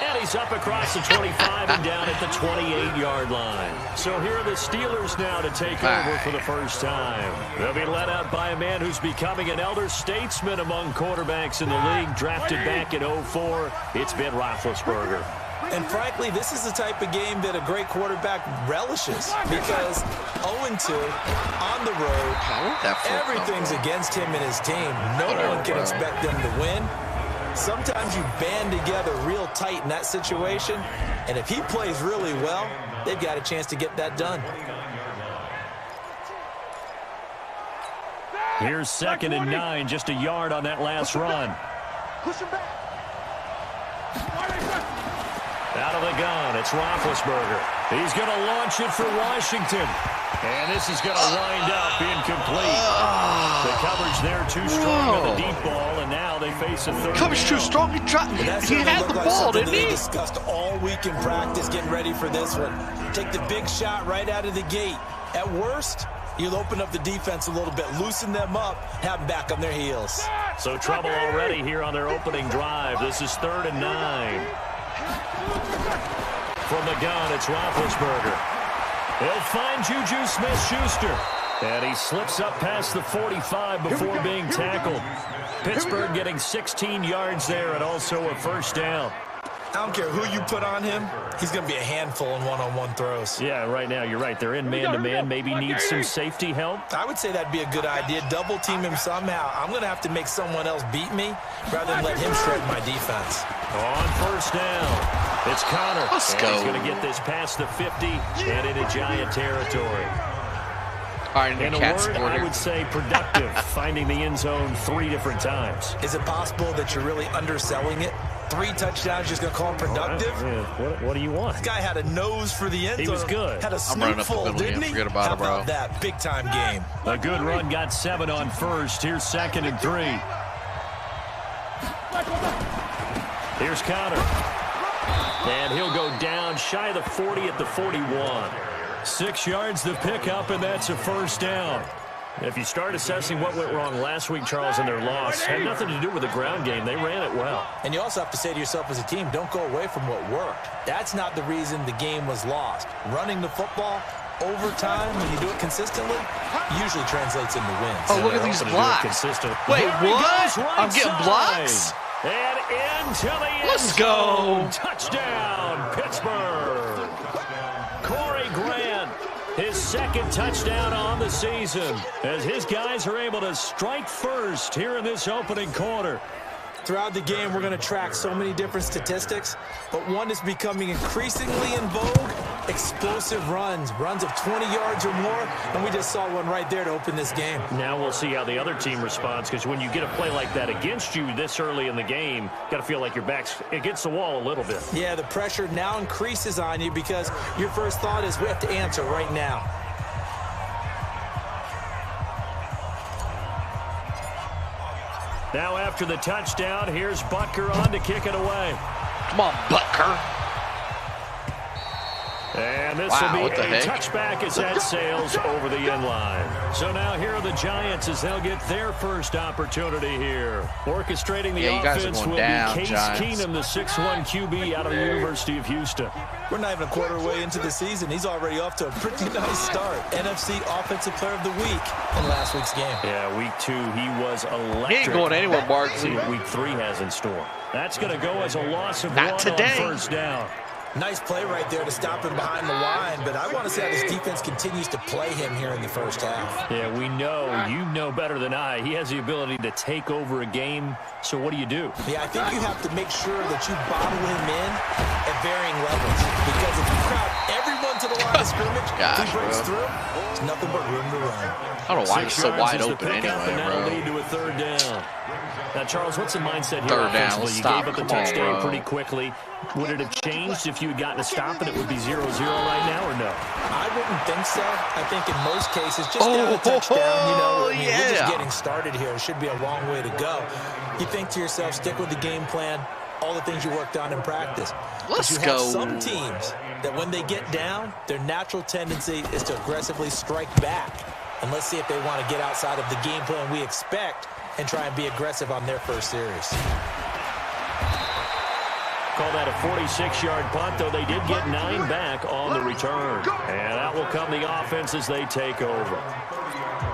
And he's up across the 25 and down at the 28-yard line. So here are the Steelers now to take over for the first time. They'll be led out by a man who's becoming an elder statesman among quarterbacks in the league, drafted back in 2004. It's Ben Roethlisberger. And frankly, this is the type of game that a great quarterback relishes because 0-2 on the road, everything's against him and his team. No one can expect them to win. Sometimes you band together real tight in that situation, and if he plays really well, they've got a chance to get that done. Here's 2nd and 9, just a yard on that last run. Push him back. Out of the gun, it's Roethlisberger. He's going to launch it for Washington. And this is going to wind up incomplete. The coverage there too strong on the deep ball, and now they face a third. Coverage too strong. He had the ball, didn't he? They discussed all week in practice getting ready for this one. Take the big shot right out of the gate. At worst, you'll open up the defense a little bit, loosen them up, have them back on their heels. So trouble already here on their opening drive. This is 3rd and 9. From the gun, it's Roethlisberger. He'll find Juju Smith-Schuster. And he slips up past the 45 before being tackled. Pittsburgh getting 16 yards there and also a first down. I don't care who you put on him. He's going to be a handful in one-on-one throws. Yeah, right now, you're right. They're in man-to-man. Maybe need some safety help. I would say that'd be a good idea. Double team him somehow. I'm going to have to make someone else beat me rather than let him shred my defense. On first down, it's Connor. Let's go. He's going to get this past the 50 and into Giant territory. All right, in a word, I would say productive, finding the end zone 3 different times. Is it possible that you're really underselling it? 3 touchdowns, just going to call him productive? What do you want? This guy had a nose for the end zone. He was good. Had a snootful, didn't he? Forget about How it, bro. about that big-time game? A good run, got 7 on first. Here's 2nd and 3. Here's Connor. And he'll go down shy of the 40 at the 41. 6 yards to pick up, and that's a first down. If you start assessing what went wrong last week, Charles, in their loss, had nothing to do with the ground game. They ran it well. And you also have to say to yourself as a team, don't go away from what worked. That's not the reason the game was lost. Running the football over time, when you do it consistently, usually translates into wins. Oh, look at these blocks. Wait, what? I'm getting blocks? And into the end Let's go. Touchdown, Pittsburgh. Corey Grant, his second touchdown on the season, as his guys are able to strike first here in this opening quarter. Throughout the game, we're going to track so many different statistics, but one is becoming increasingly in vogue: explosive runs of 20 yards or more, and we just saw one right there to open this game. Now we'll see how the other team responds, because when you get a play like that against you this early in the game, got to feel like your back's against the wall a little bit. Yeah, the pressure now increases on you because your first thought is we have to answer right now. Now after the touchdown, here's Butker on to kick it away. Come on, Butker. And this will be a touchback as that sails over the end line. So now here are the Giants as they'll get their first opportunity here. Orchestrating the offense will be Case Keenum, the 6'1 QB out of the University of Houston. We're not even a quarter way into the season. He's already off to a pretty nice start. NFC Offensive Player of the Week in last week's game. Yeah, week 2, he was electric. He ain't going anywhere, Mark. See what week 3 has in store. That's going to go as a loss of 1 on first down. Nice play right there to stop him behind the line, but I want to see how this defense continues to play him here in the first half. Yeah, we know, you know better than I, he has the ability to take over a game, so what do you do? Yeah, I think you have to make sure that you bottle him in at varying levels, because if you crowd everyone to the line of scrimmage, he breaks through, there's nothing but room to run. I don't know why he's so wide open anyway, bro. Lead to a third down. Now, Charles, what's the mindset here? Third down, let's you stop. gave up the touchdown pretty quickly. Would it have changed if you had gotten a stop and it would be 0-0 right now, or no? I wouldn't think so. I think in most cases, just down a touchdown, you know, we're just getting started here. It should be a long way to go. You think to yourself, stick with the game plan, all the things you worked on in practice. Let's go. Some teams that when they get down, their natural tendency is to aggressively strike back. And let's see if they want to get outside of the game plan we expect and try and be aggressive on their first series. Call that a 46-yard punt, though they did get 9 back on the return. And out will come the offense as they take over.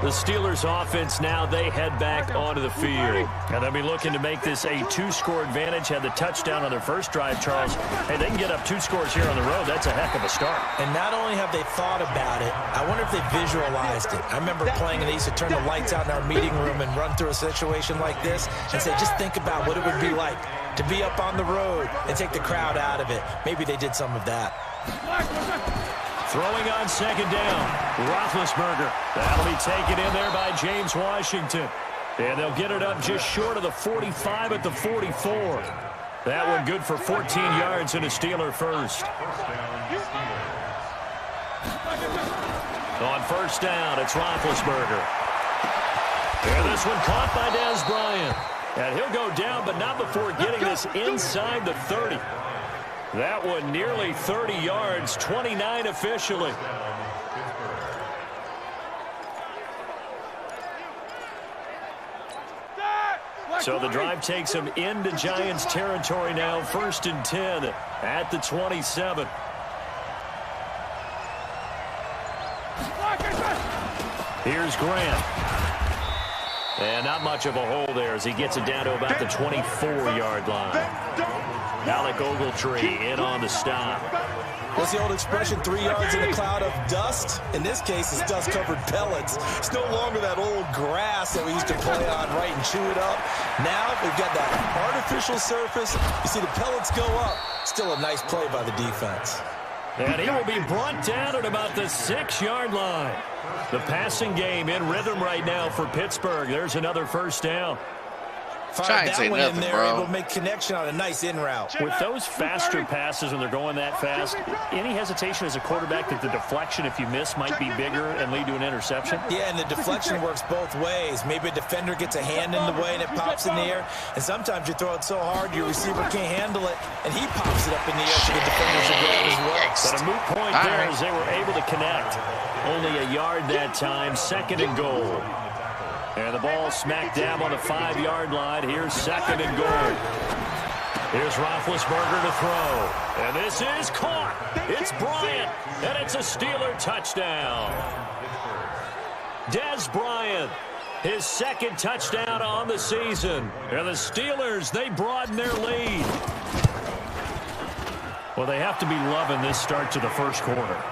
The Steelers offense now, they head back onto the field. And they'll be looking to make this a 2-score advantage. Had the touchdown on their first drive, Charles. Hey, they can get up 2 scores here on the road. That's a heck of a start. And not only have they thought about it, I wonder if they visualized it. I remember playing and they used to turn the lights out in our meeting room and run through a situation like this and say, just think about what it would be like to be up on the road and take the crowd out of it. Maybe they did some of that. Throwing on second down, Roethlisberger. That'll be taken in there by James Washington. And they'll get it up just short of the 45 at the 44. That one good for 14 yards and a Steeler first. On first down, it's Roethlisberger. And this one caught by Dez Bryant. And he'll go down, but not before getting this inside the 30. That one nearly 30 yards, 29 officially. So the drive takes them into Giants territory now, 1st and 10 at the 27. Here's Grant. And not much of a hole there as he gets it down to about the 24-yard line. Alec Ogletree in on the stop. What's the old expression, 3 yards in a cloud of dust? In this case, it's dust-covered pellets. It's no longer that old grass that we used to play on, right, and chew it up. Now we've got that artificial surface. You see the pellets go up. Still a nice play by the defense. And he will be brought down at about the 6-yard line. The passing game in rhythm right now for Pittsburgh. There's another first down. Fired Giants that ain't one in nothing, there, bro. able to make connection on a nice in route. With those faster passes when they're going that fast, any hesitation as a quarterback that the deflection, if you miss, might be bigger and lead to an interception? Yeah, and the deflection works both ways. Maybe a defender gets a hand in the way and it pops in the air. And sometimes you throw it so hard your receiver can't handle it, and he pops it up in the air so the defenders will grab as well. But a moot point there as they were able to connect. Only a yard that time, 2nd and goal. And the ball smacked down on the 5-yard line. Here's 2nd and goal. Here's Roethlisberger to throw. And this is caught. It's Bryant. And it's a Steeler touchdown. Dez Bryant, his 2nd touchdown on the season. And the Steelers, they broaden their lead. Well, they have to be loving this start to the first quarter.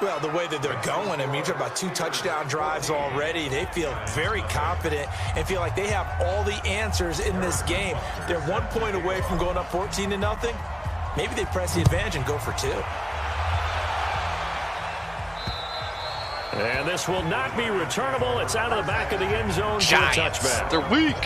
Well, the way that they're going, I mean, you're talking about 2 touchdown drives already. They feel very confident and feel like they have all the answers in this game. They're 1 point away from going up 14-0. Maybe they press the advantage and go for 2. And this will not be returnable. It's out of the back of the end zone for a touchback. They're weak.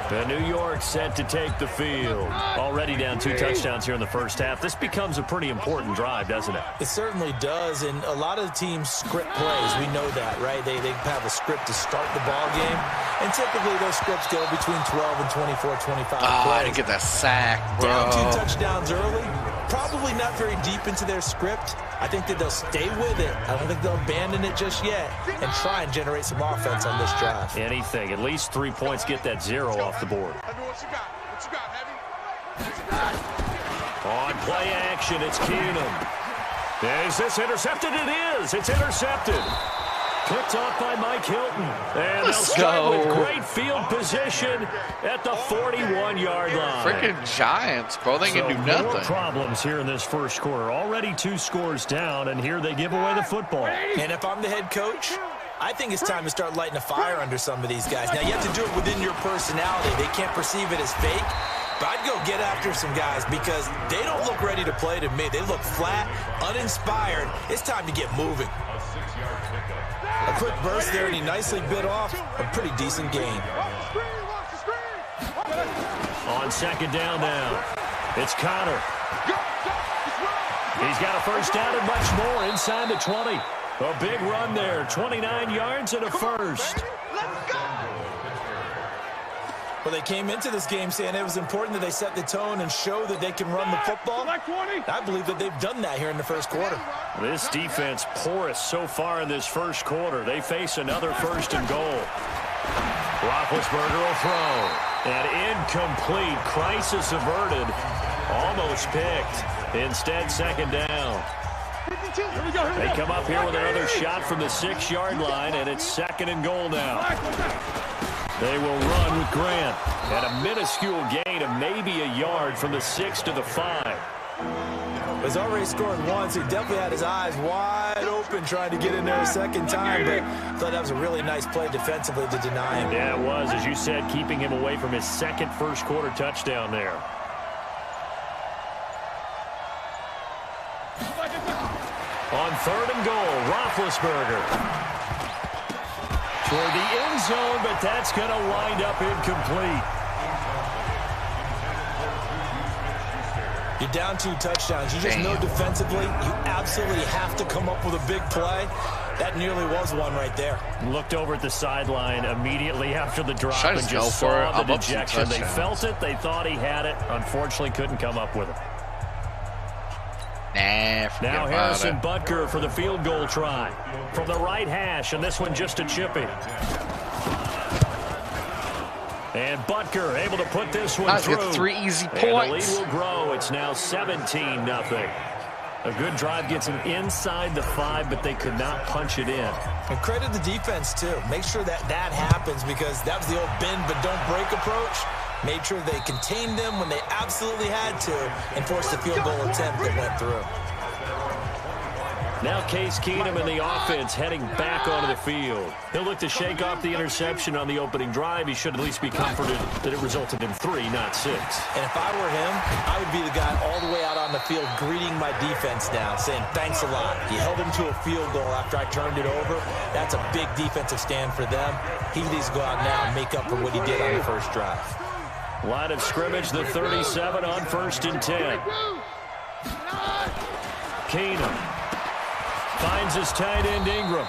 The New York set to take the field. Already down 2 touchdowns here in the first half. This becomes a pretty important drive, doesn't it? It certainly does, and a lot of the teams script plays. We know that, right? They have a script to start the ball game, and typically those scripts go between 12 and 24, 25 plays. I didn't get that sack, bro. Down 2 touchdowns early. Probably not very deep into their script. I think that they'll stay with it. I don't think they'll abandon it just yet and try and generate some offense on this drive. Anything. At least 3 points, get that 0 off the board. On play action, it's Keenum. Is this intercepted? It is. It's intercepted. Picked off by Mike Hilton. And they'll start with great field position at the 41-yard line. Freaking Giants, bro. They can do nothing. More problems here in this first quarter. Already 2 scores down, and here they give away the football. And if I'm the head coach, I think it's time to start lighting a fire under some of these guys. Now, you have to do it within your personality. They can't perceive it as fake. But I'd go get after some guys because they don't look ready to play to me. They look flat, uninspired. It's time to get moving. A quick burst there, and he nicely bit off a pretty decent gain. On 2nd down now, it's Connor. He's got a first down and much more inside the 20. A big run there, 29 yards and a first. Well, they came into this game saying it was important that they set the tone and show that they can run the football. I believe that they've done that here in the first quarter. This defense porous so far in this first quarter. They face another 1st and goal. Roethlisberger will throw. And incomplete. Crisis averted. Almost picked. Instead, 2nd down. They come up here with another shot from the 6-yard line, and it's 2nd and goal now. They will run with Grant. And a minuscule gain of maybe a yard from the 6 to the 5. He's already scored once. He definitely had his eyes wide open trying to get in there a 2nd time, but I thought that was a really nice play defensively to deny him. Yeah, it was, as you said, keeping him away from his 2nd first-quarter touchdown there. On 3rd and goal, Roethlisberger. Toward the end zone, but that's going to wind up incomplete. You're down 2 touchdowns. You just know defensively you absolutely have to come up with a big play. That nearly was one right there. Looked over at the sideline immediately after the drop and just saw the dejection. They felt it. They thought he had it. Unfortunately, couldn't come up with it. Now Harrison Butker for the field goal try. From the right hash, and this one just a chippy. And Butker able to put this one through. Get 3 easy points. And the lead will grow. It's now 17-0. A good drive gets them inside the 5, but they could not punch it in. And credit the defense, too. Make sure that happens because that was the old bend but don't break approach. Made sure they contained them when they absolutely had to and forced the field goal attempt that went through. Now Case Keenum in the offense heading back onto the field. He'll look to shake off the interception on the opening drive. He should at least be comforted that it resulted in 3, not 6. And if I were him, I would be the guy all the way out on the field greeting my defense now, saying thanks a lot. You held him to a field goal after I turned it over. That's a big defensive stand for them. He needs to go out now and make up for what he did on the first drive. Line of scrimmage, the 37 on 1st and 10. Keenum finds his tight end Ingram.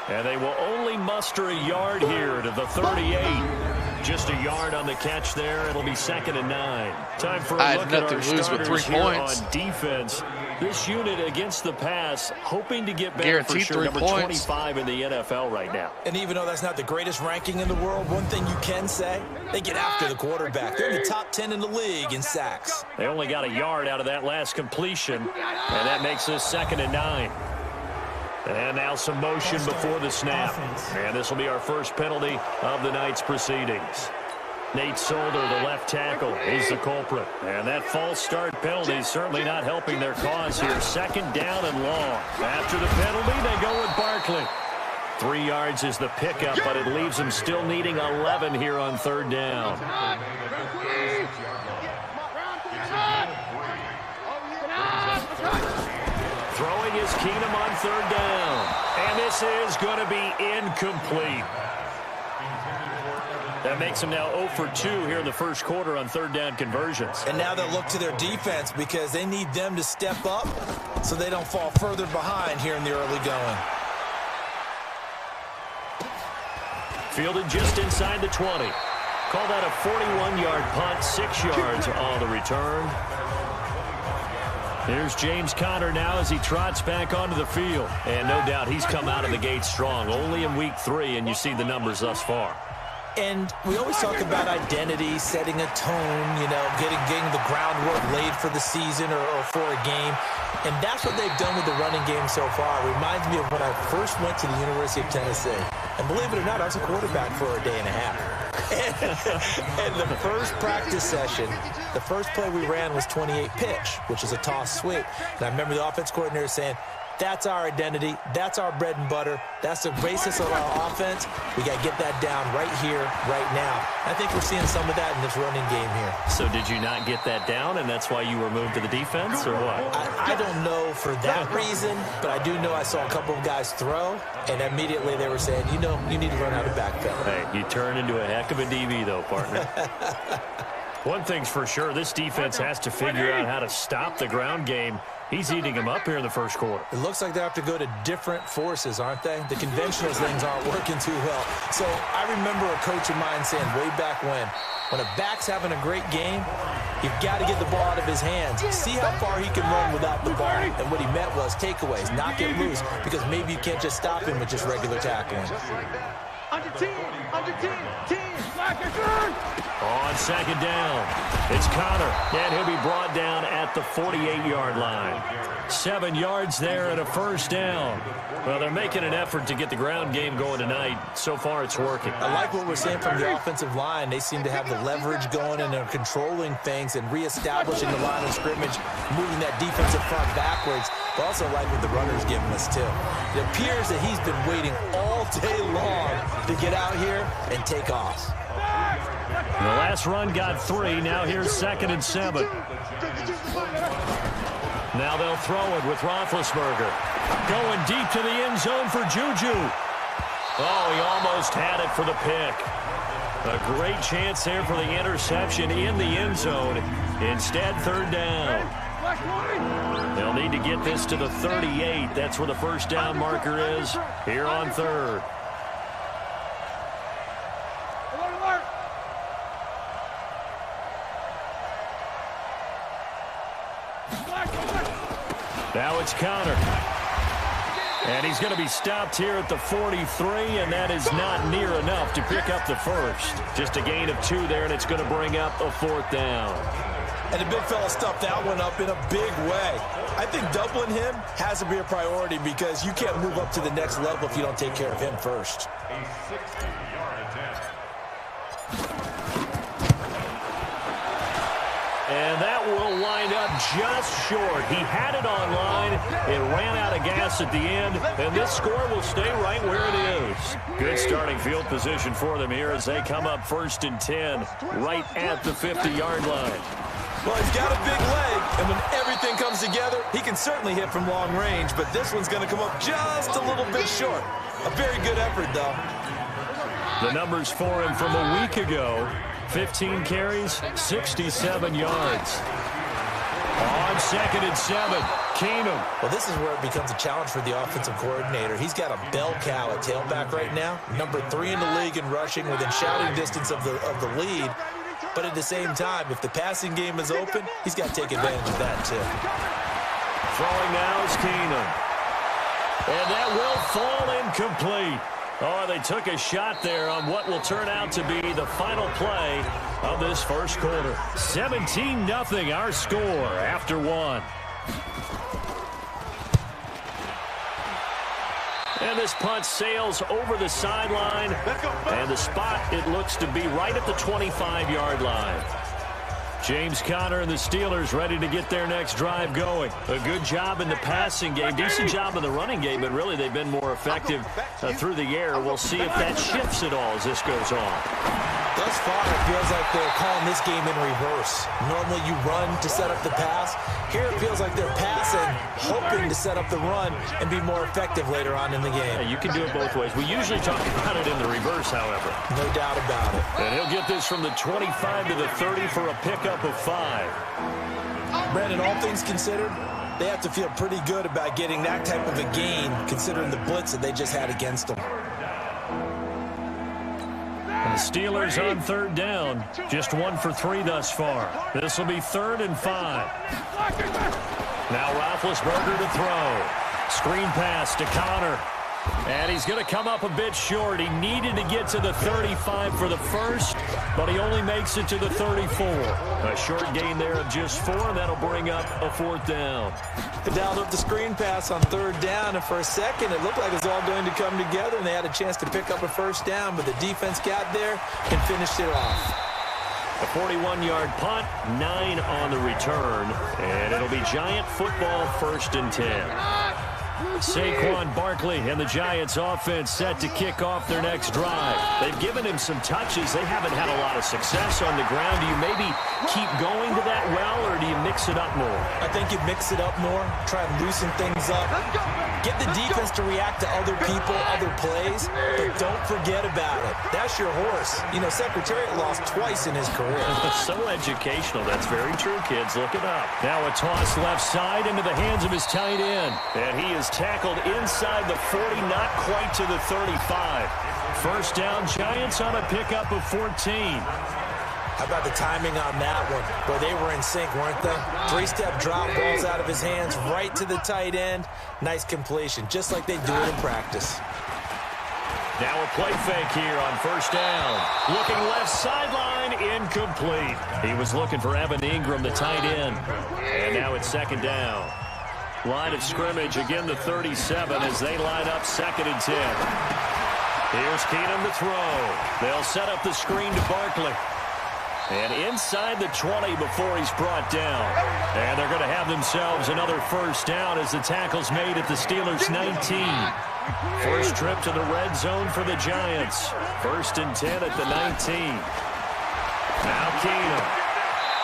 And they will only muster a yard here to the 38. Just a yard on the catch there. It'll be 2nd and 9. Time for a look at our starters here on defense. This unit against the pass, hoping to get better for sure. Number 25 in the NFL right now. And even though that's not the greatest ranking in the world, one thing you can say, they get after the quarterback. They're in the top 10 in the league in sacks. They only got a yard out of that last completion, and that makes this 2nd and 9. And now some motion before the snap. And this will be our first penalty of the night's proceedings. Nate Solder, the left tackle, is the culprit. And that false start penalty is certainly not helping their cause here. 2nd down and long. After the penalty, they go with Barkley. 3 yards is the pickup, but it leaves them still needing 11 here on 3rd down. Throwing is Keenum on 3rd down. And this is going to be incomplete. That makes them now 0 for 2 here in the first quarter on 3rd down conversions. And now they'll look to their defense because they need them to step up so they don't fall further behind here in the early going. Fielded just inside the 20. Call that a 41-yard punt, 6 yards on the return. Here's James Conner now as he trots back onto the field. And no doubt he's come out of the gate strong. Only in week 3, and you see the numbers thus far. And we always talk about identity, setting a tone, you know, getting the groundwork laid for the season or for a game. And that's what they've done with the running game so far. It reminds me of when I first went to the University of Tennessee. And believe it or not, I was a quarterback for a day and a half. And the first practice session, the first play we ran was 28 pitch, which is a toss sweep. And I remember the offense coordinator saying, that's our identity. That's our bread and butter. That's the basis of our offense. We got to get that down right here, right now. I think we're seeing some of that in this running game here. So did you not get that down, and that's why you were moved to the defense, or what? I don't know for that reason, but I do know I saw a couple of guys throw, and immediately they were saying, you know, you need to learn how to backpedal. Hey, you turn into a heck of a DB, though, partner. One thing's for sure, this defense has to figure out how to stop the ground game. He's eating them up here in the first quarter. It looks like they have to go to different forces, aren't they? The conventional things aren't working too well. So I remember a coach of mine saying way back when a back's having a great game, you've got to get the ball out of his hands. See how far he can run without the ball. And what he meant was takeaways, knock it loose, because maybe you can't just stop him with just regular tackling. Under 10, 10, On 2nd down, it's Conner, and he'll be brought down at the 48-yard line. 7 yards there and a first down. Well, they're making an effort to get the ground game going tonight. So far, it's working. I like what we're seeing from the offensive line. They seem to have the leverage going, and they're controlling things and reestablishing the line of scrimmage, moving that defensive front backwards. But also like what the runner's giving us, too. It appears that he's been waiting all day long to get out here and take off. The last run got 3. Now here's 2nd and 7. Now they'll throw it with Roethlisberger. Going deep to the end zone for Juju. Oh, he almost had it for the pick. A great chance there for the interception in the end zone. Instead, 3rd down. They'll need to get this to the 38. That's where the first down marker is here on 3rd. Now it's Conner. And he's going to be stopped here at the 43, and that is not near enough to pick up the first. Just a gain of 2 there, and it's going to bring up a 4th down. And the big fella stuffed that one up in a big way. I think doubling him has to be a priority because you can't move up to the next level if you don't take care of him first. A 60-yard attempt. And that will wind up just short. He had it on line. It ran out of gas at the end, and this score will stay right where it is. Good starting field position for them here as they come up 1st and 10, right at the 50-yard line. Well, he's got a big leg, and when everything comes together, he can certainly hit from long range, but this one's going to come up just a little bit short. A very good effort, though. The numbers for him from a week ago, 15 carries, 67 yards. On 2nd and 7, Keenum. Well, this is where it becomes a challenge for the offensive coordinator. He's got a bell cow at tailback right now, number 3 in the league in rushing, within shouting distance of the lead. But at the same time, if the passing game is open, he's got to take advantage of that too. Throwing now is Keenum. And that will fall incomplete. Oh, they took a shot there on what will turn out to be the final play of this first quarter. 17-0 our score after 1. And this punt sails over the sideline. And the spot, it looks to be right at the 25-yard line. James Conner and the Steelers ready to get their next drive going. A good job in the passing game. Decent job in the running game, but really they've been more effective through the air. We'll see if that shifts at all as this goes on. Thus far, it feels like they're calling this game in reverse. Normally you run to set up the pass. Here it feels like they're passing, hoping to set up the run and be more effective later on in the game. Yeah, you can do it both ways. We usually talk about it in the reverse, however. No doubt about it. And he'll get this from the 25 to the 30 for a pickup of 5. Brandon, all things considered, they have to feel pretty good about getting that type of a gain, considering the blitz that they just had against them. And the Steelers on 3rd down, just 1 for 3 thus far. This will be 3rd and 5. Now Roethlisberger to throw. Screen pass to Conner. And he's going to come up a bit short. He needed to get to the 35 for the first, but he only makes it to the 34. A short gain there of just 4, and that'll bring up a 4th down. They dialed up the screen pass on 3rd down, and for a second it looked like it was all going to come together, and they had a chance to pick up a 1st down, but the defense got there and finished it off. A 41-yard punt, 9 on the return, and it'll be Giant football 1st and 10. Saquon Barkley and the Giants offense set to kick off their next drive. They've given him some touches. They haven't had a lot of success on the ground. Do you maybe keep going to that well, or do you mix it up more? I think you mix it up more, try and loosen things up. Get the defense to react to other people, other plays, but don't forget about it. That's your horse. You know, Secretariat lost twice in his career. So educational. That's very true, kids. Look it up. Now a toss left side into the hands of his tight end. And he is tackled inside the 40, not quite to the 35. 1st down, Giants on a pickup of 14. How about the timing on that one? Where they were in sync, weren't they? 3-step drop, balls out of his hands, right to the tight end. Nice completion, just like they do it in practice. Now a play fake here on 1st down. Looking left sideline, incomplete. He was looking for Evan Ingram, the tight end. And now it's 2nd down. Line of scrimmage, again the 37 as they line up 2nd and 10. Here's Keenum to throw. They'll set up the screen to Barkley. And inside the 20 before he's brought down. And they're going to have themselves another 1st down as the tackle's made at the Steelers' 19. First trip to the red zone for the Giants. 1st and 10 at the 19. Now Keenum.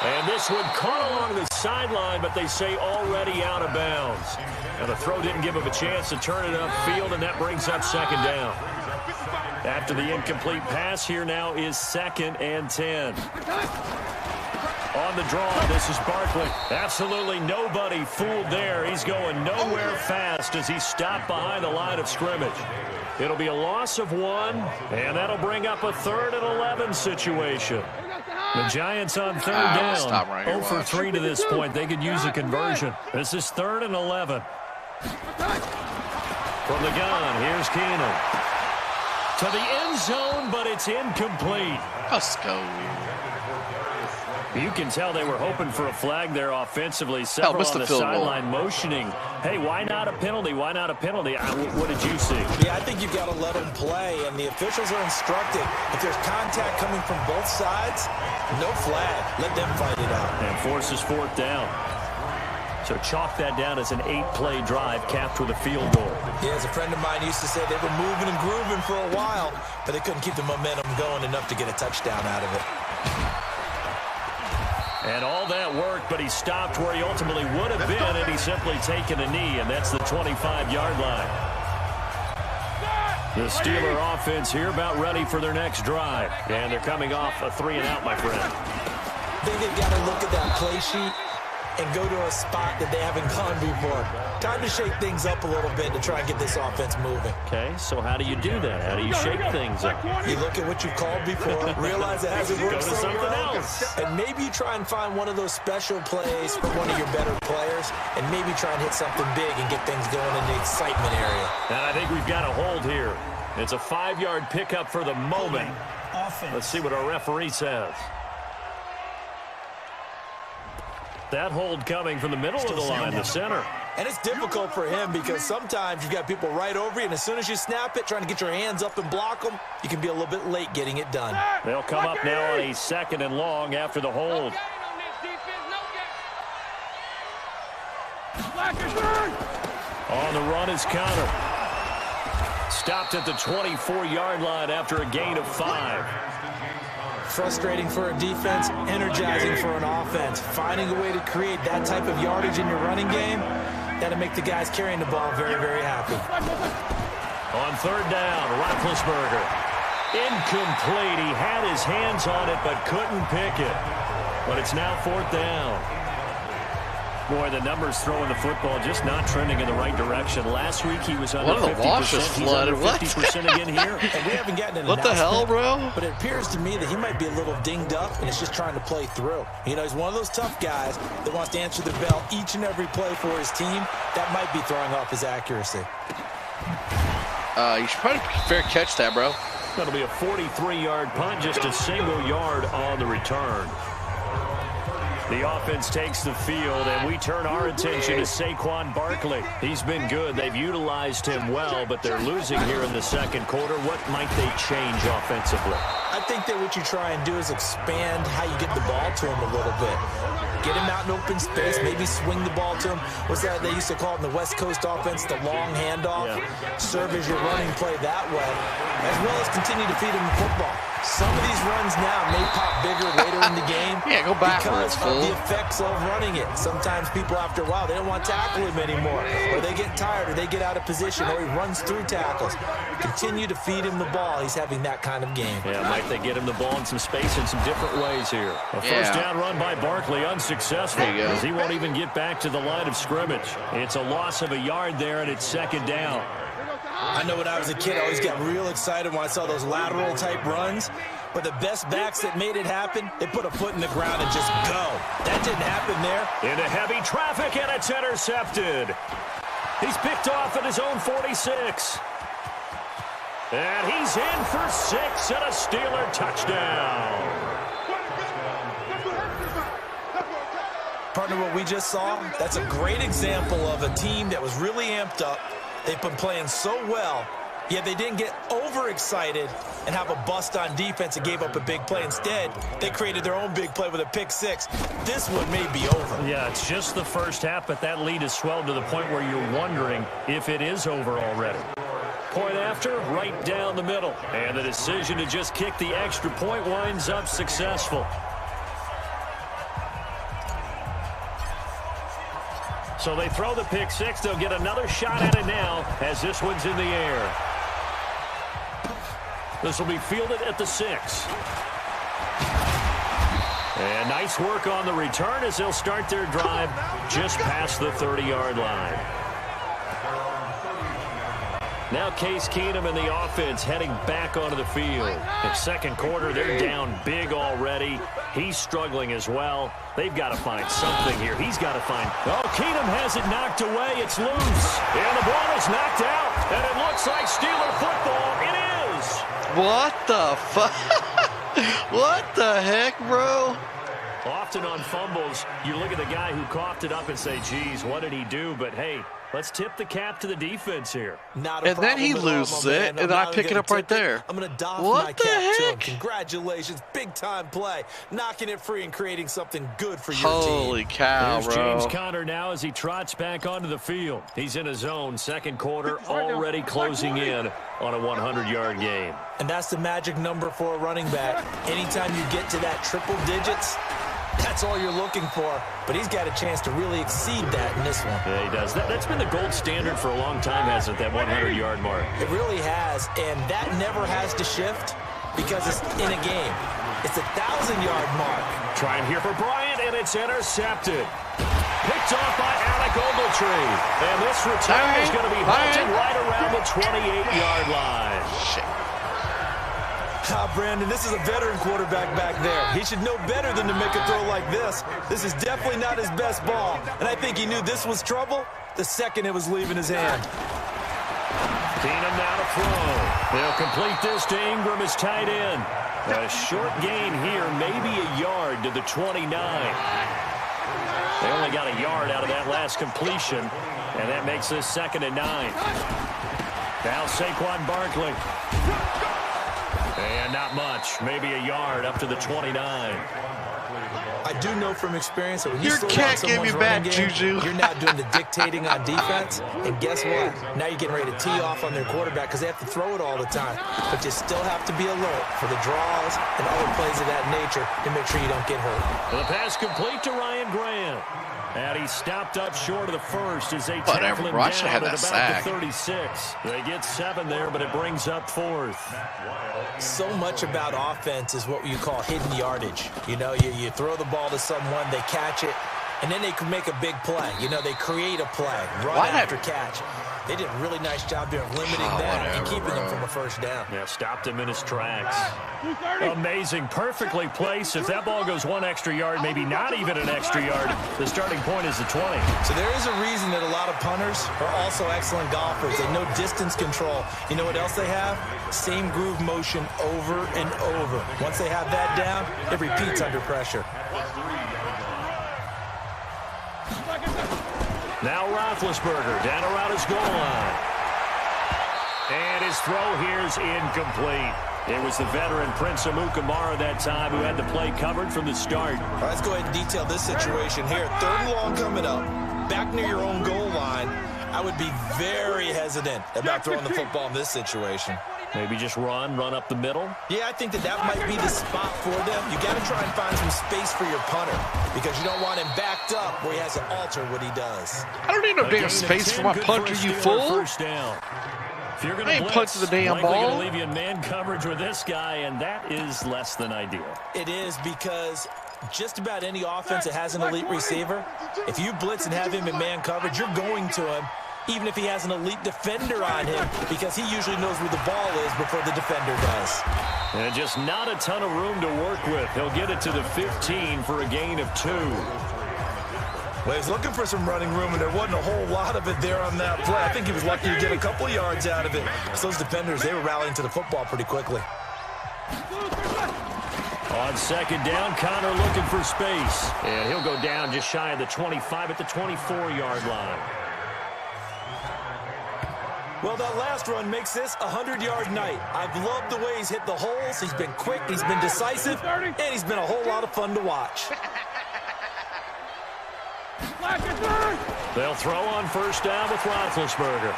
And this one caught along the sideline, but they say already out of bounds. And the throw didn't give him a chance to turn it upfield, and that brings up 2nd down. After the incomplete pass, here now is 2nd and 10. On the draw, this is Barkley. Absolutely nobody fooled there. He's going nowhere fast as he stopped behind the line of scrimmage. It'll be a loss of 1, and that'll bring up a 3rd and 11 situation. The Giants on 3rd down. Right 0 for 3 to this point. They could use a conversion. This is 3rd and 11. From the gun, here's Keenum. To the end zone, but it's incomplete. Let's go. You can tell they were hoping for a flag there offensively. Several on the sideline motioning. Hey, why not a penalty? Why not a penalty? What did you see? Yeah, I think you've got to let them play, and the officials are instructed. If there's contact coming from both sides, no flag. Let them fight it out. And forces 4th down. So chalk that down as an 8-play drive capped with a field goal. Yeah, as a friend of mine used to say, they were moving and grooving for a while, but they couldn't keep the momentum going enough to get a touchdown out of it. And all that worked, but he stopped where he ultimately would have been, and he's simply taken a knee, and that's the 25-yard line. The Steeler offense here about ready for their next drive. And they're coming off a 3-and-out, my friend. I think they've got to look at that play sheet and go to a spot that they haven't gone before. Time to shake things up a little bit to try and get this offense moving. Okay, so how do you do that? How do you shake things up? You look at what you called before, realize it hasn't worked Go to so something well, else. and maybe you try and find one of those special plays for one of your better players, and maybe try and hit something big and get things going in the excitement area. And I think we've got a hold here. It's a 5-yard pickup for the moment. Let's see what our referee says. That hold coming from the middle of the line, the center. And it's difficult for him because sometimes you've got people right over you, and as soon as you snap it, trying to get your hands up and block them, you can be a little bit late getting it done. They'll come up now on a 2nd and long after the hold. On the run is Connor. Stopped at the 24-yard line after a gain of 5. Frustrating for a defense, energizing for an offense. Finding a way to create that type of yardage in your running game, that'll make the guys carrying the ball very, very happy. On 3rd down, Roethlisberger. Incomplete. He had his hands on it but couldn't pick it. But it's now 4th down. Boy, the numbers throwing the football just not trending in the right direction. Last week he was under 50%. He's under 50% again here. And we haven't gotten an What the hell, bro? But it appears to me that he might be a little dinged up and is just trying to play through. You know, he's one of those tough guys that wants to answer the bell each and every play for his team. That might be throwing off his accuracy. You should probably fair catch that, bro. That'll be a 43-yard punt, just a single yard on the return. The offense takes the field, and we turn our attention to Saquon Barkley. He's been good. They've utilized him well, but they're losing here in the 2nd quarter. What might they change offensively? I think that what you try and do is expand how you get the ball to him a little bit. Get him out in open space, maybe swing the ball to him. What's that they used to call it in the West Coast offense, the long handoff? Yeah. Serve as your running play that way, as well as continue to feed him the football. Some of these runs now may pop bigger later in the game. Yeah, go backwards, because of the effects of running it. Sometimes people, after a while, they don't want to tackle him anymore. Or they get tired, or they get out of position, or he runs through tackles. Continue to feed him the ball. He's having that kind of game. Yeah, might they get him the ball in some space in some different ways here. A first down run by Barkley, unsuccessful, as he won't even get back to the line of scrimmage. It's a loss of a yard there, and it's 2nd down. I know when I was a kid, I always got real excited when I saw those lateral-type runs. But the best backs that made it happen, they put a foot in the ground and just go. That didn't happen there. Into heavy traffic, and it's intercepted. He's picked off at his own 46. And he's in for 6 and a Steeler touchdown. Partner, what we just saw, that's a great example of a team that was really amped up. They've been playing so well, yet they didn't get overexcited and have a bust on defense and gave up a big play. Instead, they created their own big play with a pick 6. This one may be over. Yeah, it's just the first half, but that lead has swelled to the point where you're wondering if it is over already. Point after, right down the middle. And the decision to just kick the extra point winds up successful. So they throw the pick 6. They'll get another shot at it now as this one's in the air. This will be fielded at the 6. And nice work on the return as they'll start their drive just past the 30-yard line. Now Case Keenum and the offense heading back onto the field. In 2nd quarter, they're down big already. He's struggling as well. They've got to find something here. He's got to find... Oh, Keenum has it knocked away. It's loose. And the ball is knocked out. And it looks like Steeler football. It is. What the fuck? What the heck, bro? Often on fumbles, you look at the guy who coughed it up and say, geez, what did he do? But, hey, let's tip the cap to the defense here. And then he loses it, and then I pick it up right there. I'm going to doff my cap to him. Congratulations. Big-time play. Knocking it free and creating something good for your team. Holy cow, There's bro. James Conner now as he trots back onto the field. He's in his own 2nd quarter, already closing in on a 100-yard game. And that's the magic number for a running back. Anytime you get to that triple digits, That's all you're looking for, but he's got a chance to really exceed that in this one. Yeah, he does. That's been the gold standard for a long time, hasn't it, that 100-yard mark? It really has, and that never has to shift because it's in a game. It's a 1,000-yard mark. Trying here for Bryant, and it's intercepted. Picked off by Alec Ogletree. And this return is going to be halted right around the 28-yard line. Shit. Brandon, this is a veteran quarterback back there. He should know better than to make a throw like this. This is definitely not his best ball, and I think he knew this was trouble the second it was leaving his hand. Keenum now to throw. They'll complete this to Ingram as tight end. A short gain here, maybe a yard to the 29. They only got a yard out of that last completion, and that makes this 2nd and 9. Now Saquon Barkley. And not much, maybe a yard up to the 29. I do know from experience that when you Your slow cat down gave someone's you back, running game, Juju. you're now doing the dictating on defense. And guess what? Now you're getting ready to tee off on their quarterback because they have to throw it all the time. But you still have to be alert for the draws and other plays of that nature to make sure you don't get hurt. The pass complete to Ryan Grant. And he stopped up short of the first as they tackle him I down should have at had that about sack. the 36. They get 7 there, but it brings up 4th. So much about offense is what you call hidden yardage. You know, you throw the ball to someone, they catch it, and then they can make a big play. You know, they create a play, run after catch. They did a really nice job there of limiting that and keeping them from a first down. Yeah, stopped him in his tracks. Amazing, perfectly placed. If that ball goes 1 extra yard, maybe not even an extra yard, the starting point is the 20. So there is a reason that a lot of punters are also excellent golfers. They know distance control. You know what else they have? Same groove motion over and over. Once they have that down, it repeats under pressure. Now Roethlisberger down around his goal line. And his throw here is incomplete. It was the veteran Prince Amukamara that time who had the play covered from the start. All right, let's go ahead and detail this situation here. 3rd and long coming up, back near your own goal line. I would be very hesitant about throwing the football in this situation. Maybe just run up the middle? Yeah, I think that might be the spot for them. You got to try and find some space for your punter because you don't want him backed up where he has to alter what he does. I don't need no damn space for my punter, you fool. First down. If you're going to punch the damn ball. Going to leave you in man coverage with this guy, and that is less than ideal. It is because just about any offense that has an elite receiver, if you blitz and have him in man coverage, you're going to him, even if he has an elite defender on him, because he usually knows where the ball is before the defender does. And just not a ton of room to work with. He'll get it to the 15 for a gain of 2. Well, he was looking for some running room, and there wasn't a whole lot of it there on that play. I think he was lucky to get a couple yards out of it. So those defenders, they were rallying to the football pretty quickly. On 2nd down, Connor looking for space. And he'll go down just shy of the 25 at the 24-yard line. Well, that last run makes this a 100-yard night. I've loved the way he's hit the holes. He's been quick, he's been decisive, and he's been a whole lot of fun to watch. They'll throw on 1st down with Roethlisberger.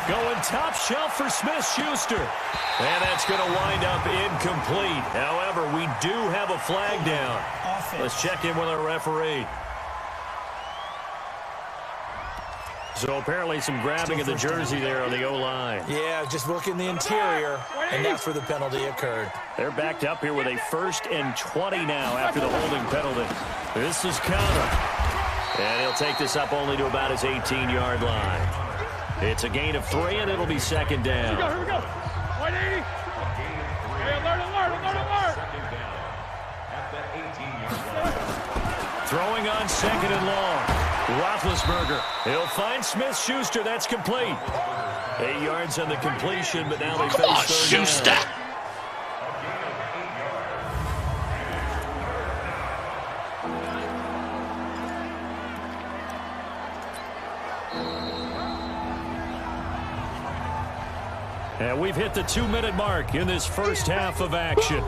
Going top shelf for Smith-Schuster. And that's going to wind up incomplete. However, we do have a flag down. Let's check in with our referee. So apparently some grabbing of the jersey there on the O-line. Yeah, just working the interior, and that's where the penalty occurred. They're backed up here with a 1st and 20 now after the holding penalty. This is Connor. And he'll take this up only to about his 18-yard line. It's a gain of 3, and it'll be 2nd down. Here we go. 180. Hey, alert. Throwing on 2nd and long. Roethlisberger. He'll find Smith-Schuster. That's complete. 8 yards on the completion, but now they face 3rd down. And we've hit the 2-minute mark in this first half of action.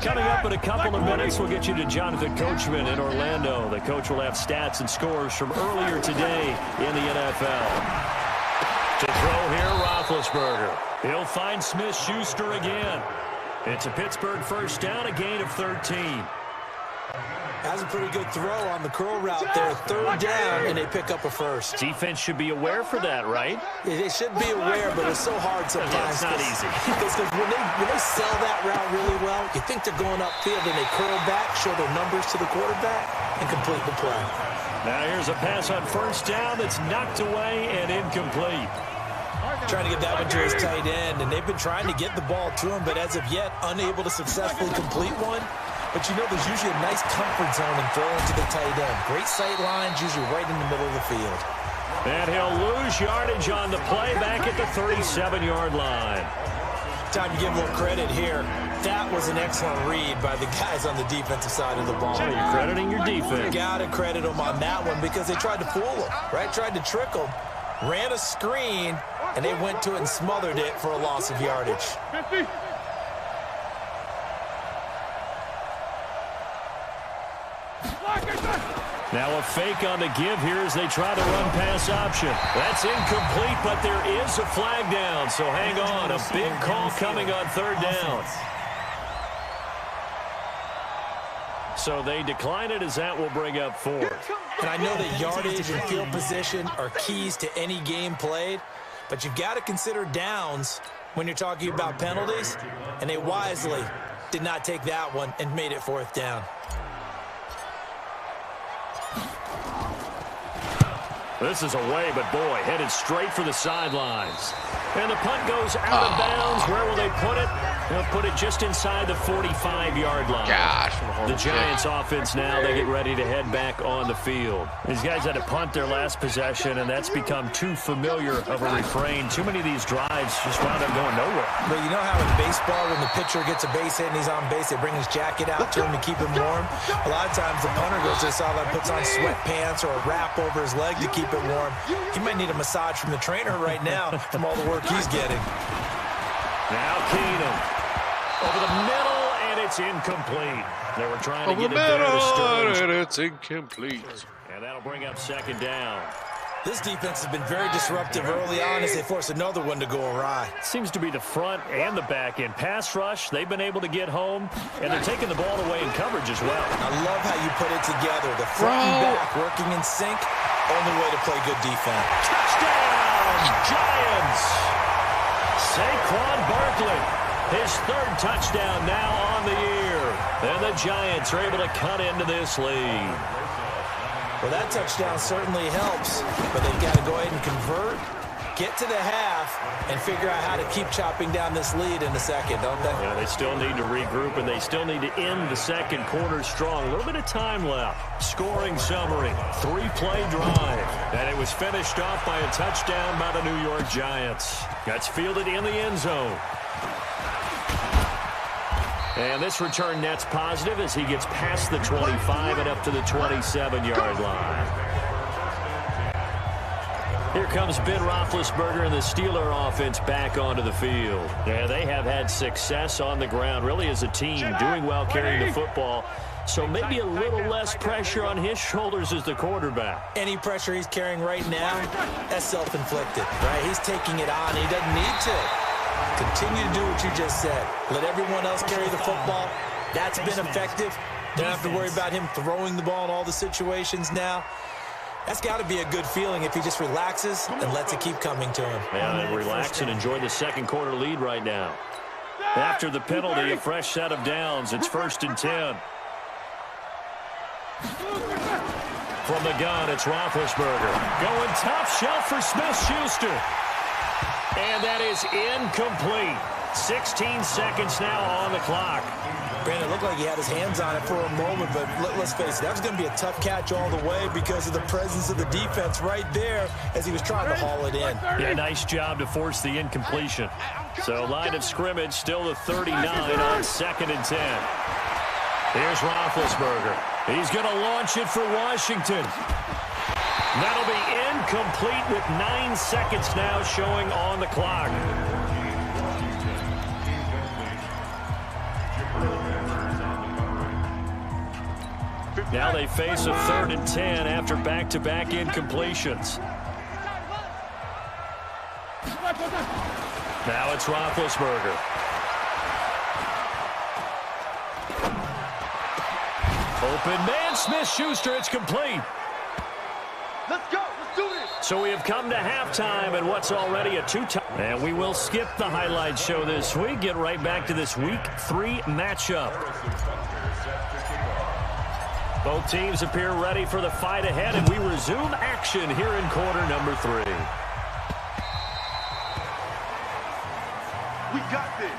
Coming up in a couple of minutes, we'll get you to Jonathan Coachman in Orlando. The coach will have stats and scores from earlier today in the NFL. To throw here, Roethlisberger. He'll find Smith-Schuster again. It's a Pittsburgh first down, a gain of 13. That's a pretty good throw on the curl route there. Third down, and they pick up a first. Defense should be aware for that, right? They should be aware, but it's so hard sometimes. Yeah, it's not easy. Because when they sell that route really well, you think they're going upfield, and they curl back, show their numbers to the quarterback, and complete the play. Now here's a pass on first down that's knocked away and incomplete. Trying to get that one to his tight end, and they've been trying to get the ball to him, but as of yet, unable to successfully complete one. But you know there's usually a nice comfort zone in throwing to the tight end. Great sight lines, usually right in the middle of the field. And he'll lose yardage on the play back at the 37-yard line. Time to give a little credit here. That was an excellent read by the guys on the defensive side of the ball. So you're crediting your defense. Got to credit them on that one because they tried to fool him, right? Tried to trick him. Ran a screen, and they went to it and smothered it for a loss of yardage. 50. Now a fake on the give here as they try to run pass option. That's incomplete, but there is a flag down, so hang on. A big call coming on third down. So they decline it as that will bring up fourth. And I know that yardage and field position are keys to any game played, but you've got to consider downs when you're talking about penalties, and they wisely did not take that one and made it fourth down. This is away, but boy, headed straight for the sidelines. And the punt goes out of bounds. Where will they put it? They'll put it just inside the 45-yard line. Gosh, the Giants offense now, they get ready to head back on the field. These guys had to punt their last possession, and that's become too familiar of a refrain. Too many of these drives just wound up going nowhere. But you know how in baseball, when the pitcher gets a base hit and he's on base, they bring his jacket out to him to keep him warm? A lot of times the punter goes to the sideline, puts on sweatpants or a wrap over his leg to keep it warm. He might need a massage from the trainer right now from all the work he's getting. Now Keenum. Over the middle, and it's incomplete. They were trying to get it there to Sturridge. And it's incomplete. And that'll bring up second down. This defense has been very disruptive early on as they force another one to go awry. Seems to be the front and the back end. Pass rush, they've been able to get home, and they're taking the ball away in coverage as well. I love how you put it together. The front and back working in sync, only way to play good defense. Touchdown, Giants! Saquon Barkley. His third touchdown now on the year. And the Giants are able to cut into this lead. Well, that touchdown certainly helps, but they've got to go ahead and convert, get to the half, and figure out how to keep chopping down this lead in the second, don't they? Yeah, they still need to regroup, and they still need to end the second quarter strong. A little bit of time left. Scoring summary, 3-play drive. And it was finished off by a touchdown by the New York Giants. That's fielded in the end zone. And this return net's positive as he gets past the 25 and up to the 27-yard line. Here comes Ben Roethlisberger and the Steeler offense back onto the field. Yeah, they have had success on the ground, really as a team, doing well carrying the football. So maybe a little less pressure on his shoulders as the quarterback. Any pressure he's carrying right now, that's self-inflicted, right? He's taking it on. He doesn't need to. Continue to do what you just said. Let everyone else carry the football. That's been effective. Don't have to worry about him throwing the ball in all the situations now. That's got to be a good feeling if he just relaxes and lets it keep coming to him. Yeah, and relax and enjoy the second quarter lead right now. After the penalty, a fresh set of downs. It's 1st and 10. From the gun, it's Roethlisberger. Going top shelf for Smith-Schuster. And that is incomplete. 16 seconds now on the clock. Brandon, it looked like he had his hands on it for a moment, but let's face it, that was going to be a tough catch all the way because of the presence of the defense right there as he was trying to haul it in. Yeah, nice job to force the incompletion. So line of scrimmage, still the 39 on 2nd and 10. Here's Roethlisberger. He's going to launch it for Washington. That'll be incomplete with 9 seconds now showing on the clock. Now they face a 3rd and 10 after back-to-back incompletions. Now it's Roethlisberger. Open man, Smith-Schuster, it's complete. Let's go. Let's do this. So we have come to halftime and what's already a two-time. And we will skip the highlight show this week. Get right back to this Week 3 matchup. Both teams appear ready for the fight ahead, and we resume action here in quarter number 3. We got this.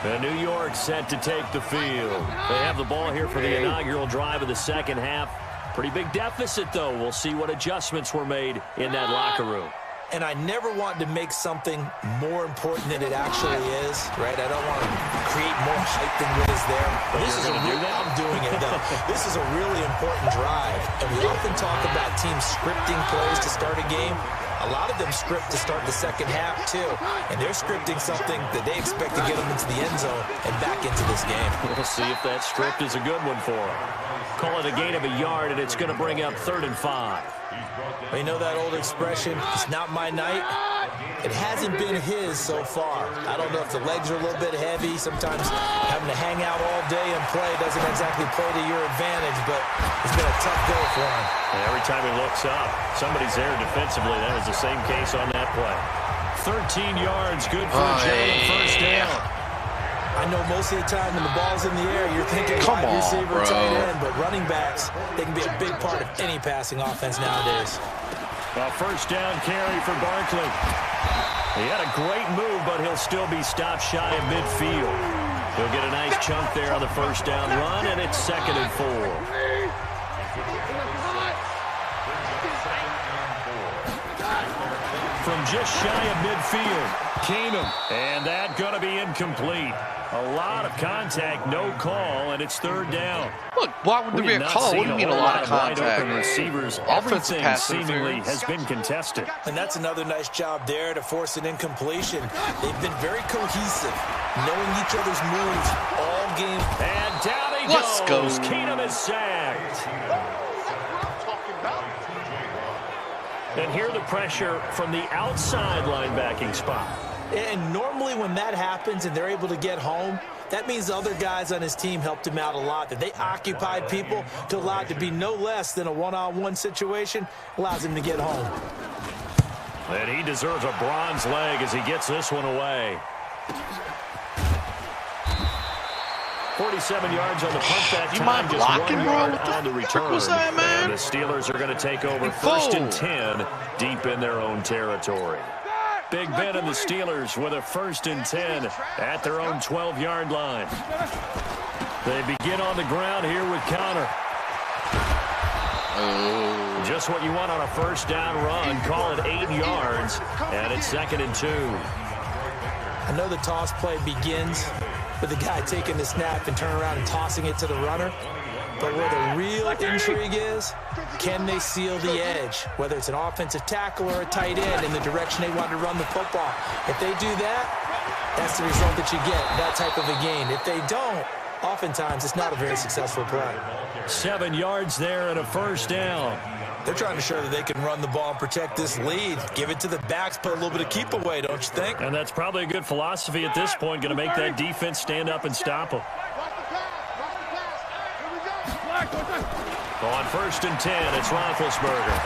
And New York set to take the field. They have the ball here for the inaugural drive of the second half. Pretty big deficit, though. We'll see what adjustments were made in that locker room. And I never want to make something more important than it actually is, right? I don't want to create more hype than what is there. But this is I'm doing it, though. This is a really important drive. And we often talk about teams scripting plays to start a game. A lot of them script to start the second half, too. And they're scripting something that they expect to get them into the end zone and back into this game. We'll see if that script is a good one for them. Call it a gain of a yard, and it's going to bring up 3rd and 5. Well, you know that old expression, it's not my night? It hasn't been his so far. I don't know if the legs are a little bit heavy. Sometimes having to hang out all day and play doesn't exactly play to your advantage, but it's been a tough go for him. And every time he looks up, somebody's there defensively. That was the same case on that play. 13 yards, good for a first down. I know most of the time when the ball's in the air, you're thinking wide receiver, tight end, but running backs, they can be a big part of any passing offense nowadays. A first down carry for Barkley. He had a great move, but he'll still be stopped shy of midfield. He'll get a nice chunk there on the first down run, and it's 2nd and 4. From just shy of midfield, Keenum, and that going to be incomplete. A lot of contact, no call, and it's 3rd down. Look, why would there be a call? What do you mean a lot of contact? Receivers, offensive pass seemingly has been contested. And that's another nice job there to force an incompletion. They've been very cohesive, knowing each other's moves all game. And down he goes. Keenum is sacked. And here the pressure from the outside linebacking spot. And normally when that happens and they're able to get home, that means the other guys on his team helped him out a lot. That they occupied people to allow it to be no less than a one-on-one situation, allows him to get home. And he deserves a bronze leg as he gets this one away. 47 yards on the punt that time. You mind blocking, bro? What on the return. Was that, man? And the Steelers are going to take over 1st and 10 deep in their own territory. Big Ben and the Steelers with a 1st and 10 at their own 12-yard line. They begin on the ground here with Connor. Just what you want on a first down run. Call it 8 yards, and it's 2nd and 2. I know the toss play begins with the guy taking the snap and turning around and tossing it to the runner. But where the real intrigue is, can they seal the edge? Whether it's an offensive tackle or a tight end in the direction they want to run the football. If they do that, that's the result that you get, that type of a gain. If they don't, oftentimes it's not a very successful play. 7 yards there and a first down. They're trying to show that they can run the ball and protect this lead. Give it to the backs, put a little bit of keep away, don't you think? And that's probably a good philosophy at this point, going to make that defense stand up and stop them. On 1st and 10, it's Roethlisberger.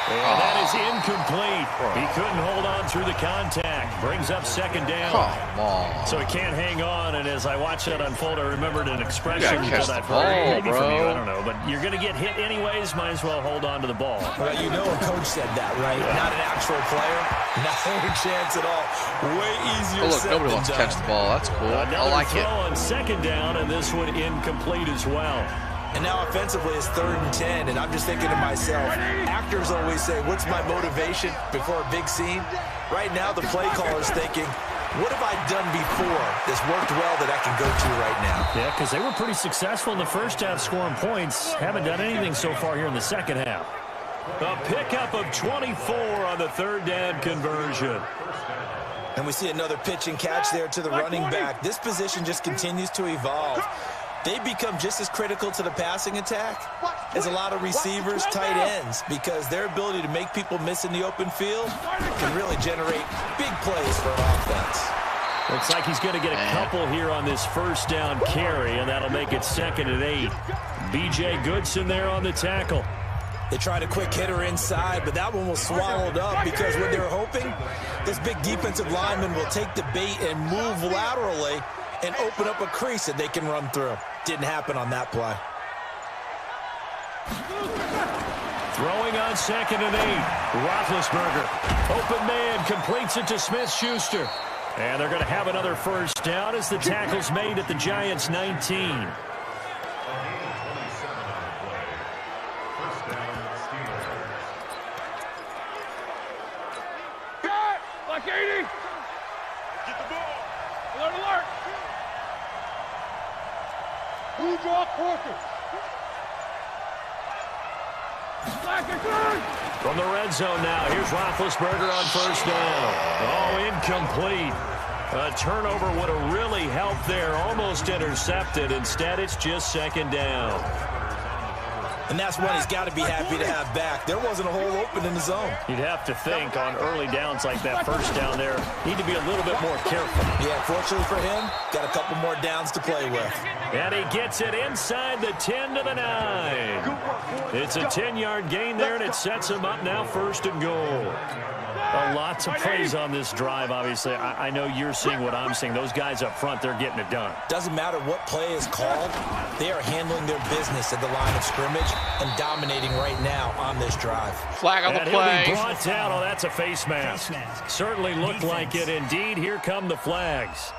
And that is incomplete. He couldn't hold on through the contact. Brings up 2nd down. Come on. So he can't hang on, and as I watched that unfold, I remembered an expression that I've heard maybe bro. from you, I don't know, but you're going to get hit anyways, might as well hold on to the ball. Well, you know a coach said that, right? Yeah. Not an actual player. Not a chance at all. Way easier look, said nobody than wants to done. catch the ball. That's cool. I like throw it. On 2nd down, and this one incomplete as well. And now offensively it's 3rd and 10, and I'm just thinking to myself, actors always say, what's my motivation before a big scene? Right now the play caller's thinking, what have I done before that's worked well that I can go to right now? Yeah, because they were pretty successful in the first half scoring points. Haven't done anything so far here in the second half. A pickup of 24 on the 3rd down conversion. And we see another pitch and catch there to the running back. This position just continues to evolve. they become just as critical to the passing attack as a lot of receivers, tight ends, because their ability to make people miss in the open field can really generate big plays for an offense. Looks like he's going to get a couple here on this first down carry, and that'll make it 2nd and 8. B.J. Goodson there on the tackle. They tried a quick hitter inside, but that one was swallowed up because what they're hoping, this big defensive lineman will take the bait and move laterally and open up a crease that they can run through. Didn't happen on that play. Throwing on 2nd and 8. Roethlisberger. Open man completes it to Smith-Schuster. And they're going to have another first down as the tackle's made at the Giants' 19. Like 80. Get the ball. Alert, alert. Who draw quarter? From the red zone now, here's Roethlisberger on first down. Oh, incomplete. A turnover would have really helped there. Almost intercepted. Instead, it's just 2nd down. And that's one he's got to be happy to have back. There wasn't a hole open in the zone. You'd have to think on early downs like that first down there, need to be a little bit more careful. Yeah, fortunately for him, got a couple more downs to play with. And he gets it inside the 10 to the 9. It's a 10-yard gain there, and it sets him up now 1st and goal. Lots of plays on this drive, obviously. I know you're seeing what I'm seeing. Those guys up front, they're getting it done. Doesn't matter what play is called. They are handling their business at the line of scrimmage and dominating right now on this drive. Flag on the play. He'll be brought down. Oh, that's a face mask. Certainly looked like it. Indeed, here come the flags.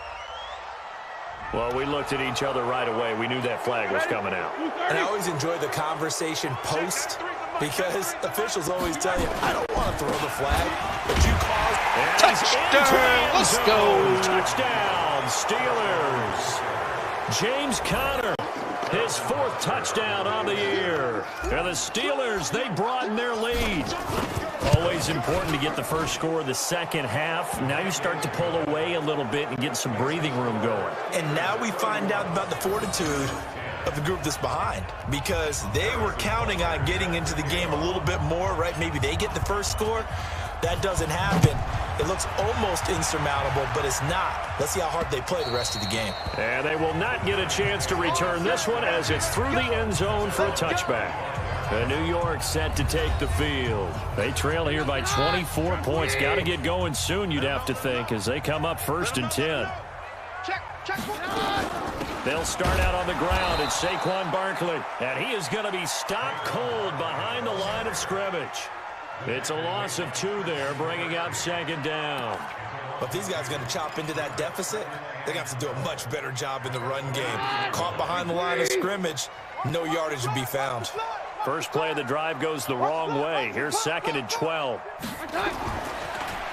Well, we looked at each other right away. We knew that flag was coming out. And I always enjoy the conversation post because officials always tell you, I don't want to throw the flag, but you call touchdown. Let's go. Touchdown, Steelers. James Conner, his 4th touchdown on the year. And the Steelers, they broaden their lead. Always important to get the first score of the second half. Now you start to pull away a little bit and get some breathing room going. And now we find out about the fortitude of the group that's behind, because they were counting on getting into the game a little bit more, right? Maybe they get the first score. That doesn't happen. It looks almost insurmountable, but it's not. Let's see how hard they play the rest of the game. And they will not get a chance to return this one as it's through the end zone for a touchback. And New York set to take the field. They trail here by 24 points. Got to get going soon, you'd have to think, as they come up 1st and 10. They'll start out on the ground. It's Saquon Barkley, and he is going to be stopped cold behind the line of scrimmage. It's a loss of 2 there, bringing up 2nd down. But if these guys are going to chop into that deficit, they're going to have to do a much better job in the run game. Caught behind the line of scrimmage, no yardage to be found. First play of the drive goes the wrong way. Here's 2nd and 12.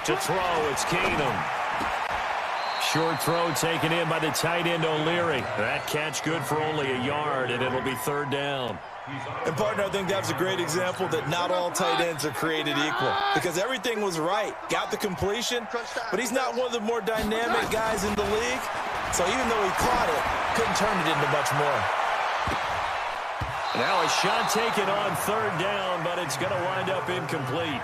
To throw, it's Keenum. Short throw taken in by the tight end O'Leary. That catch good for only a yard, and it'll be 3rd down. And, partner, I think that was a great example that not all tight ends are created equal, because everything was right. Got the completion, but he's not one of the more dynamic guys in the league. So even though he caught it, couldn't turn it into much more. Now a shot taken on 3rd down, but it's going to wind up incomplete.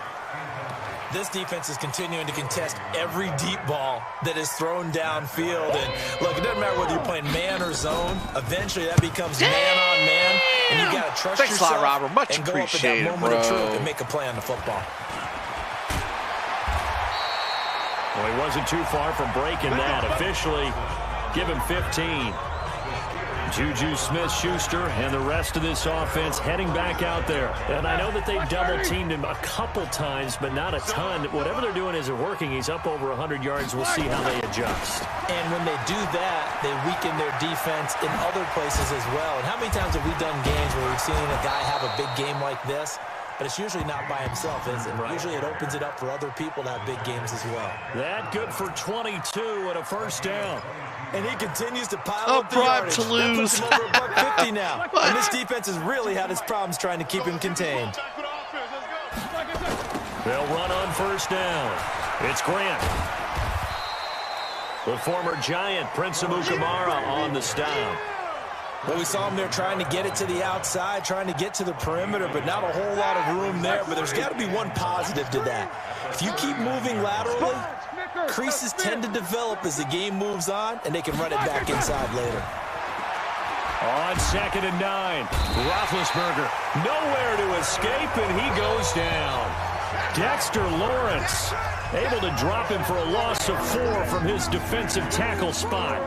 This defense is continuing to contest every deep ball that is thrown downfield. And, look, it doesn't matter whether you're playing man or zone. Eventually, that becomes man-on-man, and you got to trust yourself a lot, Robert. Much and go up at that moment of truth and make a play on the football. Well, he wasn't too far from breaking that. Officially, give him 15. Juju Smith-Schuster and the rest of this offense heading back out there. And I know that they've double-teamed him a couple times, but not a ton. Whatever they're doing isn't working. He's up over 100 yards. We'll see how they adjust. And when they do that, they weaken their defense in other places as well. And how many times have we done games where we've seen a guy have a big game like this? But it's usually not by himself, is it? Right. Usually it opens it up for other people to have big games as well. That good for 22 and a 1st down. And he continues to pile up the yardage. To lose. That puts him over $150 now. And this defense has really had its problems trying to keep him contained. They'll run on 1st down. It's Grant. The former Giant, Prince Amukamara, on the stop. Well, we saw him there trying to get it to the outside, trying to get to the perimeter, but not a whole lot of room there. But there's got to be one positive to that. If you keep moving laterally, creases tend to develop as the game moves on, and they can run it back inside later. On 2nd and 9, Roethlisberger nowhere to escape, and he goes down. Dexter Lawrence able to drop him for a loss of 4 from his defensive tackle spot.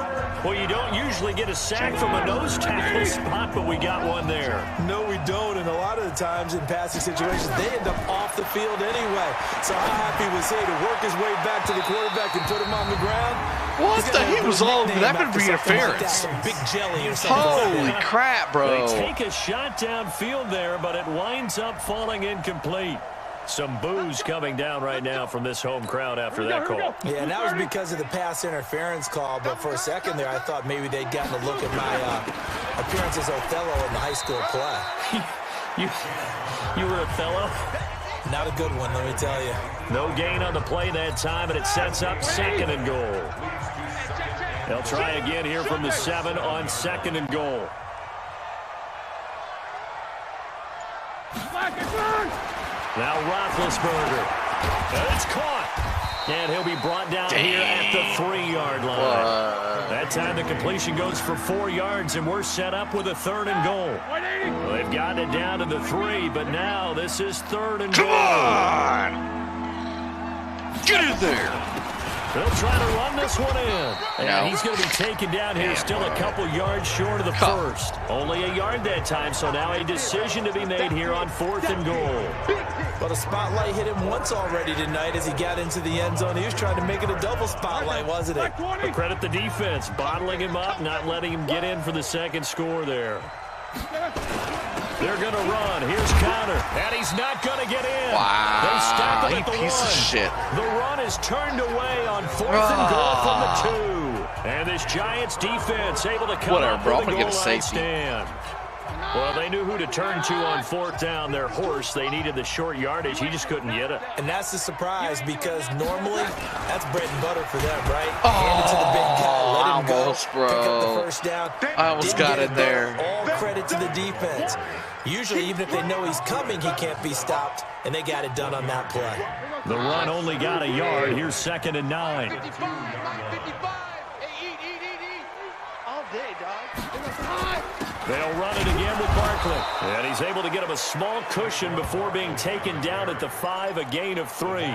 Well, you don't usually get a sack from a nose tackle spot, but we got one there. No, we don't, and a lot of the times in passing situations, they end up off the field anyway. So how happy was he to work his way back to the quarterback and put him on the ground? What the? He was all over. That could be interference. Like big jelly or something. Holy like crap, bro. They take a shot downfield there, but it winds up falling incomplete. Some boos coming down right now from this home crowd after that call. Yeah, and that was because of the pass interference call, but for a second there, I thought maybe they'd gotten a look at my appearance as Othello in the high school play. You were Othello? Not a good one, let me tell you. No gain on the play that time, and it sets up 2nd and goal. They'll try again here from the 7 on 2nd and goal. Now Roethlisberger. And it's caught. And he'll be brought down here at the 3-yard line. That time the completion goes for 4 yards, and we're set up with a 3rd and goal. Well, they've gotten it down to the 3, but now this is 3rd and goal. Come on! Get in there! They'll try to run this one in. And he's going to be taken down here, still a couple yards short of the first. Only a yard that time, so now a decision to be made here on 4th and goal. Well, the spotlight hit him once already tonight as he got into the end zone. He was trying to make it a double spotlight, wasn't it? But credit the defense, bottling him up, not letting him get in for the 2nd score there. They're going to run. Here's Connor. And he's not going to get in. Wow. They stop him at the piece 1. of shit. The run is turned away on 4th and goal from the 2. And this Giants defense able to come up with a goal line stand. Well, they knew who to turn to on 4th down. Their horse, they needed the short yardage. He just couldn't get it. And that's a surprise because normally that's bread and butter for them, right? Hand it to the big guy, let him go, pick up the first down. I almost got in there. All credit to the defense. Usually, even if they know he's coming, he can't be stopped, and they got it done on that play. The run only got a yard. Here's 2nd and 9. 55. All day, dog. They'll run it again with Barkley. And he's able to get him a small cushion before being taken down at the 5, a gain of 3.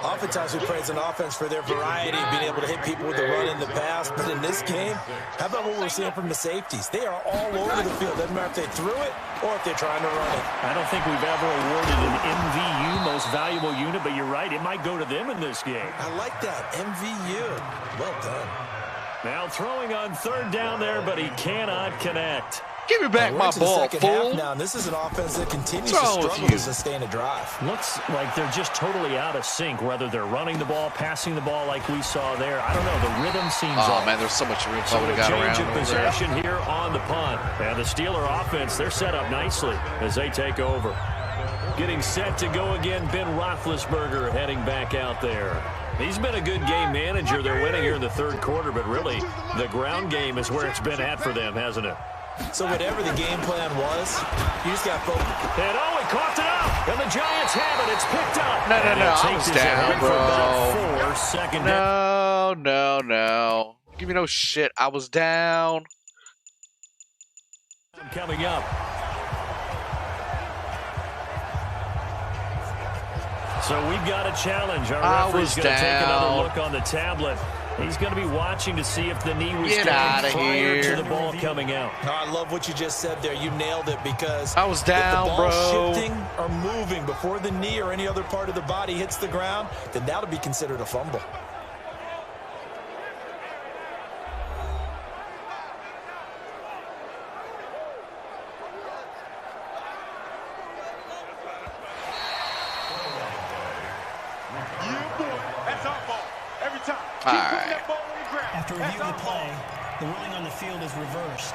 Oftentimes we praise an offense for their variety, being able to hit people with the run in the pass. But in this game, how about what we're seeing from the safeties? They are all over the field. Doesn't matter if they threw it or if they're trying to run it. I don't think we've ever awarded an MVU, most valuable unit, but you're right. It might go to them in this game. I like that. MVU. Well done. Now throwing on 3rd down there, but he cannot connect. Give me back my ball, fool. Now, this is an offense that continues to struggle to sustain a drive. Looks like they're just totally out of sync, whether they're running the ball, passing the ball like we saw there. I don't know. The rhythm seems off. Oh, man, there's so much room. So a change of possession there. here on the punt. And the Steeler offense, they're set up nicely as they take over. Getting set to go again, Ben Roethlisberger heading back out there. He's been a good game manager. They're winning here in the 3rd quarter, but really the ground game is where it's been at for them, hasn't it? So whatever the game plan was, you just got focused. And he coughed it up, and the Giants have it. It's picked up. No, I was down, bro. 4 2nd No. Give me no shit. I was down. Coming up. So we've got a challenge. Our referee's going to take another look on the tablet. He's going to be watching to see if the knee was down prior to the ball coming out. Oh, I love what you just said there. You nailed it because I was down, if the ball bro. shifting or moving before the knee or any other part of the body hits the ground, then that'll be considered a fumble. After review of the play, the ruling on the field is reversed.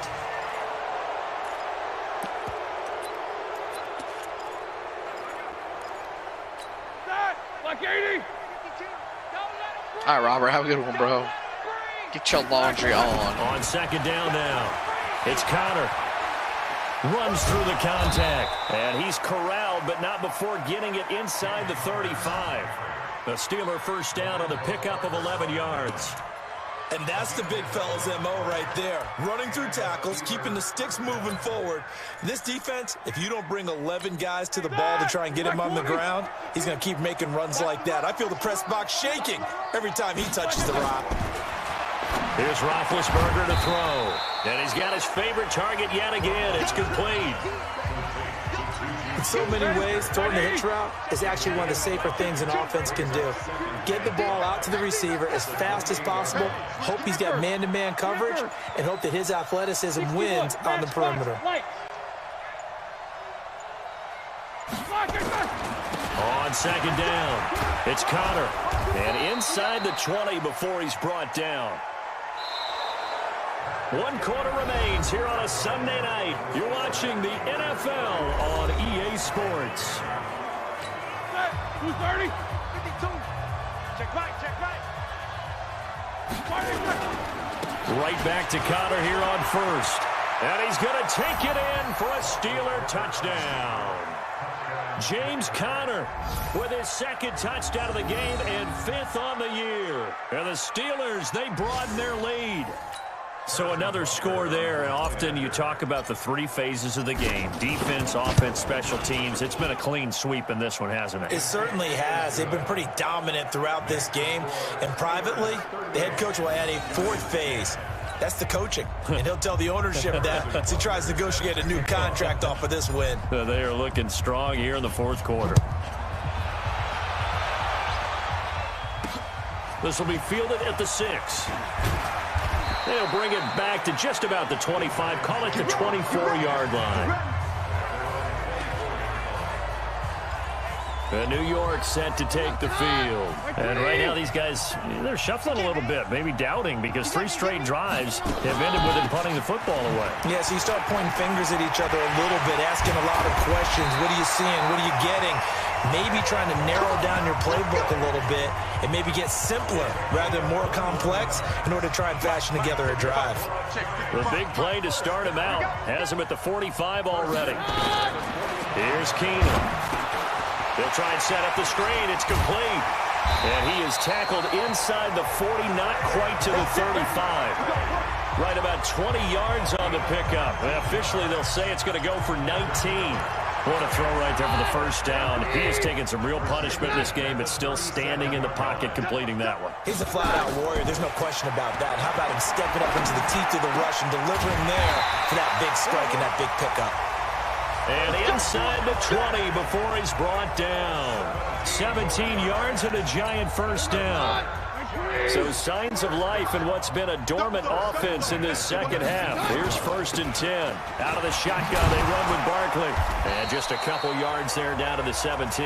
Like 80. All right, Robert, have a good one, bro. Get your laundry on. On 2nd down now. It's Connor. Runs through the contact. And he's corralled, but not before getting it inside the 35. The Steeler first down on the pickup of 11 yards. And that's the big fella's MO right there. Running through tackles, keeping the sticks moving forward. This defense, if you don't bring 11 guys to the ball to try and get him on the ground, he's going to keep making runs like that. I feel the press box shaking every time he touches the rock. Here's Roethlisberger to throw. And he's got his favorite target yet again. It's complete. In so many ways, throwing the hitch route is actually one of the safer things an offense can do. Get the ball out to the receiver as fast as possible, hope he's got man-to-man coverage, and hope that his athleticism wins on the perimeter. On second down, it's Connor. And inside the 20 before he's brought down. 1 quarter remains here on a Sunday night. You're watching the NFL on EA Sports. Who's 30? 52. Check right, check right. Right back to Connor here on first. And he's going to take it in for a Steeler touchdown. James Conner with his second touchdown of the game and 5th on the year. And the Steelers, they broaden their lead. So another score there, and often you talk about the 3 phases of the game. Defense, offense, special teams. It's been a clean sweep in this one, hasn't it? It certainly has. They've been pretty dominant throughout this game. And privately, the head coach will add a 4th phase. That's the coaching. And he'll tell the ownership that as he tries to negotiate a new contract off of this win. They are looking strong here in the 4th quarter. This will be fielded at the 6. They'll bring it back to just about the 25. Call it the 24-yard line. New York set to take the field. And right now these guys, they're shuffling a little bit, maybe doubting, because 3 straight drives have ended with them punting the football away. Yeah, so you start pointing fingers at each other a little bit, asking a lot of questions. What are you seeing? What are you getting? Maybe trying to narrow down your playbook a little bit and maybe get simpler rather than more complex in order to try and fashion together a drive. The big play to start him out. Has him at the 45 already. Here's Keenum. They'll try and set up the screen. It's complete. And he is tackled inside the 40, not quite to the 35. Right about 20 yards on the pickup. And officially, they'll say it's going to go for 19. What a throw right there for the first down. He has taken some real punishment in this game, but still standing in the pocket, completing that one. He's a flat-out warrior. There's no question about that. How about him stepping up into the teeth of the rush and delivering there for that big strike and that big pickup? And inside the 20 before he's brought down. 17 yards and a giant first down. So signs of life in what's been a dormant offense in this second half. Here's 1st and 10. Out of the shotgun, they run with Barkley. And just a couple yards there down to the 17.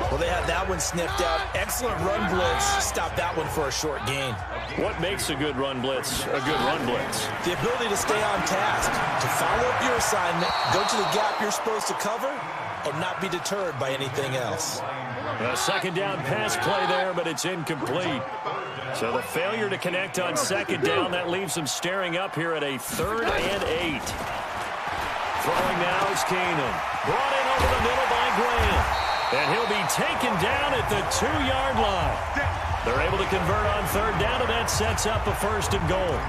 Well, they had that one sniffed out. Excellent run blitz. Stop that one for a short gain. What makes a good run blitz a good run blitz? The ability to stay on task, to follow up your assignment, go to the gap you're supposed to cover, and not be deterred by anything else. A second down pass play there, but it's incomplete. So the failure to connect on second down, that leaves them staring up here at a 3rd and 8. Throwing now is Keenum. Brought in over the middle by Graham. And he'll be taken down at the 2-yard line. They're able to convert on 3rd down, and that sets up a 1st and goal.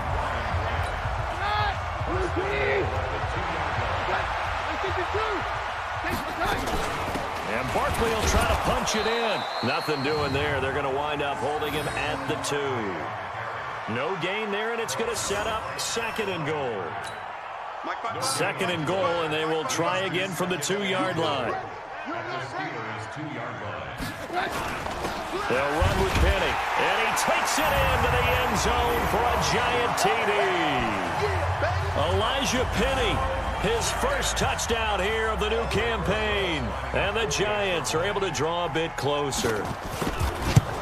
And Barkley will try to punch it in. Nothing doing there. They're going to wind up holding him at the 2. No gain there, and it's going to set up 2nd and goal. 2nd and goal, and they will try again from the 2-yard line. They'll run with Penny, and he takes it into the end zone for a giant TD. Elijah Penny, his first touchdown here of the new campaign. And the Giants are able to draw a bit closer.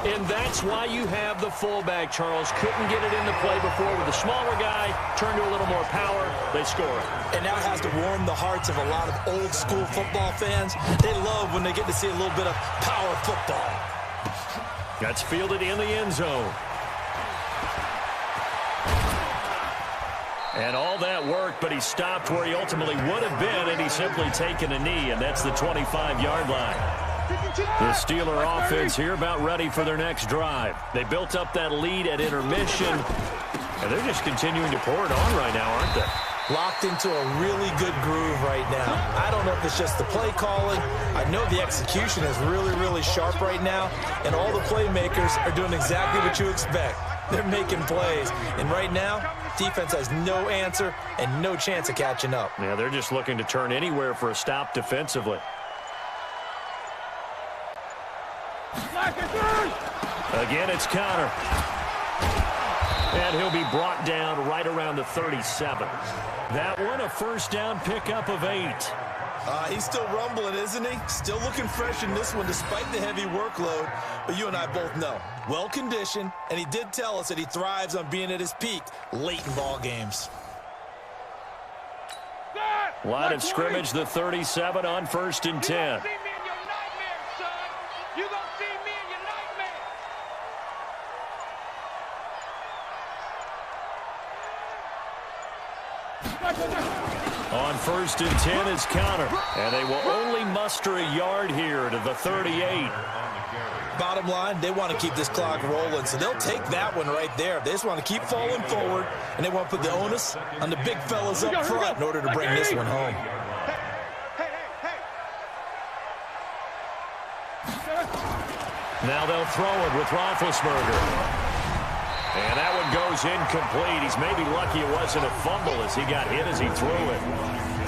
And that's why you have the fullback, Charles. Couldn't get it into play before with the smaller guy. Turned to a little more power. They score. And now it has to warm the hearts of a lot of old-school football fans. They love when they get to see a little bit of power football. That's fielded in the end zone. And all that worked, but he stopped where he ultimately would have been, and he's simply taken a knee, and that's the 25-yard line. The Steeler offense here about ready for their next drive. They built up that lead at intermission, and they're just continuing to pour it on right now, aren't they? Locked into a really good groove right now. I don't know if it's just the play calling. I know the execution is really, really sharp right now, and all the playmakers are doing exactly what you expect. They're making plays, and right now, defense has no answer and no chance of catching up. Yeah, they're just looking to turn anywhere for a stop defensively. Again, it's Connor. And he'll be brought down right around the 37. That one, a first down pickup of 8. He's still rumbling, isn't he? Still looking fresh in this one despite the heavy workload. But you and I both know, well-conditioned, and he did tell us that he thrives on being at his peak late in ball games. Line of scrimmage, the 37 on 1st and 10. On 1st and 10 is Connor, and they will only muster a yard here to the 38. Bottom line, they want to keep this clock rolling, so they'll take that one right there. They just want to keep falling forward, and they want to put the onus on the big fellas up front in order to bring this one home. Now they'll throw it with Roethlisberger. And that one goes incomplete. He's maybe lucky it wasn't a fumble as he got hit as he threw it.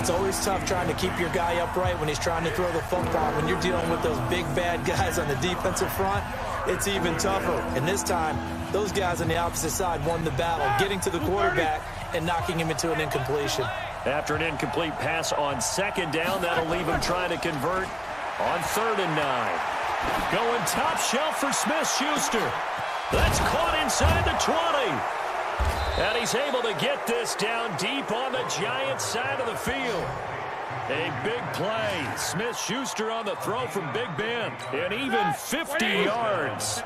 It's always tough trying to keep your guy upright when he's trying to throw the football. When you're dealing with those big, bad guys on the defensive front, it's even tougher. And this time, those guys on the opposite side won the battle, getting to the quarterback and knocking him into an incompletion. After an incomplete pass on 2nd down, that'll leave him trying to convert on 3rd and 9. Going top shelf for Smith-Schuster. That's caught inside the 20. And he's able to get this down deep on the Giants' side of the field. A big play. Smith-Schuster on the throw from Big Ben. And even 50 yards.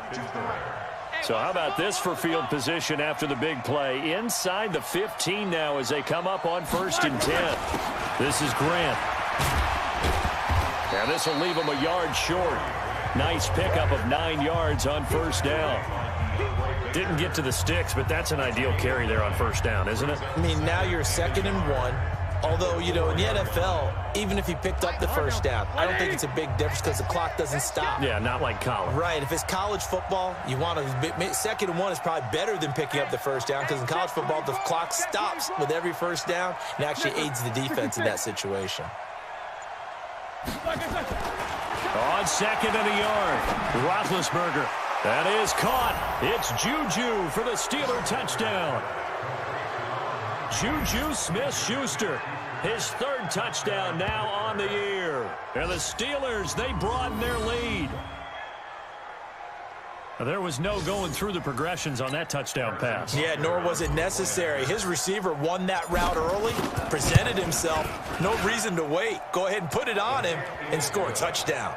So how about this for field position after the big play? Inside the 15 now as they come up on 1st and 10. This is Grant. And this will leave him a yard short. Nice pickup of 9 yards on 1st down. Didn't get to the sticks, but that's an ideal carry there on 1st down, isn't it? I mean, now you're 2nd and 1. Although, you know, in the NFL, even if he picked up the 1st down, I don't think it's a big difference because the clock doesn't stop. Yeah, not like college. Right. If it's college football, you want to 2nd and 1 is probably better than picking up the 1st down because in college football, the clock stops with every 1st down and actually aids the defense in that situation. On 2nd and a yard, Roethlisberger. That is caught. It's Juju for the Steeler touchdown. Juju Smith-Schuster, his 3rd touchdown now on the year. And the Steelers, they broaden their lead. There was no going through the progressions on that touchdown pass. Yeah, nor was it necessary. His receiver won that route early, presented himself. No reason to wait. Go ahead and put it on him and score a touchdown.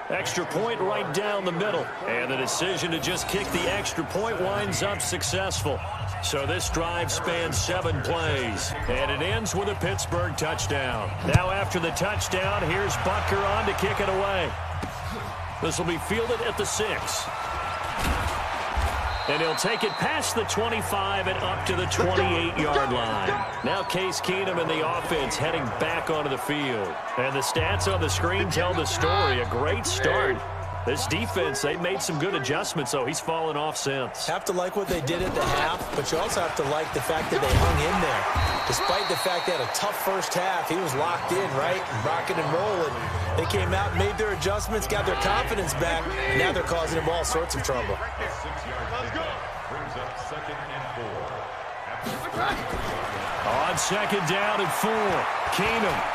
Extra point right down the middle. And the decision to just kick the extra point winds up successful. So this drive spans 7 plays. And it ends with a Pittsburgh touchdown. Now after the touchdown, here's Butker on to kick it away. This will be fielded at the 6. And he'll take it past the 25 and up to the 28-yard line. Now Case Keenum and the offense heading back onto the field. And the stats on the screen tell the story. A great start. This defense, they've made some good adjustments, so he's fallen off since. Have to like what they did at the half, but you also have to like the fact that they hung in there. Despite the fact they had a tough first half, he was locked in, right? Rocking and rolling. They came out, made their adjustments, got their confidence back, and now they're causing him all sorts of trouble. On 2nd down and 4, Keenum.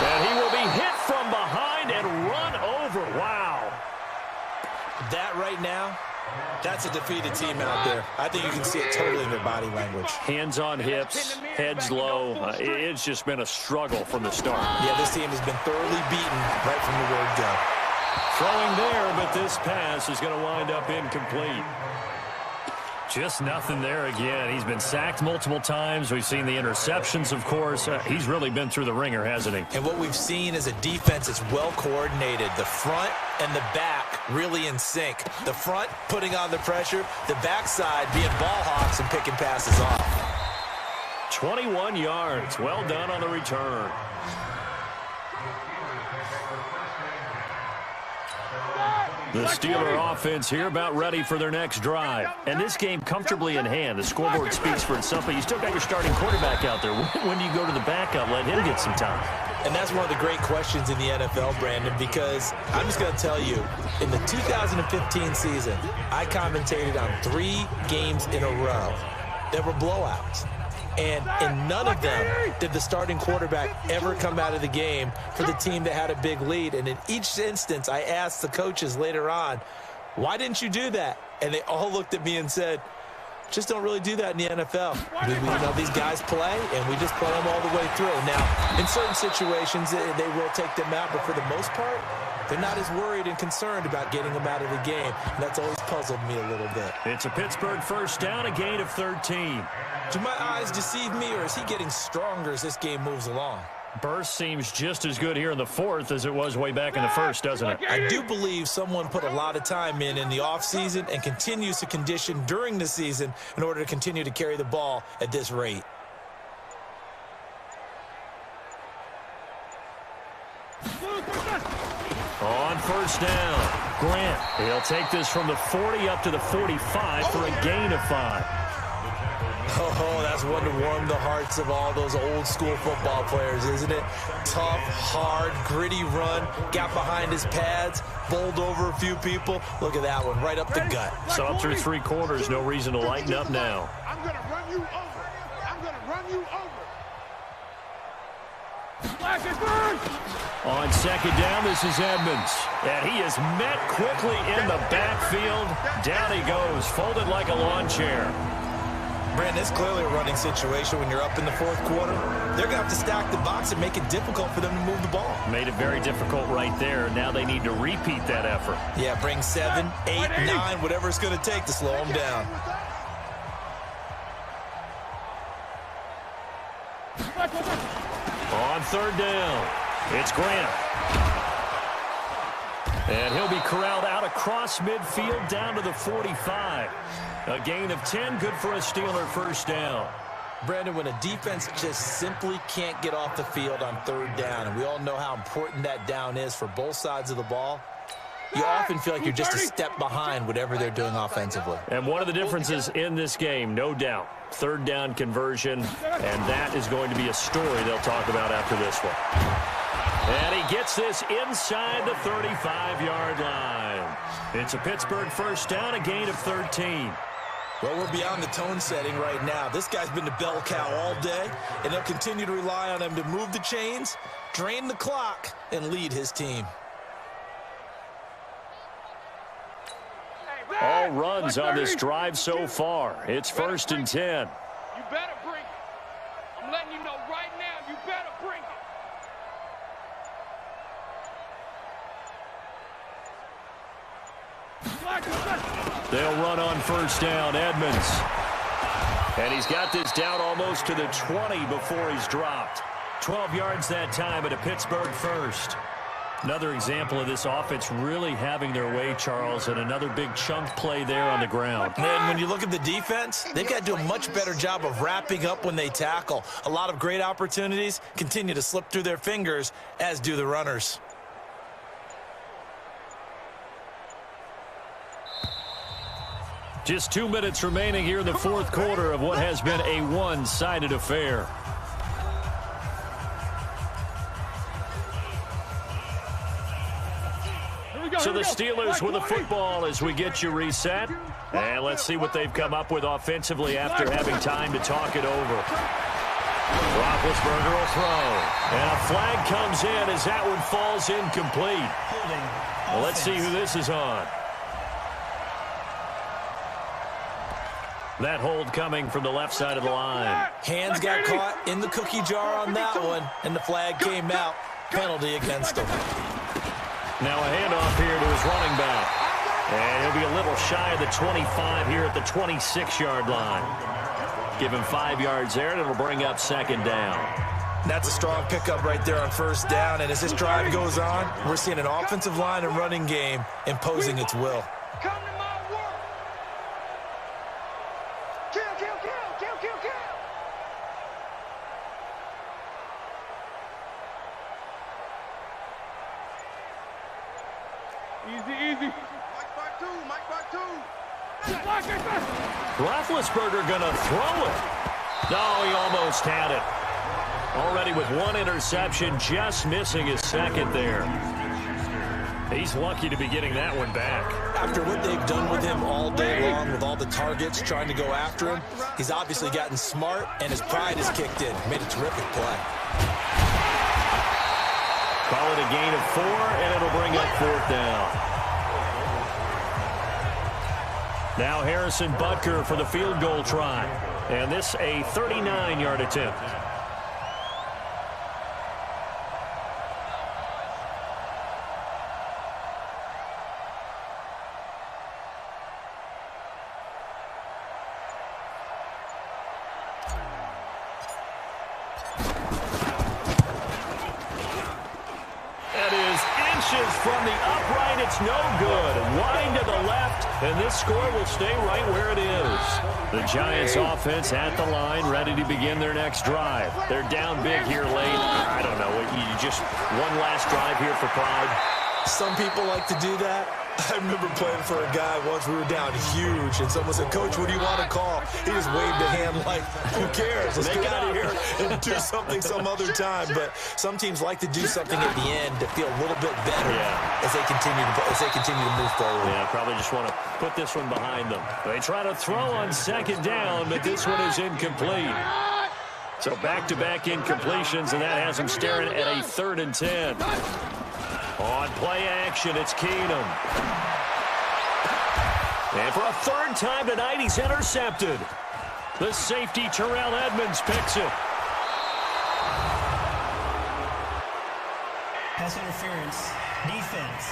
And he will be hit from behind and run over. Wow. That right now, that's a defeated team out there. I think you can see it totally in their body language. Hands on hips, heads low. It's just been a struggle from the start. Yeah, this team has been thoroughly beaten right from the word go. Throwing there, but this pass is going to wind up incomplete. Just nothing there again. He's been sacked multiple times. We've seen the interceptions, of course. He's really been through the ringer, hasn't he? And what we've seen is a defense that's well coordinated. The front and the back really in sync. The front putting on the pressure, the backside being ball hawks and picking passes off. 21 yards. Well done on the return. The Steeler offense here about ready for their next drive. And this game comfortably in hand. The scoreboard speaks for itself, but you still got your starting quarterback out there. When do you go to the backup? Let him get some time. And that's one of the great questions in the NFL, Brandon, because I'm just going to tell you, in the 2015 season, I commentated on 3 games in a row that were blowouts. And in none of them did the starting quarterback ever come out of the game for the team that had a big lead. And in each instance, I asked the coaches later on, why didn't you do that? And they all looked at me and said, just don't really do that in the NFL. We know these guys play, and we just play them all the way through. Now, in certain situations, they will take them out, but for the most part, they're not as worried and concerned about getting them out of the game. And that's always puzzled me a little bit. It's a Pittsburgh first down, a gain of 13. Do my eyes deceive me, or is he getting stronger as this game moves along? Burst seems just as good here in the fourth as it was way back in the first, doesn't it? I do believe someone put a lot of time in the offseason and continues to condition during the season in order to continue to carry the ball at this rate. On first down, Grant. He'll take this from the 40 up to the 45 for a gain of 5. Oh, that's one to warm the hearts of all those old school football players, isn't it? Tough, hard, gritty run, got behind his pads, bowled over a few people. Look at that one, right up the gut. So up through 3 quarters, no reason to lighten up now. I'm going to run you over. I'm going to run you over. On second down, this is Edmonds. And he is met quickly in the backfield. Down he goes, folded like a lawn chair. Brandon, it's clearly a running situation when you're up in the fourth quarter. They're going to have to stack the box and make it difficult for them to move the ball. Made it very difficult right there. Now they need to repeat that effort. Yeah, bring 7, 8, 9, whatever it's going to take to slow them down. On third down, it's Grant. And he'll be corralled out across midfield down to the 45. A gain of 10, good for a Steeler first down. Brandon, when a defense just simply can't get off the field on third down, and we all know how important that down is for both sides of the ball, you often feel like you're just a step behind whatever they're doing offensively. And one of the differences in this game, no doubt, third down conversion, and that is going to be a story they'll talk about after this one. And he gets this inside the 35-yard line. It's a Pittsburgh first down, a gain of 13. Well, we're beyond the tone setting right now. This guy's been the bell cow all day, and they'll continue to rely on him to move the chains, drain the clock, and lead his team. All runs on this drive so far. It's first and 10. You better bring it. I'm letting you know right now, you better bring it. They'll run on first down, Edmonds. And he's got this down almost to the 20 before he's dropped. 12 yards that time at a Pittsburgh first. Another example of this offense really having their way, Charles, and another big chunk play there on the ground. And when you look at the defense, they've got to do a much better job of wrapping up when they tackle. A lot of great opportunities continue to slip through their fingers, as do the runners. Just 2 minutes remaining here in the fourth quarter of what has been a one-sided affair. So the Steelers with the football as we get you reset. And let's see what they've come up with offensively after having time to talk it over. Roethlisberger will throw. And a flag comes in as that one falls incomplete. Well, let's see who this is on. That hold coming from the left side of the line. Hands got caught in the cookie jar on that one, and the flag came out. Penalty against him. Now a handoff here to his running back. And he'll be a little shy of the 25 here at the 26-yard line. Give him 5 yards there, and it'll bring up second down. That's a strong pickup right there on first down. And as this drive goes on, we're seeing an offensive line and running game imposing its will. Come to my work. Kill, kill, kill, kill, kill, kill. Easy, easy. Mike Bar 2, Mike Bar 2. Roethlisberger going to throw it. No, he almost had it. Already with 1 interception, just missing his second there. He's lucky to be getting that one back. After what they've done with him all day long, with all the targets trying to go after him, he's obviously gotten smart, and his pride has kicked in. Made a terrific play. Call it a gain of 4, and it'll bring up 4th down. Now Harrison Butker for the field goal try. And this a 39-yard attempt. From the upright, it's no good. Wide to the left, and this score will stay right where it is. The Giants offense at the line, ready to begin their next drive. They're down big here late. I don't know. You just one last drive here for pride. Some people like to do that. I remember playing for a guy once. We were down huge, and someone said, "Coach, what do you want to call?" He just waved a hand like, "Who cares? Let's get out of here and do something some other time." But some teams like to do something at the end to feel a little bit better as they continue to move forward. Yeah, probably just want to put this one behind them. They try to throw on second down, but this one is incomplete. So back-to-back incompletions, and that has them staring at a 3rd and 10. On play action, it's Keenum. And for a 3rd time tonight, he's intercepted. The safety, Terrell Edmonds, picks it. Pass interference. Defense.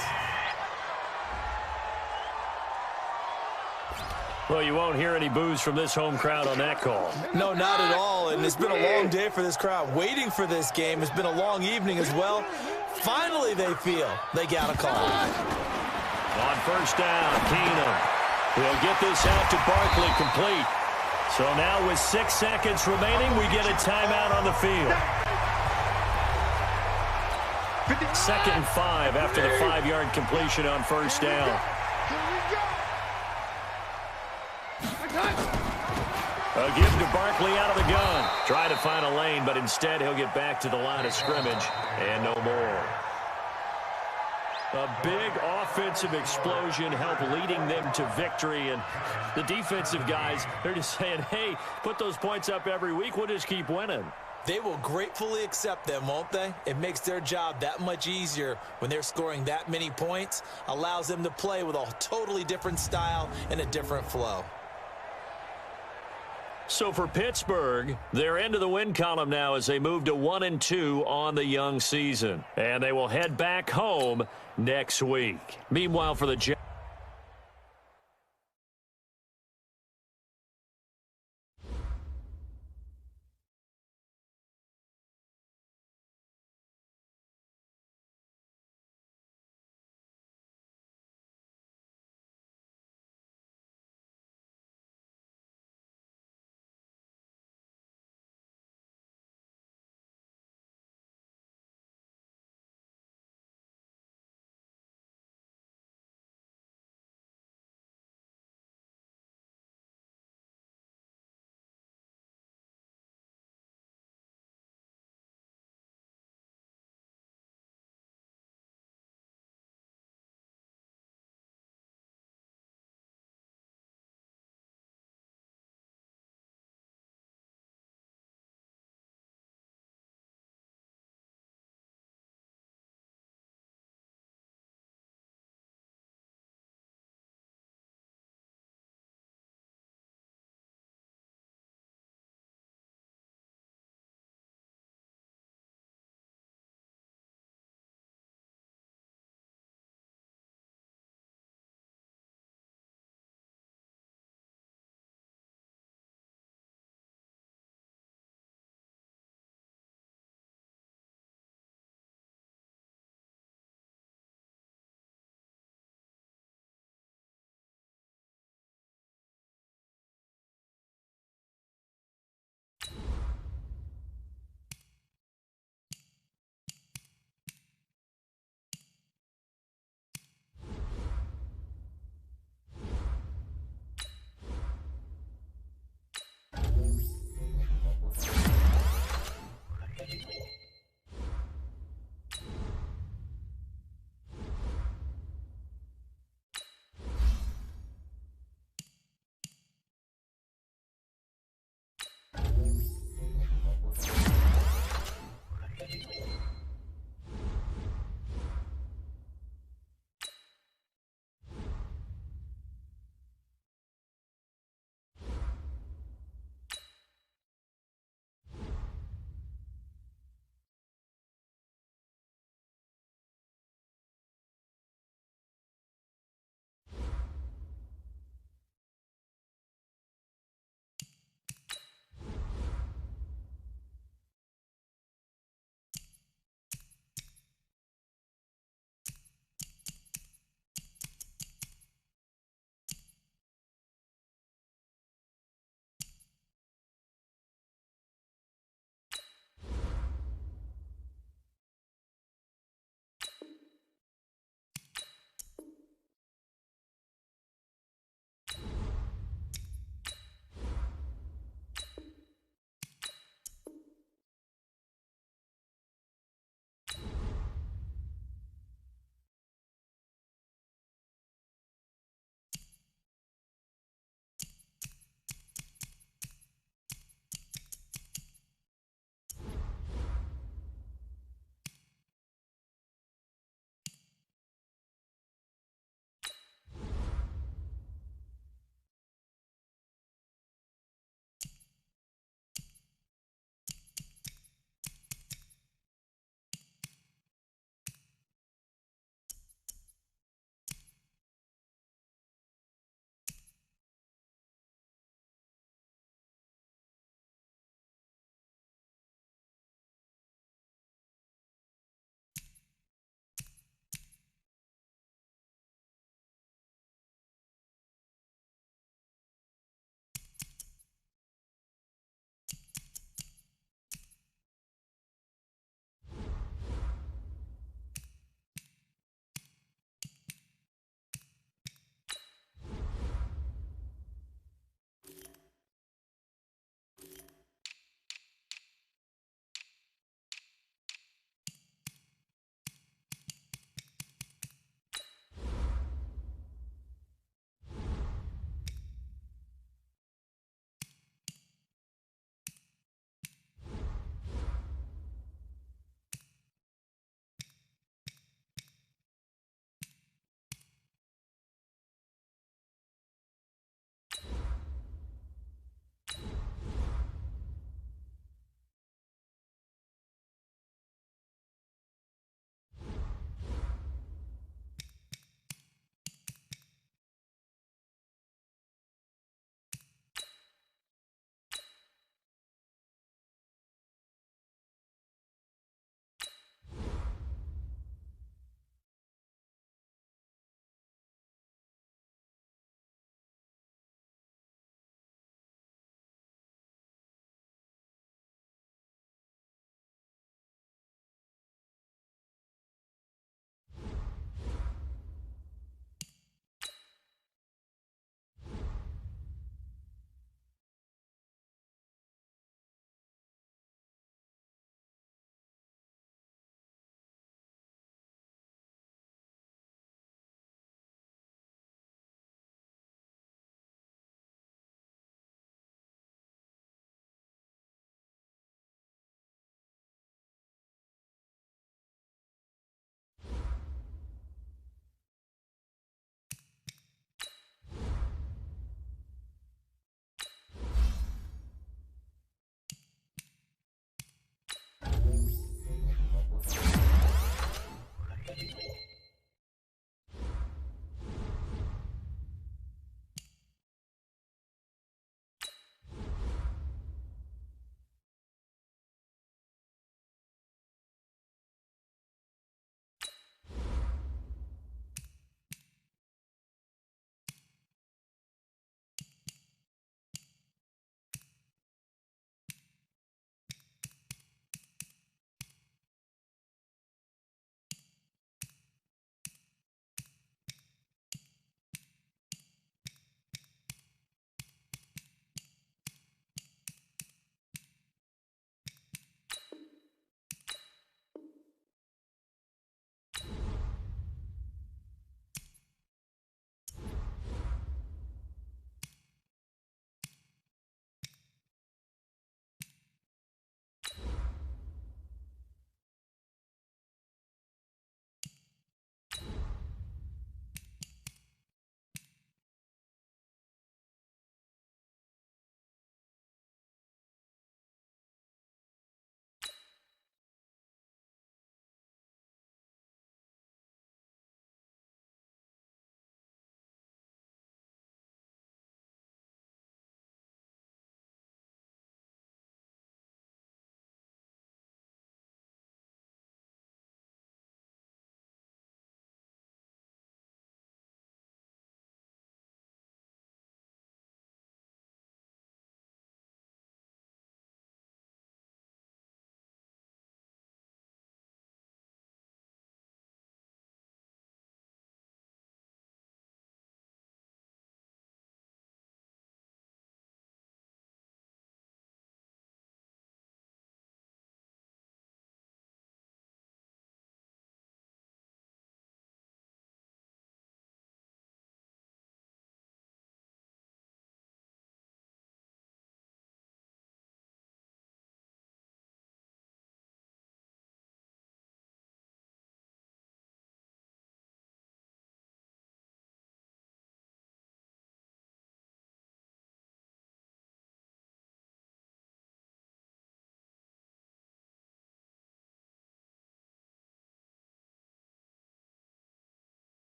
Well, you won't hear any boos from this home crowd on that call. No, not at all. And it's been a long day for this crowd. Waiting for this game. It's been a long evening as well. Finally, they feel they got a call. On first down, Keenum. He'll get this out to Barkley, complete. So now with 6 seconds remaining, we get a timeout on the field. 2nd and 5 after the 5-yard completion on first down. A give to Barkley out of the gun. Try to find a lane, but instead he'll get back to the line of scrimmage and no more. A big offensive explosion helped leading them to victory, and the defensive guys, they're just saying, hey, put those points up every week, we'll just keep winning. They will gratefully accept them, won't they? It makes their job that much easier when they're scoring that many points, allows them to play with a totally different style and a different flow. So for Pittsburgh, they're into the win column now as they move to 1-2 on the young season. And they will head back home next week. Meanwhile, for the Giants.